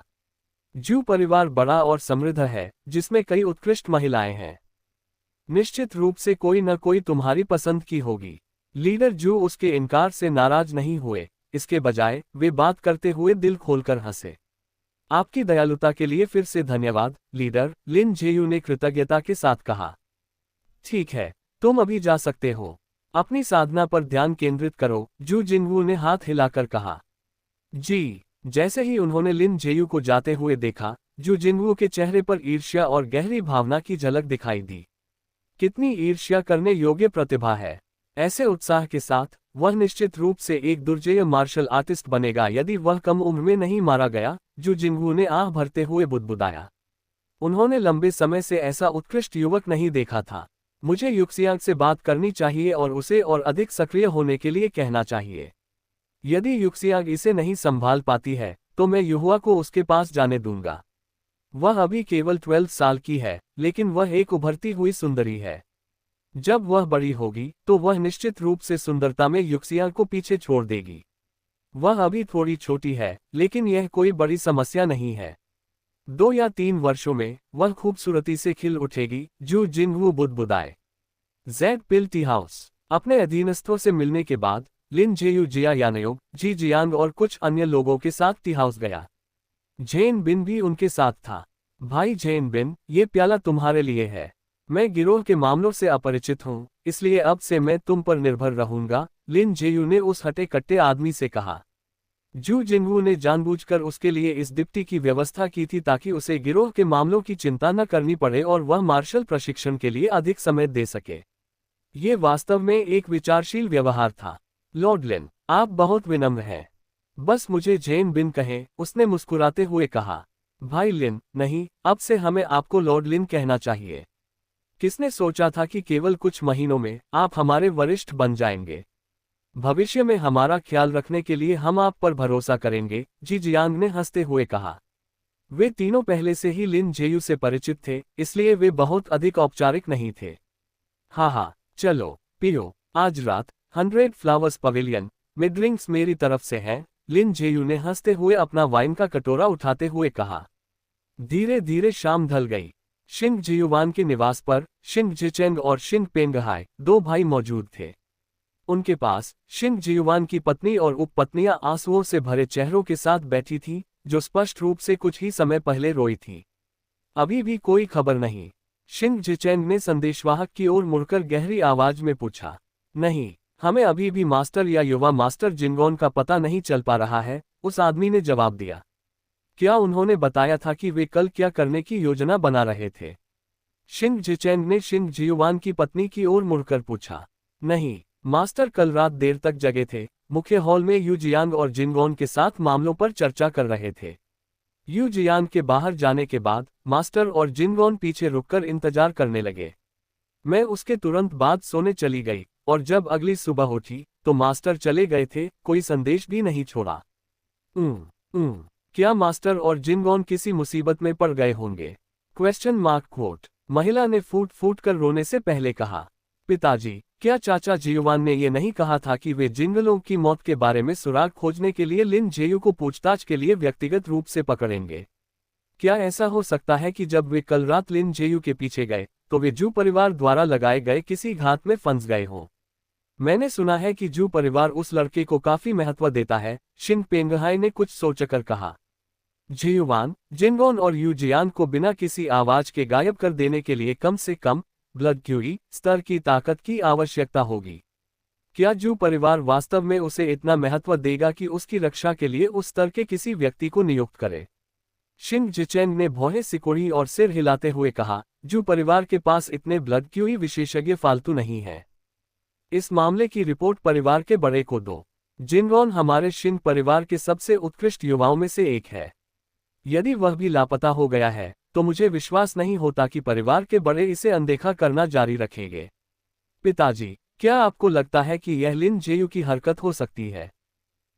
जू परिवार बड़ा और समृद्ध है, जिसमें कई उत्कृष्ट महिलाएं हैं। निश्चित रूप से कोई न कोई तुम्हारी पसंद की होगी। लीडर जू उसके इनकार से नाराज नहीं हुए, इसके बजाय वे बात करते हुए दिल खोलकर हंसे। आपकी दयालुता के लिए फिर से धन्यवाद, लीडर, लिन जेयू ने कृतज्ञता के साथ कहा। ठीक है, तुम अभी जा सकते हो। अपनी साधना पर ध्यान केंद्रित करो, जू जिनवू ने हाथ हिलाकर कहा। जी। जैसे ही उन्होंने लिन जेयू को जाते हुए देखा, जू जिनवू के चेहरे पर ईर्ष्या और गहरी भावना की झलक दिखाई दी। कितनी ईर्ष्या करने योग्य प्रतिभा है। ऐसे उत्साह के साथ वह निश्चित रूप से एक दुर्जेय मार्शल आर्टिस्ट बनेगा यदि वह कम उम्र में नहीं मारा गया, जू जिनवू ने आह भरते हुए बुदबुदाया। उन्होंने लंबे समय से ऐसा उत्कृष्ट युवक नहीं देखा था। मुझे युक्सियांग से बात करनी चाहिए और उसे और अधिक सक्रिय होने के लिए कहना चाहिए। यदि युक्सियांग इसे नहीं संभाल पाती है तो मैं युहुआ को उसके पास जाने दूंगा। वह अभी केवल 12 साल की है, लेकिन वह एक उभरती हुई सुंदरी है। जब वह बड़ी होगी तो वह निश्चित रूप से सुंदरता में युक्सियांग को पीछे छोड़ देगी। वह अभी थोड़ी छोटी है, लेकिन यह कोई बड़ी समस्या नहीं है। 2 या 3 वर्षों में वह खूबसूरती से खिल उठेगी, जू जिनवू बुदबुदाए। जेड पिल टी हाउस। अपने अधीनस्थों से मिलने के बाद लिन जेयू जिया यानयोग, जी जियांग और कुछ अन्य लोगों के साथ टी हाउस गया। जेन बिन भी उनके साथ था। भाई जेन बिन, ये प्याला तुम्हारे लिए है। मैं गिरोह के मामलों से अपरिचित हूँ, इसलिए अब से मैं तुम पर निर्भर रहूंगा, लिन जेयू ने उस हटे कट्टे आदमी से कहा। जू जिनवू ने जानबूझकर उसके लिए इस डिप्टी की व्यवस्था की थी ताकि उसे गिरोह के मामलों की चिंता न करनी पड़े और वह मार्शल प्रशिक्षण के लिए अधिक समय दे सके। ये वास्तव में एक विचारशील व्यवहार था। लॉर्ड लिन, आप बहुत विनम्र हैं। बस मुझे जेन बिन कहें, उसने मुस्कुराते हुए कहा। भाई लिन, नहीं, अब से हमें आपको लॉर्ड लिन कहना चाहिए। किसने सोचा था कि केवल कुछ महीनों में आप हमारे वरिष्ठ बन जाएंगे। भविष्य में हमारा ख्याल रखने के लिए हम आप पर भरोसा करेंगे, जी जियांग ने हंसते हुए कहा। वे तीनों पहले से ही लिन जेयू से परिचित थे, इसलिए वे बहुत अधिक औपचारिक नहीं थे। हाँ, चलो पियो। आज रात 100 फ्लावर्स पवेलियन में ड्रिंक्स मेरी तरफ से हैं, लिन जेयू ने हंसते हुए अपना वाइन का कटोरा उठाते हुए कहा। धीरे धीरे शाम ढल गई। शिंग जियुवान के निवास पर शिंग जिचेंग और शिंग पेंगहाई, 2 भाई मौजूद थे। उनके पास शिंग जियुआन की पत्नी और उपपत्नियां आंसुओं से भरे चेहरों के साथ बैठी थीं, जो स्पष्ट रूप से कुछ ही समय पहले रोई थीं। अभी भी कोई खबर नहीं। शिंग जिचेंग ने संदेशवाहक की ओर मुड़कर गहरी आवाज में पूछा। नहीं, हमें अभी भी मास्टर या युवा मास्टर जिनगोन का पता नहीं चल पा रहा है, उस आदमी ने जवाब दिया। क्या उन्होंने बताया था कि वे कल क्या करने की योजना बना रहे थे? शिंग जिचेंग ने शिंग जियुआन की पत्नी की ओर मुड़कर पूछा। नहीं, मास्टर कल रात देर तक जगे थे, मुख्य हॉल में यू जियांग और जिनगोन के साथ मामलों पर चर्चा कर रहे थे। यू जियांग के बाहर जाने के बाद मास्टर और जिनगोन पीछे रुककर इंतजार करने लगे। मैं उसके तुरंत बाद सोने चली गई, और जब अगली सुबह उठी तो मास्टर चले गए थे, कोई संदेश भी नहीं छोड़ा। क्या मास्टर और जिनगोन किसी मुसीबत में पड़ गए होंगे? Question mark quote. महिला ने फूट फूट कर रोने से पहले कहा। पिताजी, क्या चाचा जियुआन ने ये नहीं कहा था कि वे जिंगलों की मौत के बारे में सुराग खोजने के लिए लिन जेयू को पूछताछ के लिए व्यक्तिगत रूप से पकड़ेंगे? क्या ऐसा हो सकता है कि जब वे कल रात लिन जेयू के पीछे गए तो वे जू परिवार द्वारा लगाए गए किसी घात में फंस गए हों? मैंने सुना है कि जू परिवार उस लड़के को काफी महत्व देता है, शिन पेंगहाई ने कुछ सोचकर कहा। जियुआन, जिनगोन और यू जियान को बिना किसी आवाज के गायब कर देने के लिए कम से कम ब्लड क्यूई स्तर की ताकत की आवश्यकता होगी। क्या जू परिवार वास्तव में उसे इतना महत्व देगा कि उसकी रक्षा के लिए उस स्तर के किसी व्यक्ति को नियुक्त करे? शिंग जिचेंग ने भौहें सिकोड़ी और सिर हिलाते हुए कहा, जू परिवार के पास इतने ब्लड क्यूई विशेषज्ञ फालतू नहीं है। इस मामले की रिपोर्ट परिवार के बड़े को दो। जिनगोन हमारे शिंग परिवार के सबसे उत्कृष्ट युवाओं में से एक है। यदि वह भी लापता हो गया है तो मुझे विश्वास नहीं होता कि परिवार के बड़े इसे अनदेखा करना जारी रखेंगे। पिताजी, क्या आपको लगता है कि यह लिन जेयू की हरकत हो सकती है?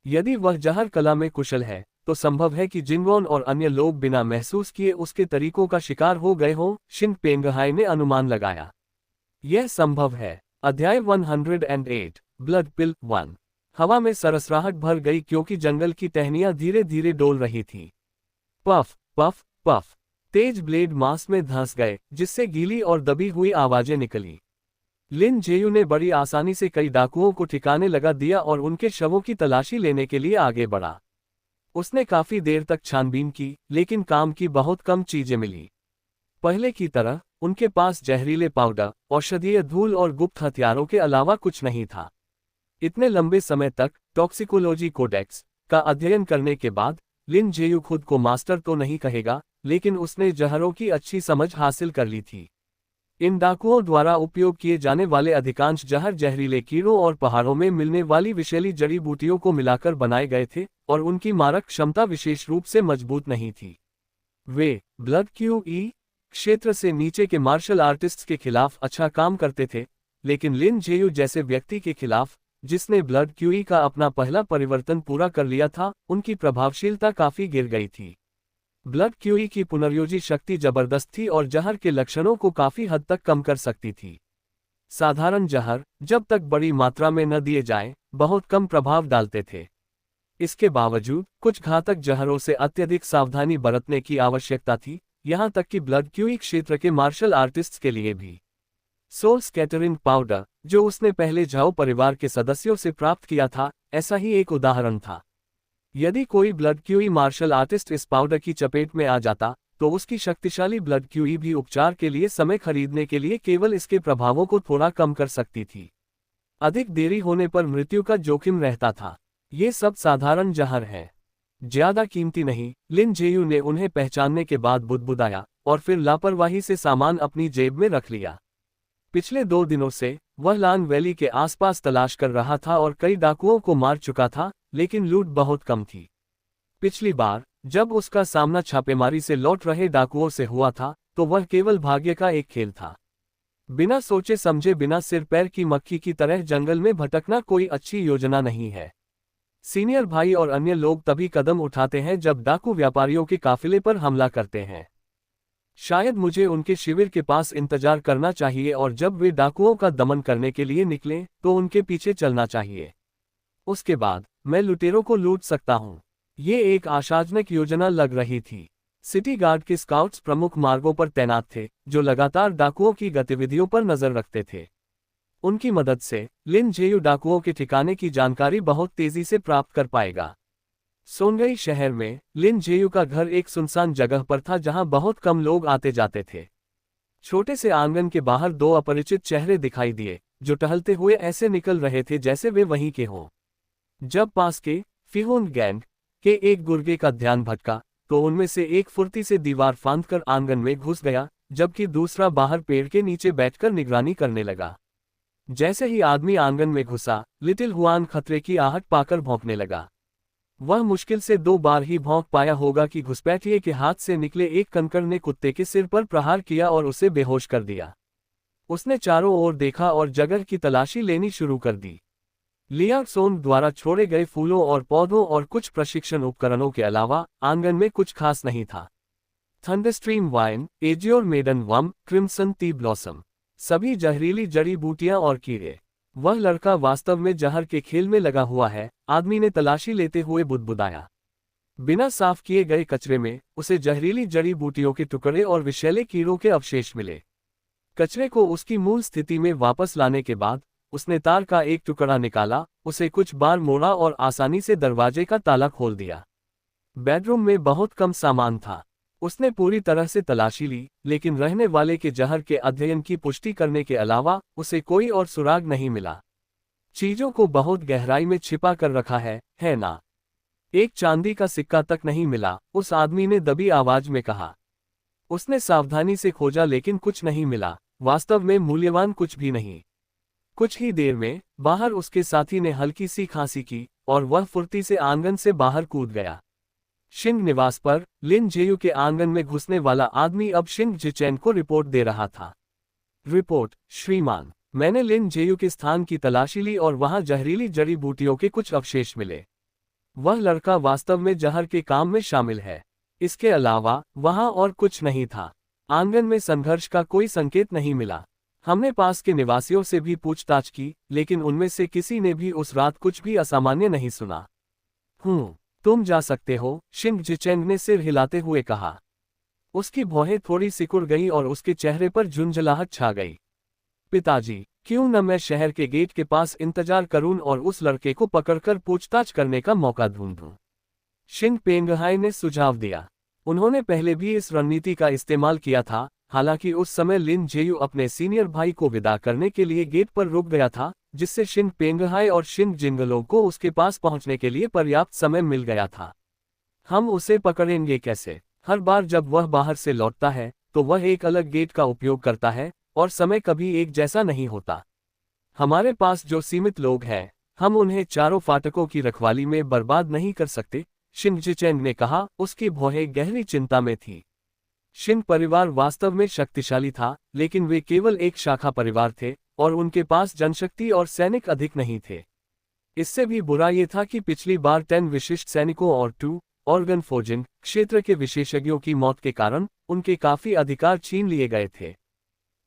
यदि वह जहर कला में कुशल है तो संभव है कि जिनगोन और अन्य लोग बिना महसूस किए उसके तरीकों का शिकार हो गए हों, शिन पेंगहाई ने अनुमान लगाया। यह संभव है। अध्याय 108 ब्लड पिल 1। हवा में सरसराहट भर गई क्योंकि जंगल की टहनियां धीरे धीरे डोल रही थीं। पफ पफ पफ तेज ब्लेड मांस में धंस गए, जिससे गीली और दबी हुई आवाजें निकली। लिन जेयू ने बड़ी आसानी से कई डाकुओं को ठिकाने लगा दिया और उनके शवों की तलाशी लेने के लिए आगे बढ़ा। उसने काफी देर तक छानबीन की, लेकिन काम की बहुत कम चीजें मिली। पहले की तरह उनके पास जहरीले पाउडर, औषधीय धूल और गुप्त हथियारों के अलावा कुछ नहीं था। इतने लंबे समय तक टॉक्सिकोलॉजी कोडेक्स का अध्ययन करने के बाद लिन जेयू खुद को मास्टर तो नहीं कहेगा, लेकिन उसने जहरों की अच्छी समझ हासिल कर ली थी। इन डाकुओं द्वारा उपयोग किए जाने वाले अधिकांश जहर जहरीले कीड़ों और पहाड़ों में मिलने वाली विषैली जड़ी बूटियों को मिलाकर बनाए गए थे, और उनकी मारक क्षमता विशेष रूप से मजबूत नहीं थी। वे ब्लड क्यूई क्षेत्र से नीचे के मार्शल आर्टिस्ट्स के खिलाफ अच्छा काम करते थे, लेकिन लिन जेयू जैसे व्यक्ति के खिलाफ, जिसने ब्लड क्यूई का अपना पहला परिवर्तन पूरा कर लिया था, उनकी प्रभावशीलता काफी गिर गई थी। ब्लड क्यूई की पुनर्योजी शक्ति जबरदस्त थी और जहर के लक्षणों को काफी हद तक कम कर सकती थी। साधारण जहर, जब तक बड़ी मात्रा में न दिए जाएं, बहुत कम प्रभाव डालते थे। इसके बावजूद कुछ घातक जहरों से अत्यधिक सावधानी बरतने की आवश्यकता थी, यहां तक कि ब्लड क्यूई क्षेत्र के मार्शल आर्टिस्ट्स के लिए भी। सोल स्कैटरिंग पाउडर, जो उसने पहले झाओ परिवार के सदस्यों से प्राप्त किया था, ऐसा ही एक उदाहरण था। यदि कोई ब्लड क्यूई मार्शल आर्टिस्ट इस पाउडर की चपेट में आ जाता, तो उसकी शक्तिशाली ब्लड क्यूई भी उपचार के लिए समय खरीदने के लिए केवल इसके प्रभावों को थोड़ा कम कर सकती थी। अधिक देरी होने पर मृत्यु का जोखिम रहता था। ये सब साधारण जहर है, ज्यादा कीमती नहीं। लिन जेयू ने उन्हें पहचानने के बाद बुदबुदाया और फिर लापरवाही से सामान अपनी जेब में रख लिया। पिछले 2 दिनों से वह लान वैली के आसपास तलाश कर रहा था और कई डाकुओं को मार चुका था, लेकिन लूट बहुत कम थी। पिछली बार जब उसका सामना छापेमारी से लौट रहे डाकुओं से हुआ था, तो वह केवल भाग्य का एक खेल था। बिना सोचे समझे, बिना सिर पैर की मक्खी की तरह जंगल में भटकना कोई अच्छी योजना नहीं है। सीनियर भाई और अन्य लोग तभी कदम उठाते हैं जब डाकू व्यापारियों के काफिले पर हमला करते हैं। शायद मुझे उनके शिविर के पास इंतजार करना चाहिए और जब वे डाकुओं का दमन करने के लिए निकलें, तो उनके पीछे चलना चाहिए। उसके बाद मैं लुटेरों को लूट सकता हूं। ये एक आशाजनक योजना लग रही थी। सिटी गार्ड के स्काउट्स प्रमुख मार्गों पर तैनात थे, जो लगातार डाकुओं की गतिविधियों पर नजर रखते थे। उनकी मदद से लिन जेयू डाकुओं के ठिकाने की जानकारी बहुत तेजी से प्राप्त कर पाएगा। सोनगई शहर में लिन जेयू का घर एक सुनसान जगह पर था जहां बहुत कम लोग आते जाते थे। छोटे से आंगन के बाहर दो अपरिचित चेहरे दिखाई दिए, जो टहलते हुए ऐसे निकल रहे थे जैसे वे वहीं के हों। जब पास के फिहोन गैंग के एक गुर्गे का ध्यान भटका, तो उनमें से एक फुर्ती से दीवार फांदकर आंगन में घुस गया, जबकि दूसरा बाहर पेड़ के नीचे बैठकर निगरानी करने लगा। जैसे ही आदमी आंगन में घुसा, लिटिल हुआन खतरे की आहट पाकर भौंकने लगा। वह मुश्किल से 2 बार ही भौंक पाया होगा कि घुसपैठिए के हाथ से निकले एक कंकड़ ने कुत्ते के सिर पर प्रहार किया और उसे बेहोश कर दिया। उसने चारों ओर देखा और जगह की तलाशी लेनी शुरू कर दी। लियांगसोन द्वारा छोड़े गए फूलों और पौधों और कुछ प्रशिक्षण उपकरणों के अलावा आंगन में कुछ खास नहीं था। थंडरस्ट्रीम वाइन, एजियोर मेडन वम, क्रिम्सन टी ब्लॉसम, सभी जहरीली जड़ी बूटियां और कीड़े। वह लड़का वास्तव में जहर के खेल में लगा हुआ है, आदमी ने तलाशी लेते हुए बुदबुदाया। बिना साफ किए गए कचरे में उसे जहरीली जड़ी बूटियों के टुकड़े और विषैले कीड़ों के अवशेष मिले। कचरे को उसकी मूल स्थिति में वापस लाने के बाद उसने तार का एक टुकड़ा निकाला, उसे कुछ बार मोड़ा और आसानी से दरवाजे का ताला खोल दिया। बेडरूम में बहुत कम सामान था। उसने पूरी तरह से तलाशी ली, लेकिन रहने वाले के जहर के अध्ययन की पुष्टि करने के अलावा उसे कोई और सुराग नहीं मिला। चीजों को बहुत गहराई में छिपा कर रखा है ना? एक चांदी का सिक्का तक नहीं मिला, उस आदमी ने दबी आवाज में कहा। उसने सावधानी से खोजा लेकिन कुछ नहीं मिला, वास्तव में मूल्यवान कुछ भी नहीं। कुछ ही देर में बाहर उसके साथी ने हल्की सी खांसी की और वह फुर्ती से आंगन से बाहर कूद गया। शिंग निवास पर लिन जेयू के आंगन में घुसने वाला आदमी अब शिंग जिचेन को रिपोर्ट दे रहा था। रिपोर्ट, श्रीमान, मैंने लिन जेयू के स्थान की तलाशी ली और वहां जहरीली जड़ी बूटियों के कुछ अवशेष मिले। वह लड़का वास्तव में जहर के काम में शामिल है। इसके अलावा वहां और कुछ नहीं था। आंगन में संघर्ष का कोई संकेत नहीं मिला। हमने पास के निवासियों से भी पूछताछ की, लेकिन उनमें से किसी ने भी उस रात कुछ भी असामान्य नहीं सुना। तुम जा सकते हो, शिंग जिचेंग ने सिर हिलाते हुए कहा। उसकी भौहें थोड़ी सिकुड़ गई और उसके चेहरे पर झुंझलाहट छा गई। पिताजी, क्यों न मैं शहर के गेट के पास इंतजार करूं और उस लड़के को पकड़कर पूछताछ करने का मौका ढूंढूं? शिंग पेंगहाई ने सुझाव दिया। उन्होंने पहले भी इस रणनीति का इस्तेमाल किया था, हालांकि उस समय लिन जेयू अपने सीनियर भाई को विदा करने के लिए गेट पर रुक गया था, जिससे शिन पेंगहाई और शिन जिंगलों को उसके पास पहुंचने के लिए पर्याप्त समय मिल गया था। हम उसे पकड़ेंगे कैसे? हर बार जब वह बाहर से लौटता है तो वह एक अलग गेट का उपयोग करता है और समय कभी एक जैसा नहीं होता। हमारे पास जो सीमित लोग हैं, हम उन्हें चारों फाटकों की रखवाली में बर्बाद नहीं कर सकते, शिन जिचेंग ने कहा। उसकी भौहें गहरी चिंता में थी। शिन परिवार वास्तव में शक्तिशाली था, लेकिन वे केवल एक शाखा परिवार थे और उनके पास जनशक्ति और सैनिक अधिक नहीं थे। इससे भी बुरा ये था कि पिछली बार 10 विशिष्ट सैनिकों और 2 ऑर्गन फोर्जिंग क्षेत्र के विशेषज्ञों की मौत के कारण उनके काफी अधिकार छीन लिए गए थे।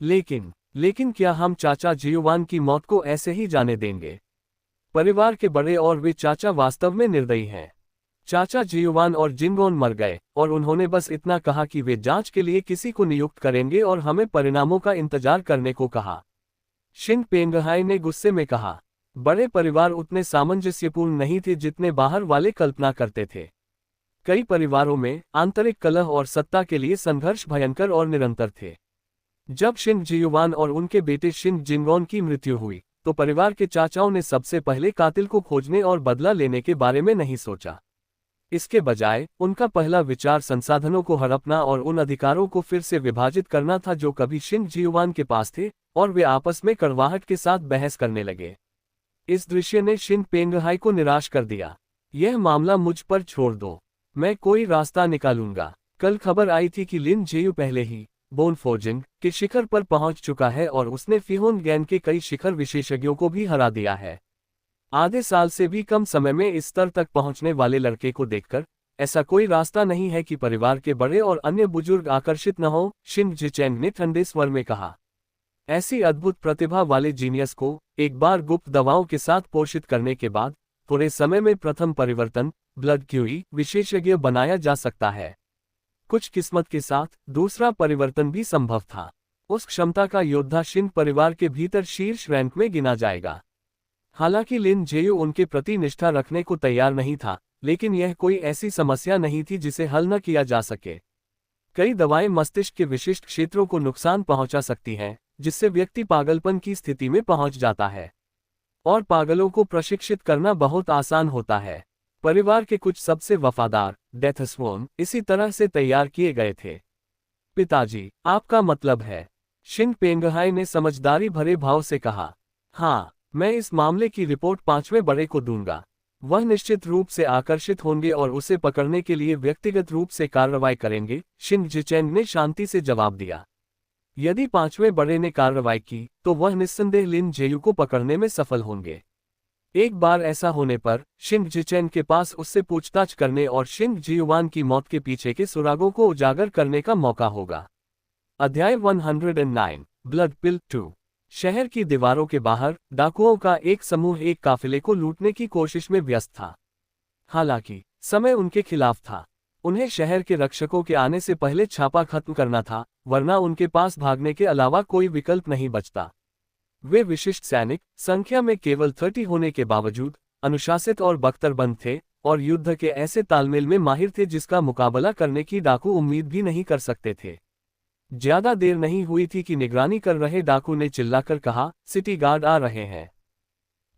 लेकिन क्या हम चाचा जियोवान की मौत को ऐसे ही जाने देंगे? परिवार के बड़े और वे चाचा वास्तव में निर्दयी हैं। चाचा जियोवान और जिंगोन मर गए और उन्होंने बस इतना कहा कि वे जांच के लिए किसी को नियुक्त करेंगे और हमें परिणामों का इंतजार करने को कहा। शिन पेंगहाई ने गुस्से में कहा। बड़े परिवार उतने सामंजस्यपूर्ण नहीं थे जितने बाहर वाले कल्पना करते थे। कई परिवारों में आंतरिक कलह और सत्ता के लिए संघर्ष भयंकर और निरंतर थे। जब शिन जियोवान और उनके बेटे शिन जिंगोन की मृत्यु हुई, तो परिवार के चाचाओं ने सबसे पहले कातिल को खोजने और बदला लेने के बारे में नहीं सोचा। इसके बजाय उनका पहला विचार संसाधनों को हड़पना और उन अधिकारों को फिर से विभाजित करना था जो कभी शिन जियोवान के पास थे, और वे आपस में कड़वाहट के साथ बहस करने लगे। इस दृश्य ने शिन पेंगहाई को निराश कर दिया। यह मामला मुझ पर छोड़ दो, मैं कोई रास्ता निकालूंगा। कल खबर आई थी कि लिन जेयू पहले ही बोन फोर्जिंग के शिखर पर पहुंच चुका है और उसने फिहोन गैन के कई शिखर विशेषज्ञों को भी हरा दिया है। आधे साल से भी कम समय में इस स्तर तक पहुंचने वाले लड़के को देखकर ऐसा कोई रास्ता नहीं है कि परिवार के बड़े और अन्य बुजुर्ग आकर्षित न हो, शिन जिचेंग ने ठंडे स्वर में कहा। ऐसी अद्भुत प्रतिभा वाले जीनियस को एक बार गुप्त दवाओं के साथ पोषित करने के बाद थोड़े समय में प्रथम परिवर्तन ब्लड क्यूई विशेषज्ञ बनाया जा सकता है। कुछ किस्मत के साथ दूसरा परिवर्तन भी संभव था। उस क्षमता का योद्धा शिन परिवार के भीतर शीर्ष रैंक में गिना जाएगा। हालांकि लिन जेयू उनके प्रति निष्ठा रखने को तैयार नहीं था, लेकिन यह कोई ऐसी समस्या नहीं थी जिसे हल न किया जा सके। कई दवाएं मस्तिष्क के विशिष्ट क्षेत्रों को नुकसान पहुंचा सकती हैं, जिससे व्यक्ति पागलपन की स्थिति में पहुंच जाता है, और पागलों को प्रशिक्षित करना बहुत आसान होता है। परिवार के कुछ सबसे वफादार डेथस्वोन इसी तरह से तैयार किए गए थे। पिताजी, आपका मतलब है? शिन पेंगहाई ने समझदारी भरे भाव से कहा। हाँ, मैं इस मामले की रिपोर्ट 5वें बड़े को दूंगा। वह निश्चित रूप से आकर्षित होंगे और उसे पकड़ने के लिए व्यक्तिगत रूप से कार्रवाई करेंगे, शिन जिचेंग ने शांति से जवाब दिया। यदि 5वें बड़े ने कार्रवाई की, तो वह निस्संदेह लिन जेयू को पकड़ने में सफल होंगे। एक बार ऐसा होने पर शिंग जिचेन के पास उससे पूछताछ करने और शिंग जियुआन की मौत के पीछे के सुरागों को उजागर करने का मौका होगा। अध्याय 109 ब्लड पिल 2। शहर की दीवारों के बाहर डाकुओं का एक समूह एक काफिले को लूटने की कोशिश में व्यस्त था। हालांकि समय उनके खिलाफ था। उन्हें शहर के रक्षकों के आने से पहले छापा खत्म करना था, वरना उनके पास भागने के अलावा कोई विकल्प नहीं बचता। वे विशिष्ट सैनिक, संख्या में केवल 30 होने के बावजूद अनुशासित और बख्तरबंद थे, और युद्ध के ऐसे तालमेल में माहिर थे जिसका मुकाबला करने की डाकू उम्मीद भी नहीं कर सकते थे। ज्यादा देर नहीं हुई थी कि निगरानी कर रहे डाकू ने चिल्लाकर कहा, सिटी गार्ड आ रहे हैं।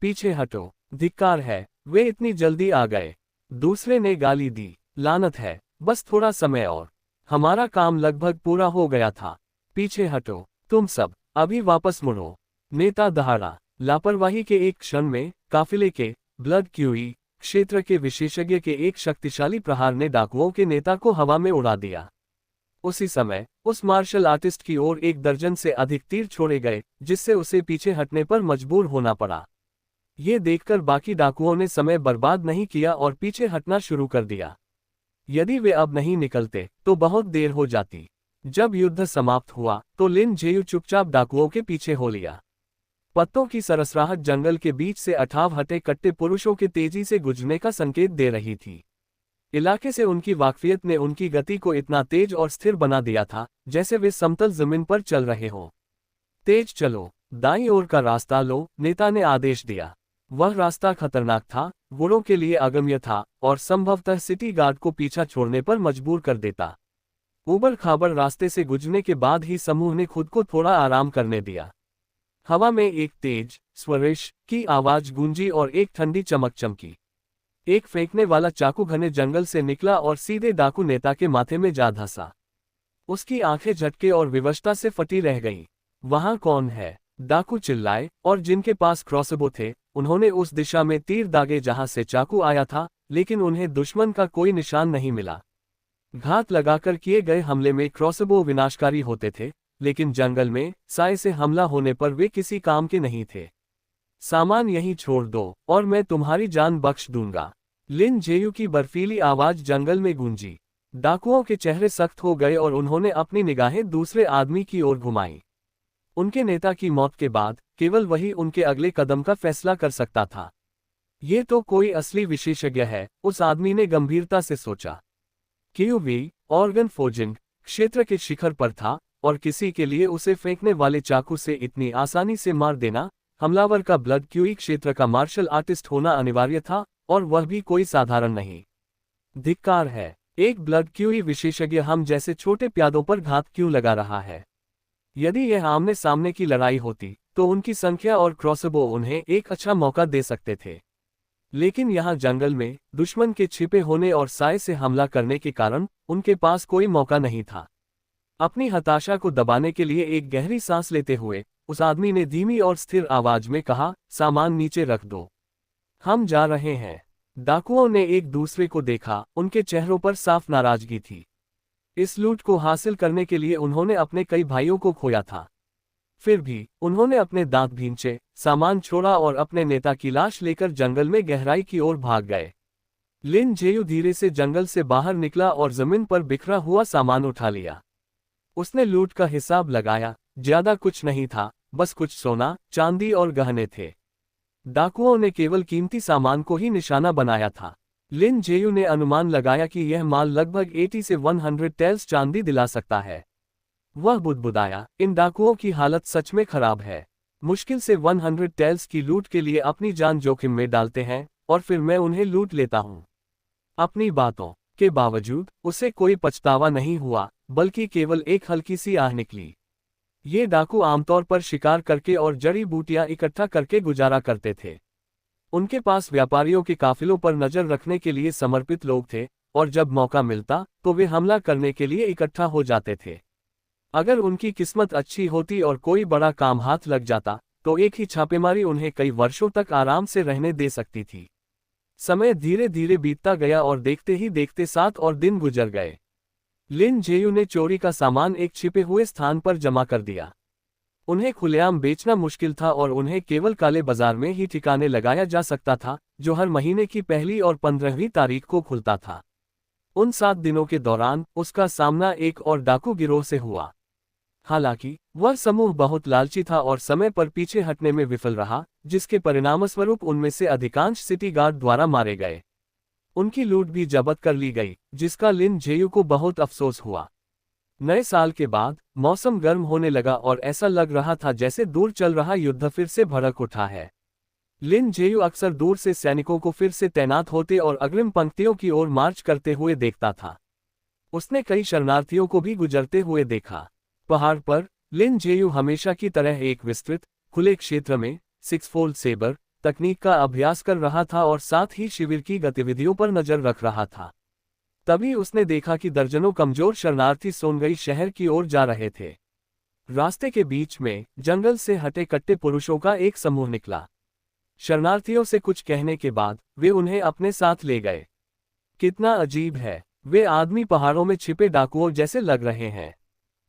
पीछे हटो, धिक्कार है, वे इतनी जल्दी आ गए। दूसरे ने गाली दी, लानत है, बस थोड़ा समय और हमारा काम लगभग पूरा हो गया था। पीछे हटो, तुम सब, अभी वापस मुड़ो। नेता दहाड़ा। लापरवाही के एक क्षण में काफिले के ब्लड क्यूई क्षेत्र के विशेषज्ञ के एक शक्तिशाली प्रहार ने डाकुओं के नेता को हवा में उड़ा दिया। उसी समय उस मार्शल आर्टिस्ट की ओर 1 दर्जन से अधिक तीर छोड़े गए, जिससे उसे पीछे हटने पर मजबूर होना पड़ा। ये देखकर बाकी डाकुओं ने समय बर्बाद नहीं किया और पीछे हटना शुरू कर दिया। यदि वे अब नहीं निकलते तो बहुत देर हो जाती। जब युद्ध समाप्त हुआ तो लिन जेयू चुपचाप डाकुओं के पीछे हो लिया। पत्तों की सरसराहट जंगल के बीच से अठाव हटे कट्टे पुरुषों के तेजी से गुजरने का संकेत दे रही थी। इलाके से उनकी वाकफियत ने उनकी गति को इतना तेज और स्थिर बना दिया था, जैसे वे समतल जमीन पर चल रहे हों। तेज चलो, दाईं ओर का रास्ता लो, नेता ने आदेश दिया। वह रास्ता खतरनाक था, गुड़ों के लिए अगम्य था, और संभवतः सिटी गार्ड को पीछा छोड़ने पर मजबूर कर देता। ऊबड़ खाबड़ रास्ते से गुजरने के बाद ही समूह ने खुद को थोड़ा आराम करने दिया। हवा में एक तेज स्वरिश की आवाज गूंजी और एक ठंडी चमक चमकी। एक फेंकने वाला चाकू घने जंगल से निकला और सीधे डाकू नेता के माथे में जा धंसा। उसकी आंखें झटके और विवशता से फटी रह गईं। वहां कौन है? डाकू चिल्लाए, और जिनके पास क्रॉसबो थे उन्होंने उस दिशा में तीर दागे जहां से चाकू आया था, लेकिन उन्हें दुश्मन का कोई निशान नहीं मिला। घात लगाकर किए गए हमले में क्रॉसबो विनाशकारी होते थे, लेकिन जंगल में साए से हमला होने पर वे किसी काम के नहीं थे। सामान यहीं छोड़ दो और मैं तुम्हारी जान बख्श दूंगा। लिन जेयू की बर्फीली आवाज जंगल में गूंजी। डाकुओं के चेहरे सख्त हो गए और उन्होंने अपनी निगाहें दूसरे आदमी की ओर घुमाई। उनके नेता की मौत के बाद केवल वही उनके अगले कदम का फैसला कर सकता था। ये तो कोई असली विशेषज्ञ है, उस आदमी ने गंभीरता से सोचा। क्यूवी ऑर्गन फोर्जिंग क्षेत्र के शिखर पर था, और किसी के लिए उसे फेंकने वाले चाकू से इतनी आसानी से मार देना, हमलावर का ब्लड क्यूई क्षेत्र का मार्शल आर्टिस्ट होना अनिवार्य था, और वह भी कोई साधारण नहीं। धिक्कार है, एक ब्लड क्यूई विशेषज्ञ हम जैसे छोटे प्यादों पर घात क्यों लगा रहा है? यदि यह आमने सामने की लड़ाई होती तो उनकी संख्या और क्रॉसबो उन्हें एक अच्छा मौका दे सकते थे, लेकिन यहाँ जंगल में दुश्मन के छिपे होने और साए से हमला करने के कारण उनके पास कोई मौका नहीं था। अपनी हताशा को दबाने के लिए एक गहरी सांस लेते हुए उस आदमी ने धीमी और स्थिर आवाज में कहा, सामान नीचे रख दो, हम जा रहे हैं। डाकुओं ने एक दूसरे को देखा, उनके चेहरों पर साफ नाराजगी थी। इस लूट को हासिल करने के लिए उन्होंने अपने कई भाइयों को खोया था। फिर भी उन्होंने अपने दांत भींचे, सामान छोड़ा और अपने नेता की लाश लेकर जंगल में गहराई की ओर भाग गए। लिन जेयू धीरे से जंगल से बाहर निकला और जमीन पर बिखरा हुआ सामान उठा लिया। उसने लूट का हिसाब लगाया, ज्यादा कुछ नहीं था, बस कुछ सोना, चांदी और गहने थे। डाकुओं ने केवल कीमती सामान को ही निशाना बनाया था। लिन जेयू ने अनुमान लगाया कि यह माल लगभग 80 से 100 टेल्स चांदी दिला सकता है। वह बुदबुदाया, इन डाकुओं की हालत सच में खराब है। मुश्किल से 100 टेल्स की लूट के लिए अपनी जान जोखिम में डालते हैं और फिर मैं उन्हें लूट लेता हूँ। अपनी बातों के बावजूद उसे कोई पछतावा नहीं हुआ, बल्कि केवल एक हल्की सी आह निकली। ये डाकू आमतौर पर शिकार करके और जड़ी बूटियां इकट्ठा करके गुजारा करते थे। उनके पास व्यापारियों के काफिलों पर नजर रखने के लिए समर्पित लोग थे, और जब मौका मिलता तो वे हमला करने के लिए इकट्ठा हो जाते थे। अगर उनकी किस्मत अच्छी होती और कोई बड़ा काम हाथ लग जाता, तो एक ही छापेमारी उन्हें कई वर्षों तक आराम से रहने दे सकती थी। समय धीरे धीरे बीतता गया और देखते ही देखते 7 और दिन गुजर गए। लिन जेयू ने चोरी का सामान एक छिपे हुए स्थान पर जमा कर दिया। उन्हें खुलेआम बेचना मुश्किल था और उन्हें केवल काले बाजार में ही ठिकाने लगाया जा सकता था, जो हर महीने की पहली और 15वीं तारीख को खुलता था। उन 7 दिनों के दौरान उसका सामना एक और डाकू गिरोह से हुआ। हालांकि वह समूह बहुत लालची था और समय पर पीछे हटने में विफल रहा, जिसके परिणामस्वरूप उनमें से अधिकांश सिटी गार्ड द्वारा मारे गए। उनकी लूट भी जब्त कर ली गई, जिसका लिन जेयू को बहुत अफसोस हुआ। नए साल के बाद मौसम गर्म होने लगा और ऐसा लग रहा था जैसे दूर चल रहा युद्ध फिर से भड़क उठा है। लिन जेयू अक्सर दूर से सैनिकों को फिर से तैनात होते और अग्रिम पंक्तियों की ओर मार्च करते हुए देखता था। उसने कई शरणार्थियों को भी गुजरते हुए देखा। पहाड़ पर लिन जेयू हमेशा की तरह एक विस्तृत खुले क्षेत्र में 6-फोल्ड सेबर तकनीक का अभ्यास कर रहा था और साथ ही शिविर की गतिविधियों पर नजर रख रहा था। तभी उसने देखा कि दर्जनों कमजोर शरणार्थी सोनगई शहर की ओर जा रहे थे। रास्ते के बीच में जंगल से हटे कट्टे पुरुषों का एक समूह निकला। शरणार्थियों से कुछ कहने के बाद वे उन्हें अपने साथ ले गए। कितना अजीब है, वे आदमी पहाड़ों में छिपे डाकुओं जैसे लग रहे हैं।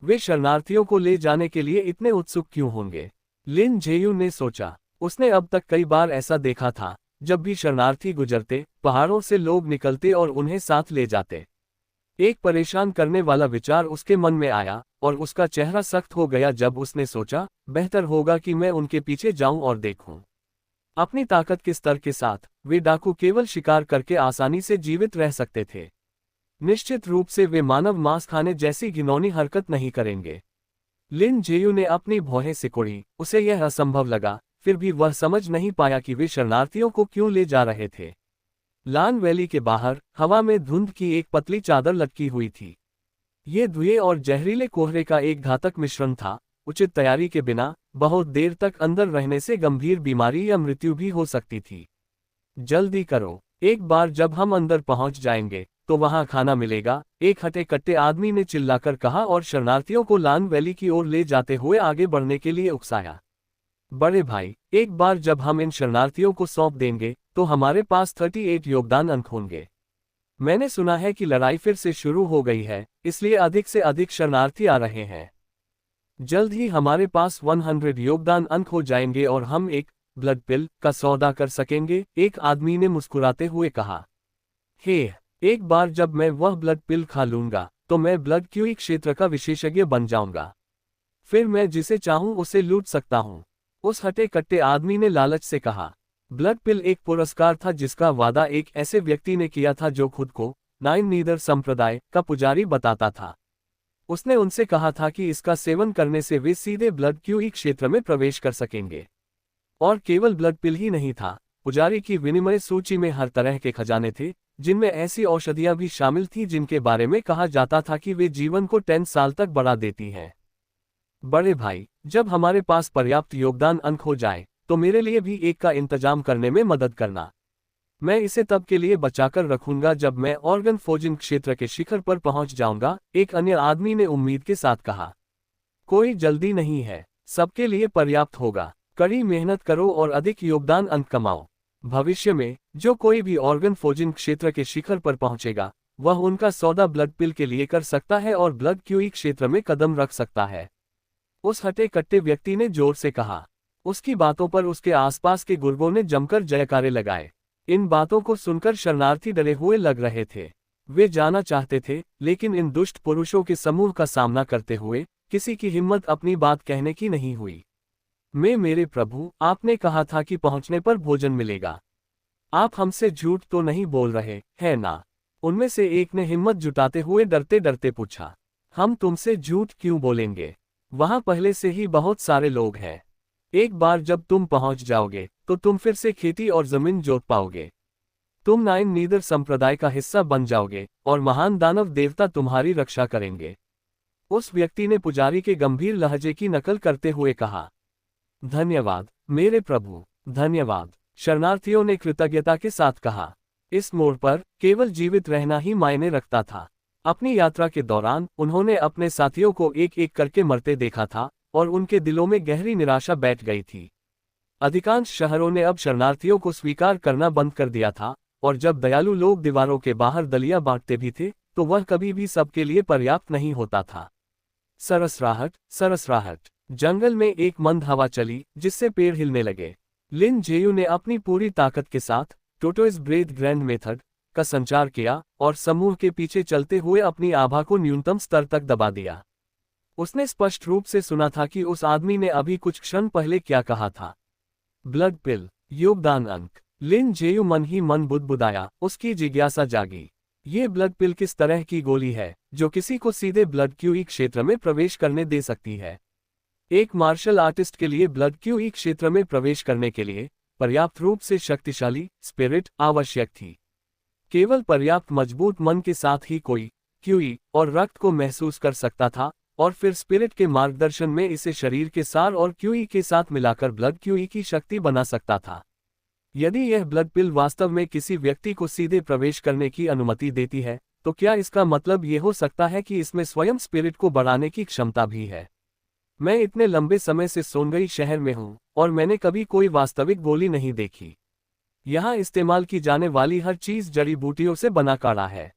वे शरणार्थियों को ले जाने के लिए इतने उत्सुक क्यों होंगे? लिन जेयू ने सोचा। उसने अब तक कई बार ऐसा देखा था, जब भी शरणार्थी गुजरते, पहाड़ों से लोग निकलते और उन्हें साथ ले जाते। एक परेशान करने वाला विचार उसके मन में आया और उसका चेहरा सख्त हो गया जब उसने सोचा, बेहतर होगा कि मैं उनके पीछे जाऊं और देखूं। अपनी ताकत के स्तर के साथ वे डाकू केवल शिकार करके आसानी से जीवित रह सकते थे। निश्चित रूप से वे मानव मांस खाने जैसी घिनौनी हरकत नहीं करेंगे। लिन जेयू ने अपनी भौहें सिकोड़ी। उसे यह असंभव लगा, फिर भी वह समझ नहीं पाया कि वे शरणार्थियों को क्यों ले जा रहे थे। लान वैली के बाहर हवा में धुंध की एक पतली चादर लटकी हुई थी। ये धुएं और जहरीले कोहरे का एक घातक मिश्रण था। उचित तैयारी के बिना बहुत देर तक अंदर रहने से गंभीर बीमारी या मृत्यु भी हो सकती थी। जल्दी करो, एक बार जब हम अंदर पहुंच जाएंगे तो वहां खाना मिलेगा, एक हटे कट्टे आदमी ने चिल्लाकर कहा और शरणार्थियों को लान वैली की ओर ले जाते हुए आगे बढ़ने के लिए उकसाया। बड़े भाई, एक बार जब हम इन शरणार्थियों को सौंप देंगे तो हमारे पास 38 योगदान अंक होंगे। मैंने सुना है कि लड़ाई फिर से शुरू हो गई है, इसलिए अधिक से अधिक शरणार्थी आ रहे हैं। जल्द ही हमारे पास 100 योगदान अंक हो जाएंगे और हम एक ब्लड पिल का सौदा कर सकेंगे, एक आदमी ने मुस्कुराते हुए कहा। हे, एक बार जब मैं वह ब्लड पिल खा लूंगा तो मैं ब्लड क्यूई क्षेत्र का विशेषज्ञ बन जाऊंगा। फिर मैं जिसे चाहूं उसे लूट सकता हूं, उस हटे कट्टे आदमी ने लालच से कहा। ब्लड पिल एक पुरस्कार था जिसका वादा एक ऐसे व्यक्ति ने किया था जो खुद को नाइन नीदर संप्रदाय का पुजारी बताता था। उसने उनसे कहा था कि इसका सेवन करने से वे सीधे ब्लड क्यूई क्षेत्र में प्रवेश कर सकेंगे। और केवल ब्लड पिल ही नहीं था, पुजारी की विनिमय सूची में हर तरह के खजाने थे, जिनमें ऐसी औषधियां भी शामिल थी जिनके बारे में कहा जाता था कि वे जीवन को 10 साल तक बढ़ा देती हैं। बड़े भाई, जब हमारे पास पर्याप्त योगदान अंक हो जाए तो मेरे लिए भी एक का इंतजाम करने में मदद करना। मैं इसे तब के लिए बचाकर रखूंगा जब मैं ऑर्गन फोजिंग क्षेत्र के शिखर पर पहुंच जाऊंगा, एक अन्य आदमी ने उम्मीद के साथ कहा। कोई जल्दी नहीं है, सबके लिए पर्याप्त होगा। कड़ी मेहनत करो और अधिक योगदान अंक कमाओ। भविष्य में जो कोई भी ऑर्गन फोजिंग क्षेत्र के शिखर पर पहुंचेगा, वह उनका सौदा ब्लड पिल के लिए कर सकता है और ब्लड क्यूई क्षेत्र में कदम रख सकता है। उस हटे कट्टे व्यक्ति ने जोर से कहा। उसकी बातों पर उसके आसपास के गुर्गों ने जमकर जयकारे लगाए। इन बातों को सुनकर शरणार्थी डरे हुए लग रहे थे। वे जाना चाहते थे, लेकिन इन दुष्ट पुरुषों के समूह का सामना करते हुए किसी की हिम्मत अपनी बात कहने की नहीं हुई। मेरे प्रभु, आपने कहा था कि पहुंचने पर भोजन मिलेगा। आप हमसे झूठ तो नहीं बोल रहे हैं ना? उनमें से एक ने हिम्मत जुटाते हुए डरते डरते पूछा। हम तुमसे झूठ क्यों बोलेंगे? वहां पहले से ही बहुत सारे लोग हैं। एक बार जब तुम पहुंच जाओगे तो तुम फिर से खेती और जमीन जोत पाओगे। तुम नाइन नीदर संप्रदाय का हिस्सा बन जाओगे और महान दानव देवता तुम्हारी रक्षा करेंगे। उस व्यक्ति ने पुजारी के गंभीर लहजे की नकल करते हुए कहा। धन्यवाद मेरे प्रभु, धन्यवाद, शरणार्थियों ने कृतज्ञता के साथ कहा। इस मोड़ पर केवल जीवित रहना ही मायने रखता था। अपनी यात्रा के दौरान उन्होंने अपने साथियों को एक एक करके मरते देखा था और उनके दिलों में गहरी निराशा बैठ गई थी। अधिकांश शहरों ने अब शरणार्थियों को स्वीकार करना बंद कर दिया था, और जब दयालु लोग दीवारों के बाहर दलिया बांटते भी थे तो वह कभी भी सबके लिए पर्याप्त नहीं होता था। सरसराहट, सरसराहट। जंगल में एक मंद हवा चली जिससे पेड़ हिलने लगे। लिन जेयू ने अपनी पूरी ताकत के साथ टोटोइस ब्रेथ ग्रैंड मेथड का संचार किया और समूह के पीछे चलते हुए अपनी आभा को न्यूनतम स्तर तक दबा दिया। उसने स्पष्ट रूप से सुना था कि उस आदमी ने अभी कुछ क्षण पहले क्या कहा था। ब्लड पिल, योगदान अंक। लिन जेयू मन ही मन बुदबुदाया, उसकी जिज्ञासा जागी। ये ब्लड पिल किस तरह की गोली है जो किसी को सीधे ब्लड क्यूई क्षेत्र में प्रवेश करने दे सकती है? एक मार्शल आर्टिस्ट के लिए ब्लड क्यूई क्षेत्र में प्रवेश करने के लिए पर्याप्त रूप से शक्तिशाली स्पिरिट आवश्यक थी। केवल पर्याप्त मजबूत मन के साथ ही कोई क्यूई और रक्त को महसूस कर सकता था, और फिर स्पिरिट के मार्गदर्शन में इसे शरीर के सार और क्यूई के साथ मिलाकर ब्लड क्यूई की शक्ति बना सकता था। यदि यह ब्लड पिल वास्तव में किसी व्यक्ति को सीधे प्रवेश करने की अनुमति देती है, तो क्या इसका मतलब ये हो सकता है कि इसमें स्वयं स्पिरिट को बढ़ाने की क्षमता भी है? मैं इतने लंबे समय से सोनगई शहर में हूँ और मैंने कभी कोई वास्तविक गोली नहीं देखी। यहाँ इस्तेमाल की जाने वाली हर चीज जड़ी बूटियों से बना काढ़ा है।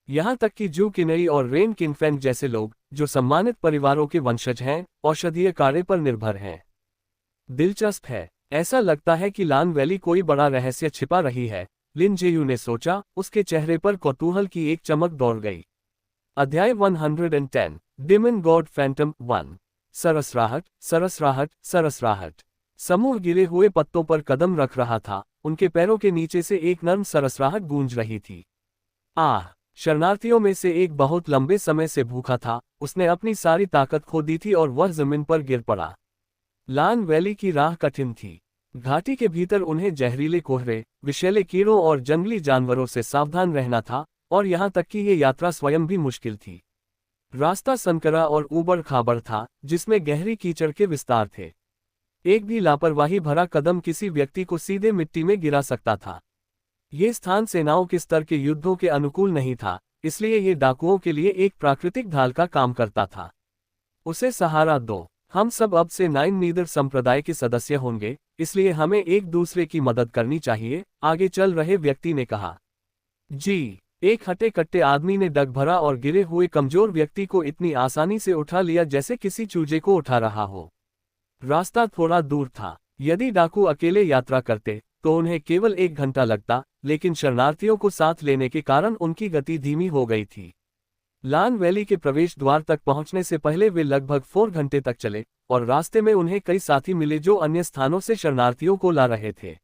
यहाँ तक कि जू किनई और रेन किनफेंग जैसे लोग जो सम्मानित परिवारों के वंशज हैं, औषधीय कार्य पर निर्भर हैं। दिलचस्प है, ऐसा लगता है कि लान वैली कोई बड़ा रहस्य छिपा रही है, लिन जेयू ने सोचा। उसके चेहरे पर कौतूहल की एक चमक दौड़ गई। अध्याय 110, डिमन गॉड फैंटम 1। सरसराहट, सरसराहट, सरसराहट। समूह गिरे हुए पत्तों पर कदम रख रहा था, उनके पैरों के नीचे से एक नर्म सरसराहट गूंज रही थी। आह! शरणार्थियों में से एक बहुत लंबे समय से भूखा था, उसने अपनी सारी ताकत खो दी थी और वह जमीन पर गिर पड़ा। लान वैली की राह कठिन थी। घाटी के भीतर उन्हें जहरीले कोहरे, विषैले कीड़ों और जंगली जानवरों से सावधान रहना था, और यहाँ तक कि ये यात्रा स्वयं भी मुश्किल थी। रास्ता संकरा और ऊबड़ खाबड़ था, जिसमें गहरी कीचड़ के विस्तार थे। एक भी लापरवाही भरा कदम किसी व्यक्ति को सीधे मिट्टी में गिरा सकता था। ये स्थान सेनाओं के स्तर के युद्धों के अनुकूल नहीं था, इसलिए ये डाकुओं के लिए एक प्राकृतिक ढाल का काम करता था। उसे सहारा दो। हम सब अब से नाइन नीदर संप्रदाय के सदस्य होंगे, इसलिए हमें एक दूसरे की मदद करनी चाहिए, आगे चल रहे व्यक्ति ने कहा। जी, एक हटे कट्टे आदमी ने डग भरा और गिरे हुए कमजोर व्यक्ति को इतनी आसानी से उठा लिया जैसे किसी चूजे को उठा रहा हो। रास्ता थोड़ा दूर था। यदि डाकू अकेले यात्रा करते तो उन्हें केवल 1 घंटा लगता, लेकिन शरणार्थियों को साथ लेने के कारण उनकी गति धीमी हो गई थी। लान वैली के प्रवेश द्वार तक पहुंचने से पहले वे लगभग 4 घंटे तक चले, और रास्ते में उन्हें कई साथी मिले जो अन्य स्थानों से शरणार्थियों को ला रहे थे।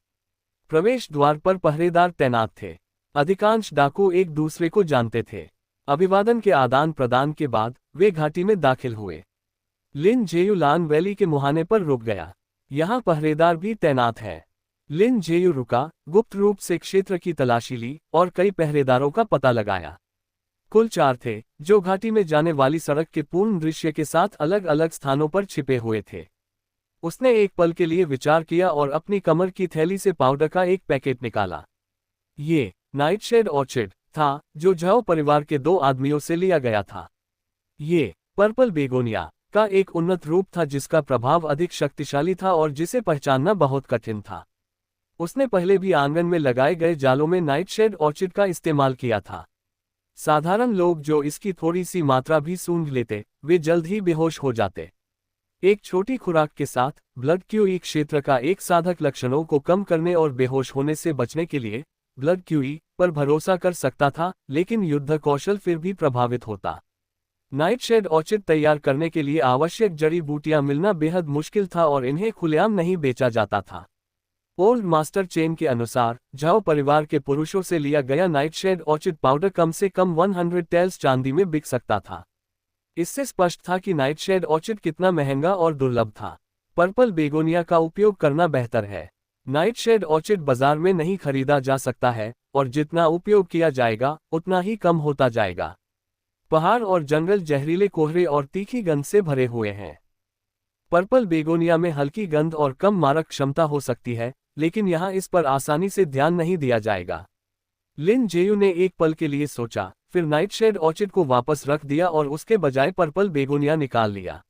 प्रवेश द्वार पर पहरेदार तैनात थे। अधिकांश डाकू एक दूसरे को जानते थे। अभिवादन के आदान प्रदान के बाद वे घाटी में दाखिल हुए। लिन जेयू लान वैली के मुहाने पर रुक गया। यहाँ पहरेदार भी तैनात है। लिन जेयू रुका, गुप्त रूप से क्षेत्र की तलाशी ली और कई पहरेदारों का पता लगाया। कुल 4 थे, जो घाटी में जाने वाली सड़क के पूर्ण दृश्य के साथ अलग अलग स्थानों पर छिपे हुए थे। उसने एक पल के लिए विचार किया और अपनी कमर की थैली से पाउडर का एक पैकेट निकाला। ये नाइटशेड ऑर्चिड था, जो झाओ परिवार के 2 आदमियों से लिया गया था। ये पर्पल बेगोनिया का एक उन्नत रूप था जिसका प्रभाव अधिक शक्तिशाली था और जिसे पहचानना बहुत कठिन था। उसने पहले भी आंगन में लगाए गए जालों में नाइटशेड ऑर्चिड का इस्तेमाल किया था। साधारण लोग जो इसकी थोड़ी सी मात्रा भी सूंघ लेते, वे जल्द ही बेहोश हो जाते। एक छोटी खुराक के साथ ब्लड क्यूई क्षेत्र का एक साधक लक्षणों को कम करने और बेहोश होने से बचने के लिए ब्लड क्यूई पर भरोसा कर सकता था, लेकिन युद्ध कौशल फिर भी प्रभावित होता। नाइटशेड ऑर्चिड तैयार करने के लिए आवश्यक जड़ी बूटियां मिलना बेहद मुश्किल था और इन्हें खुलेआम नहीं बेचा जाता था। ओल्ड मास्टर चेन के अनुसार झाओ परिवार के पुरुषों से लिया गया नाइटशेड ऑर्चिड पाउडर कम से कम 100 टेल्स चांदी में बिक सकता था। इससे स्पष्ट था कि नाइटशेड ऑर्चिड कितना महंगा और दुर्लभ था। पर्पल बेगोनिया का उपयोग करना बेहतर है। नाइटशेड ऑर्चिड बाजार में नहीं खरीदा जा सकता है, और जितना उपयोग किया जाएगा उतना ही कम होता जाएगा। पहाड़ और जंगल जहरीले कोहरे और तीखी गंध से भरे हुए हैं। पर्पल बेगोनिया में हल्की गंध और कम मारक क्षमता हो सकती है, लेकिन यहाँ इस पर आसानी से ध्यान नहीं दिया जाएगा। लिन जेयू ने एक पल के लिए सोचा, फिर नाइटशेड ऑर्चिड को वापस रख दिया और उसके बजाय पर्पल बेगोनिया निकाल लिया।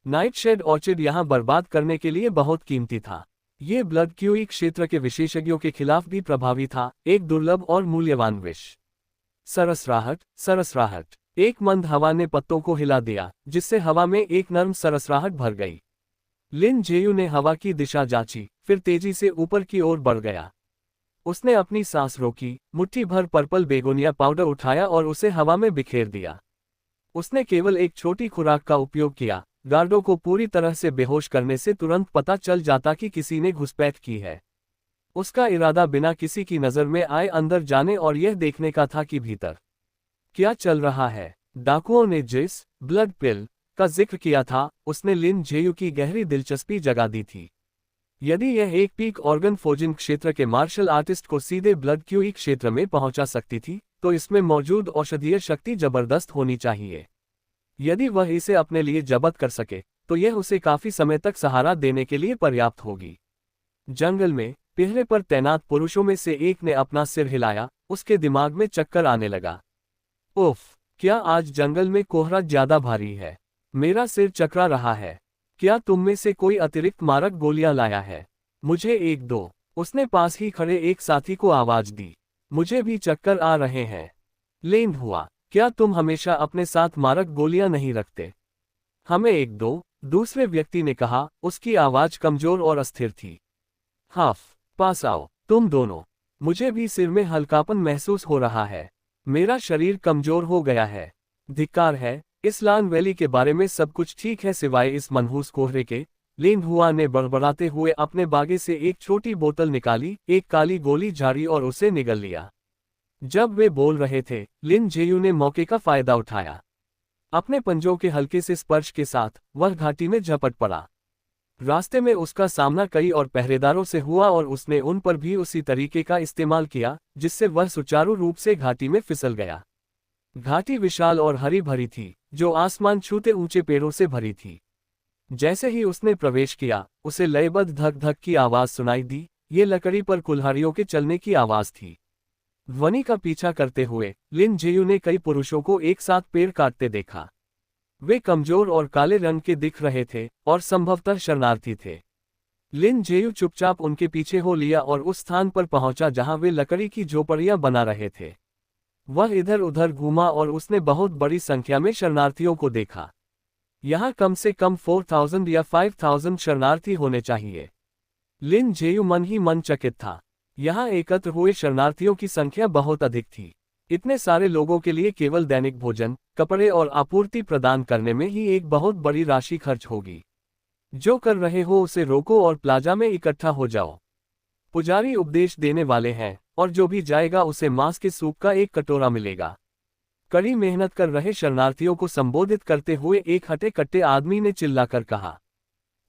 नाइटशेड ऑर्चिड यहाँ बर्बाद करने के लिए बहुत कीमती था। ये ब्लड क्यूई क्षेत्र के विशेषज्ञों के खिलाफ भी प्रभावी था, एक दुर्लभ और मूल्यवान विष। सरसराहट, सरसराहट। एक मंद हवा ने पत्तों को हिला दिया, जिससे हवा में एक नर्म सरसराहट भर गई। लिन जेयू ने हवा की दिशा जांची, फिर तेजी से ऊपर की ओर बढ़ गया। उसने अपनी सांस रोकी, मुट्ठी भर पर्पल बेगोनिया पाउडर उठाया और उसे हवा में बिखेर दिया। उसने केवल एक छोटी खुराक का उपयोग किया। गार्डों को पूरी तरह से बेहोश करने से तुरंत पता चल जाता कि किसी ने घुसपैठ की है। उसका इरादा बिना किसी की नज़र में आए अंदर जाने और यह देखने का था कि भीतर क्या चल रहा है। डाकुओं ने जिस ब्लड पिल का जिक्र किया था, उसने लिन जेयू की गहरी दिलचस्पी जगा दी थी। यदि यह एक पीक ऑर्गन फोजिन क्षेत्र के मार्शल आर्टिस्ट को सीधे ब्लड क्यूई क्षेत्र में पहुंचा सकती थी, तो इसमें मौजूद औषधीय शक्ति जबरदस्त होनी चाहिए। यदि वह इसे अपने लिए जब्त कर सके, तो यह उसे काफी समय तक सहारा देने के लिए पर्याप्त होगी। जंगल में पहरे पर तैनात पुरुषों में से एक ने अपना सिर हिलाया, उसके दिमाग में चक्कर आने लगा। उफ, क्या आज जंगल में कोहरा ज्यादा भारी है? मेरा सिर चकरा रहा है। क्या तुम में से कोई अतिरिक्त मारक गोलियां लाया है? मुझे एक दो। उसने पास ही खड़े एक साथी को आवाज दी। मुझे भी चक्कर आ रहे हैं। लेन हुआ, क्या तुम हमेशा अपने साथ मारक गोलियां नहीं रखते? हमें एक दो, दूसरे व्यक्ति ने कहा, उसकी आवाज कमजोर और अस्थिर थी। हाफ, पास आओ, तुम दोनों। मुझे भी सिर में हल्कापन महसूस हो रहा है। मेरा शरीर कमजोर हो गया है। धिक्कार है, इस लान वैली के बारे में सब कुछ ठीक है सिवाय इस मनहूस कोहरे के। लिन हुआ ने बड़बड़ाते हुए अपने बागे से एक छोटी बोतल निकाली, एक काली गोली झाड़ी और उसे निगल लिया। जब वे बोल रहे थे, लिन जेयू ने मौके का फायदा उठाया। अपने पंजों के हल्के से स्पर्श के साथ वह घाटी में झपट पड़ा। रास्ते में उसका सामना कई और पहरेदारों से हुआ और उसने उन पर भी उसी तरीके का इस्तेमाल किया, जिससे वह सुचारू रूप से घाटी में फिसल गया। घाटी विशाल और हरी भरी थी, जो आसमान छूते ऊंचे पेड़ों से भरी थी। जैसे ही उसने प्रवेश किया, उसे लयबद्ध धक धक की आवाज सुनाई दी। ये लकड़ी पर कुल्हाड़ियों के चलने की आवाज थी। ध्वनि का पीछा करते हुए लिन जेयू ने कई पुरुषों को एक साथ पेड़ काटते देखा। वे कमजोर और काले रंग के दिख रहे थे और संभवतः शरणार्थी थे। लिन जेयू चुपचाप उनके पीछे हो लिया और उस स्थान पर पहुंचा जहां वे लकड़ी की झोपड़ियां बना रहे थे। वह इधर उधर घूमा और उसने बहुत बड़ी संख्या में शरणार्थियों को देखा। यहां कम से कम 4000 या 5000 शरणार्थी होने चाहिए। लिन जेयू मन ही मन चकित था। यहां एकत्र हुए शरणार्थियों की संख्या बहुत अधिक थी। इतने सारे लोगों के लिए केवल दैनिक भोजन, कपड़े और आपूर्ति प्रदान करने में ही एक बहुत बड़ी राशि खर्च होगी। जो कर रहे हो उसे रोको और प्लाजा में इकट्ठा हो जाओ। पुजारी उपदेश देने वाले हैं, और जो भी जाएगा उसे मांस के सूप का एक कटोरा मिलेगा। कड़ी मेहनत कर रहे शरणार्थियों को संबोधित करते हुए एक हटे कट्टे आदमी ने चिल्लाकर कहा।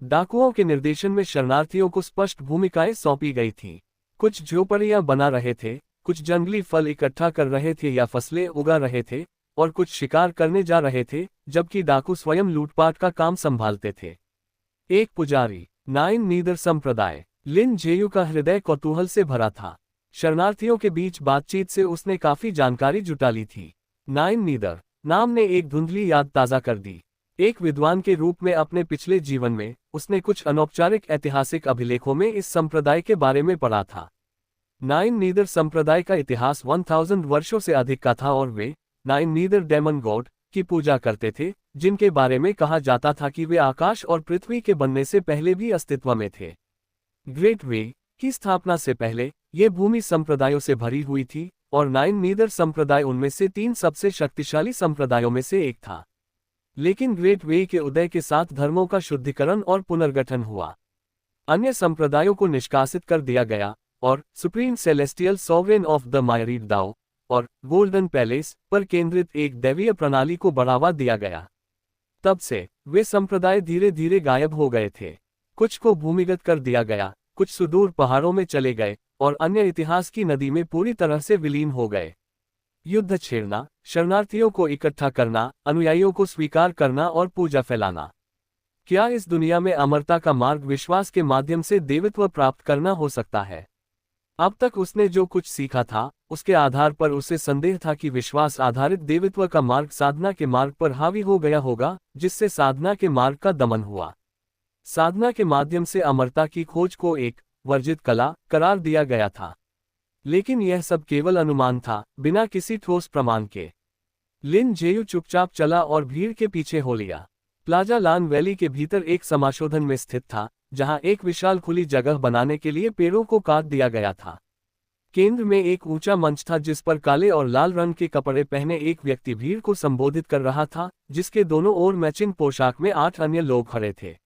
डाकुओं के निर्देशन में शरणार्थियों को स्पष्ट भूमिकाएं सौंपी गई थीं। कुछ झोपड़ियां बना रहे थे, कुछ जंगली फल इकट्ठा कर रहे थे या फसलें उगा रहे थे, और कुछ शिकार करने जा रहे थे, जबकि डाकू स्वयं लूटपाट का काम संभालते थे। एक पुजारी, नाइन नीदर संप्रदाय। लिन जेयू का हृदय कौतूहल से भरा था। शरणार्थियों के बीच बातचीत से उसने काफी जानकारी जुटा ली थी। नाइन नीदर नाम ने एक धुंधली याद ताज़ा कर दी। एक विद्वान के रूप में अपने पिछले जीवन में उसने कुछ अनौपचारिक ऐतिहासिक अभिलेखों में इस संप्रदाय के बारे में पढ़ा था। नाइन नीदर संप्रदाय का इतिहास 1000 वर्षों से अधिक का था और वे नाइन नीदर डेमन गॉड की पूजा करते थे, जिनके बारे में कहा जाता था कि वे आकाश और पृथ्वी के बनने से पहले भी अस्तित्व में थे। ग्रेट वे की स्थापना से पहले ये भूमि संप्रदायों से भरी हुई थी और नाइन नीदर संप्रदाय उनमें से 3 सबसे शक्तिशाली संप्रदायों में से एक था। लेकिन ग्रेट वे के उदय के साथ धर्मों का शुद्धिकरण और पुनर्गठन हुआ। अन्य संप्रदायों को निष्कासित कर दिया गया और supreme celestial sovereign of the myriad Dao और गोल्डन पैलेस पर केंद्रित एक दैवीय प्रणाली को बढ़ावा दिया गया। तब से वे संप्रदाय धीरे धीरे गायब हो गए थे। कुछ को भूमिगत कर दिया गया, कुछ सुदूर पहाड़ों में चले गए और अन्य इतिहास की नदी में पूरी तरह से विलीन हो गए। युद्ध छेड़ना, शरणार्थियों को इकट्ठा करना, अनुयायियों को स्वीकार करना और पूजा फैलाना। क्या इस दुनिया में अमरता का मार्ग विश्वास के माध्यम से देवत्व प्राप्त करना हो सकता है? अब तक उसने जो कुछ सीखा था, उसके आधार पर उसे संदेह था कि विश्वास आधारित देवत्व का मार्ग साधना के मार्ग पर हावी हो गया होगा, जिससे साधना के मार्ग का दमन हुआ। साधना के माध्यम से अमरता की खोज को एक वर्जित कला करार दिया गया था। लेकिन यह सब केवल अनुमान था, बिना किसी ठोस प्रमाण के। लिन जेयू चुपचाप चला और भीड़ के पीछे हो लिया। प्लाजा लान वैली के भीतर एक समाशोधन में स्थित था, जहां एक विशाल खुली जगह बनाने के लिए पेड़ों को काट दिया गया था। केंद्र में एक ऊंचा मंच था जिस पर काले और लाल रंग के कपड़े पहने एक व्यक्ति भीड़ को संबोधित कर रहा था, जिसके दोनों ओर मैचिंग पोशाक में 8 अन्य लोग खड़े थे।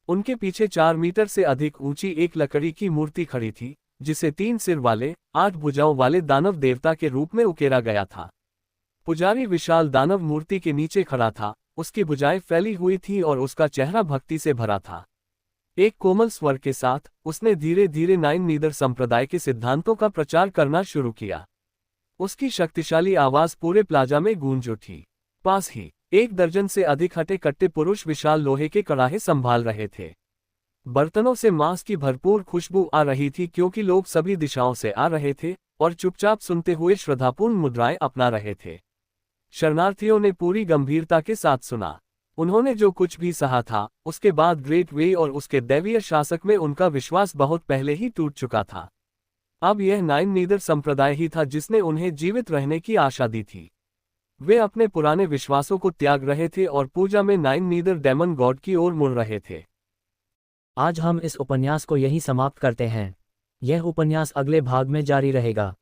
उनके पीछे 4 मीटर से अधिक ऊंची एक लकड़ी की मूर्ति खड़ी थी, जिसे 3 सिर वाले 8 भुजाओं वाले दानव देवता के रूप में उकेरा गया था। पुजारी विशाल दानव मूर्ति के नीचे खड़ा था, उसकी भुजाएं फैली हुई थी और उसका चेहरा भक्ति से भरा था। एक कोमल स्वर के साथ उसने धीरे धीरे नाइन नीदर संप्रदाय के सिद्धांतों का प्रचार करना शुरू किया। उसकी शक्तिशाली आवाज पूरे प्लाजा में गूंज उठी। पास ही 1 दर्जन से अधिक हटे कट्टे पुरुष विशाल लोहे के कड़ाहे संभाल रहे थे। बर्तनों से मांस की भरपूर खुशबू आ रही थी, क्योंकि लोग सभी दिशाओं से आ रहे थे और चुपचाप सुनते हुए श्रद्धापूर्ण मुद्राएं अपना रहे थे। शरणार्थियों ने पूरी गंभीरता के साथ सुना। उन्होंने जो कुछ भी सहा था, उसके बाद ग्रेट वे और उसके दैवीय शासक में उनका विश्वास बहुत पहले ही टूट चुका था। अब यह नाइन नीदर संप्रदाय ही था जिसने उन्हें जीवित रहने की आशा दी थी। वे अपने पुराने विश्वासों को त्याग रहे थे और पूजा में नाइन नीदर डेमन गॉड की ओर मुड़ रहे थे। आज हम इस उपन्यास को यहीं समाप्त करते हैं। यह उपन्यास अगले भाग में जारी रहेगा।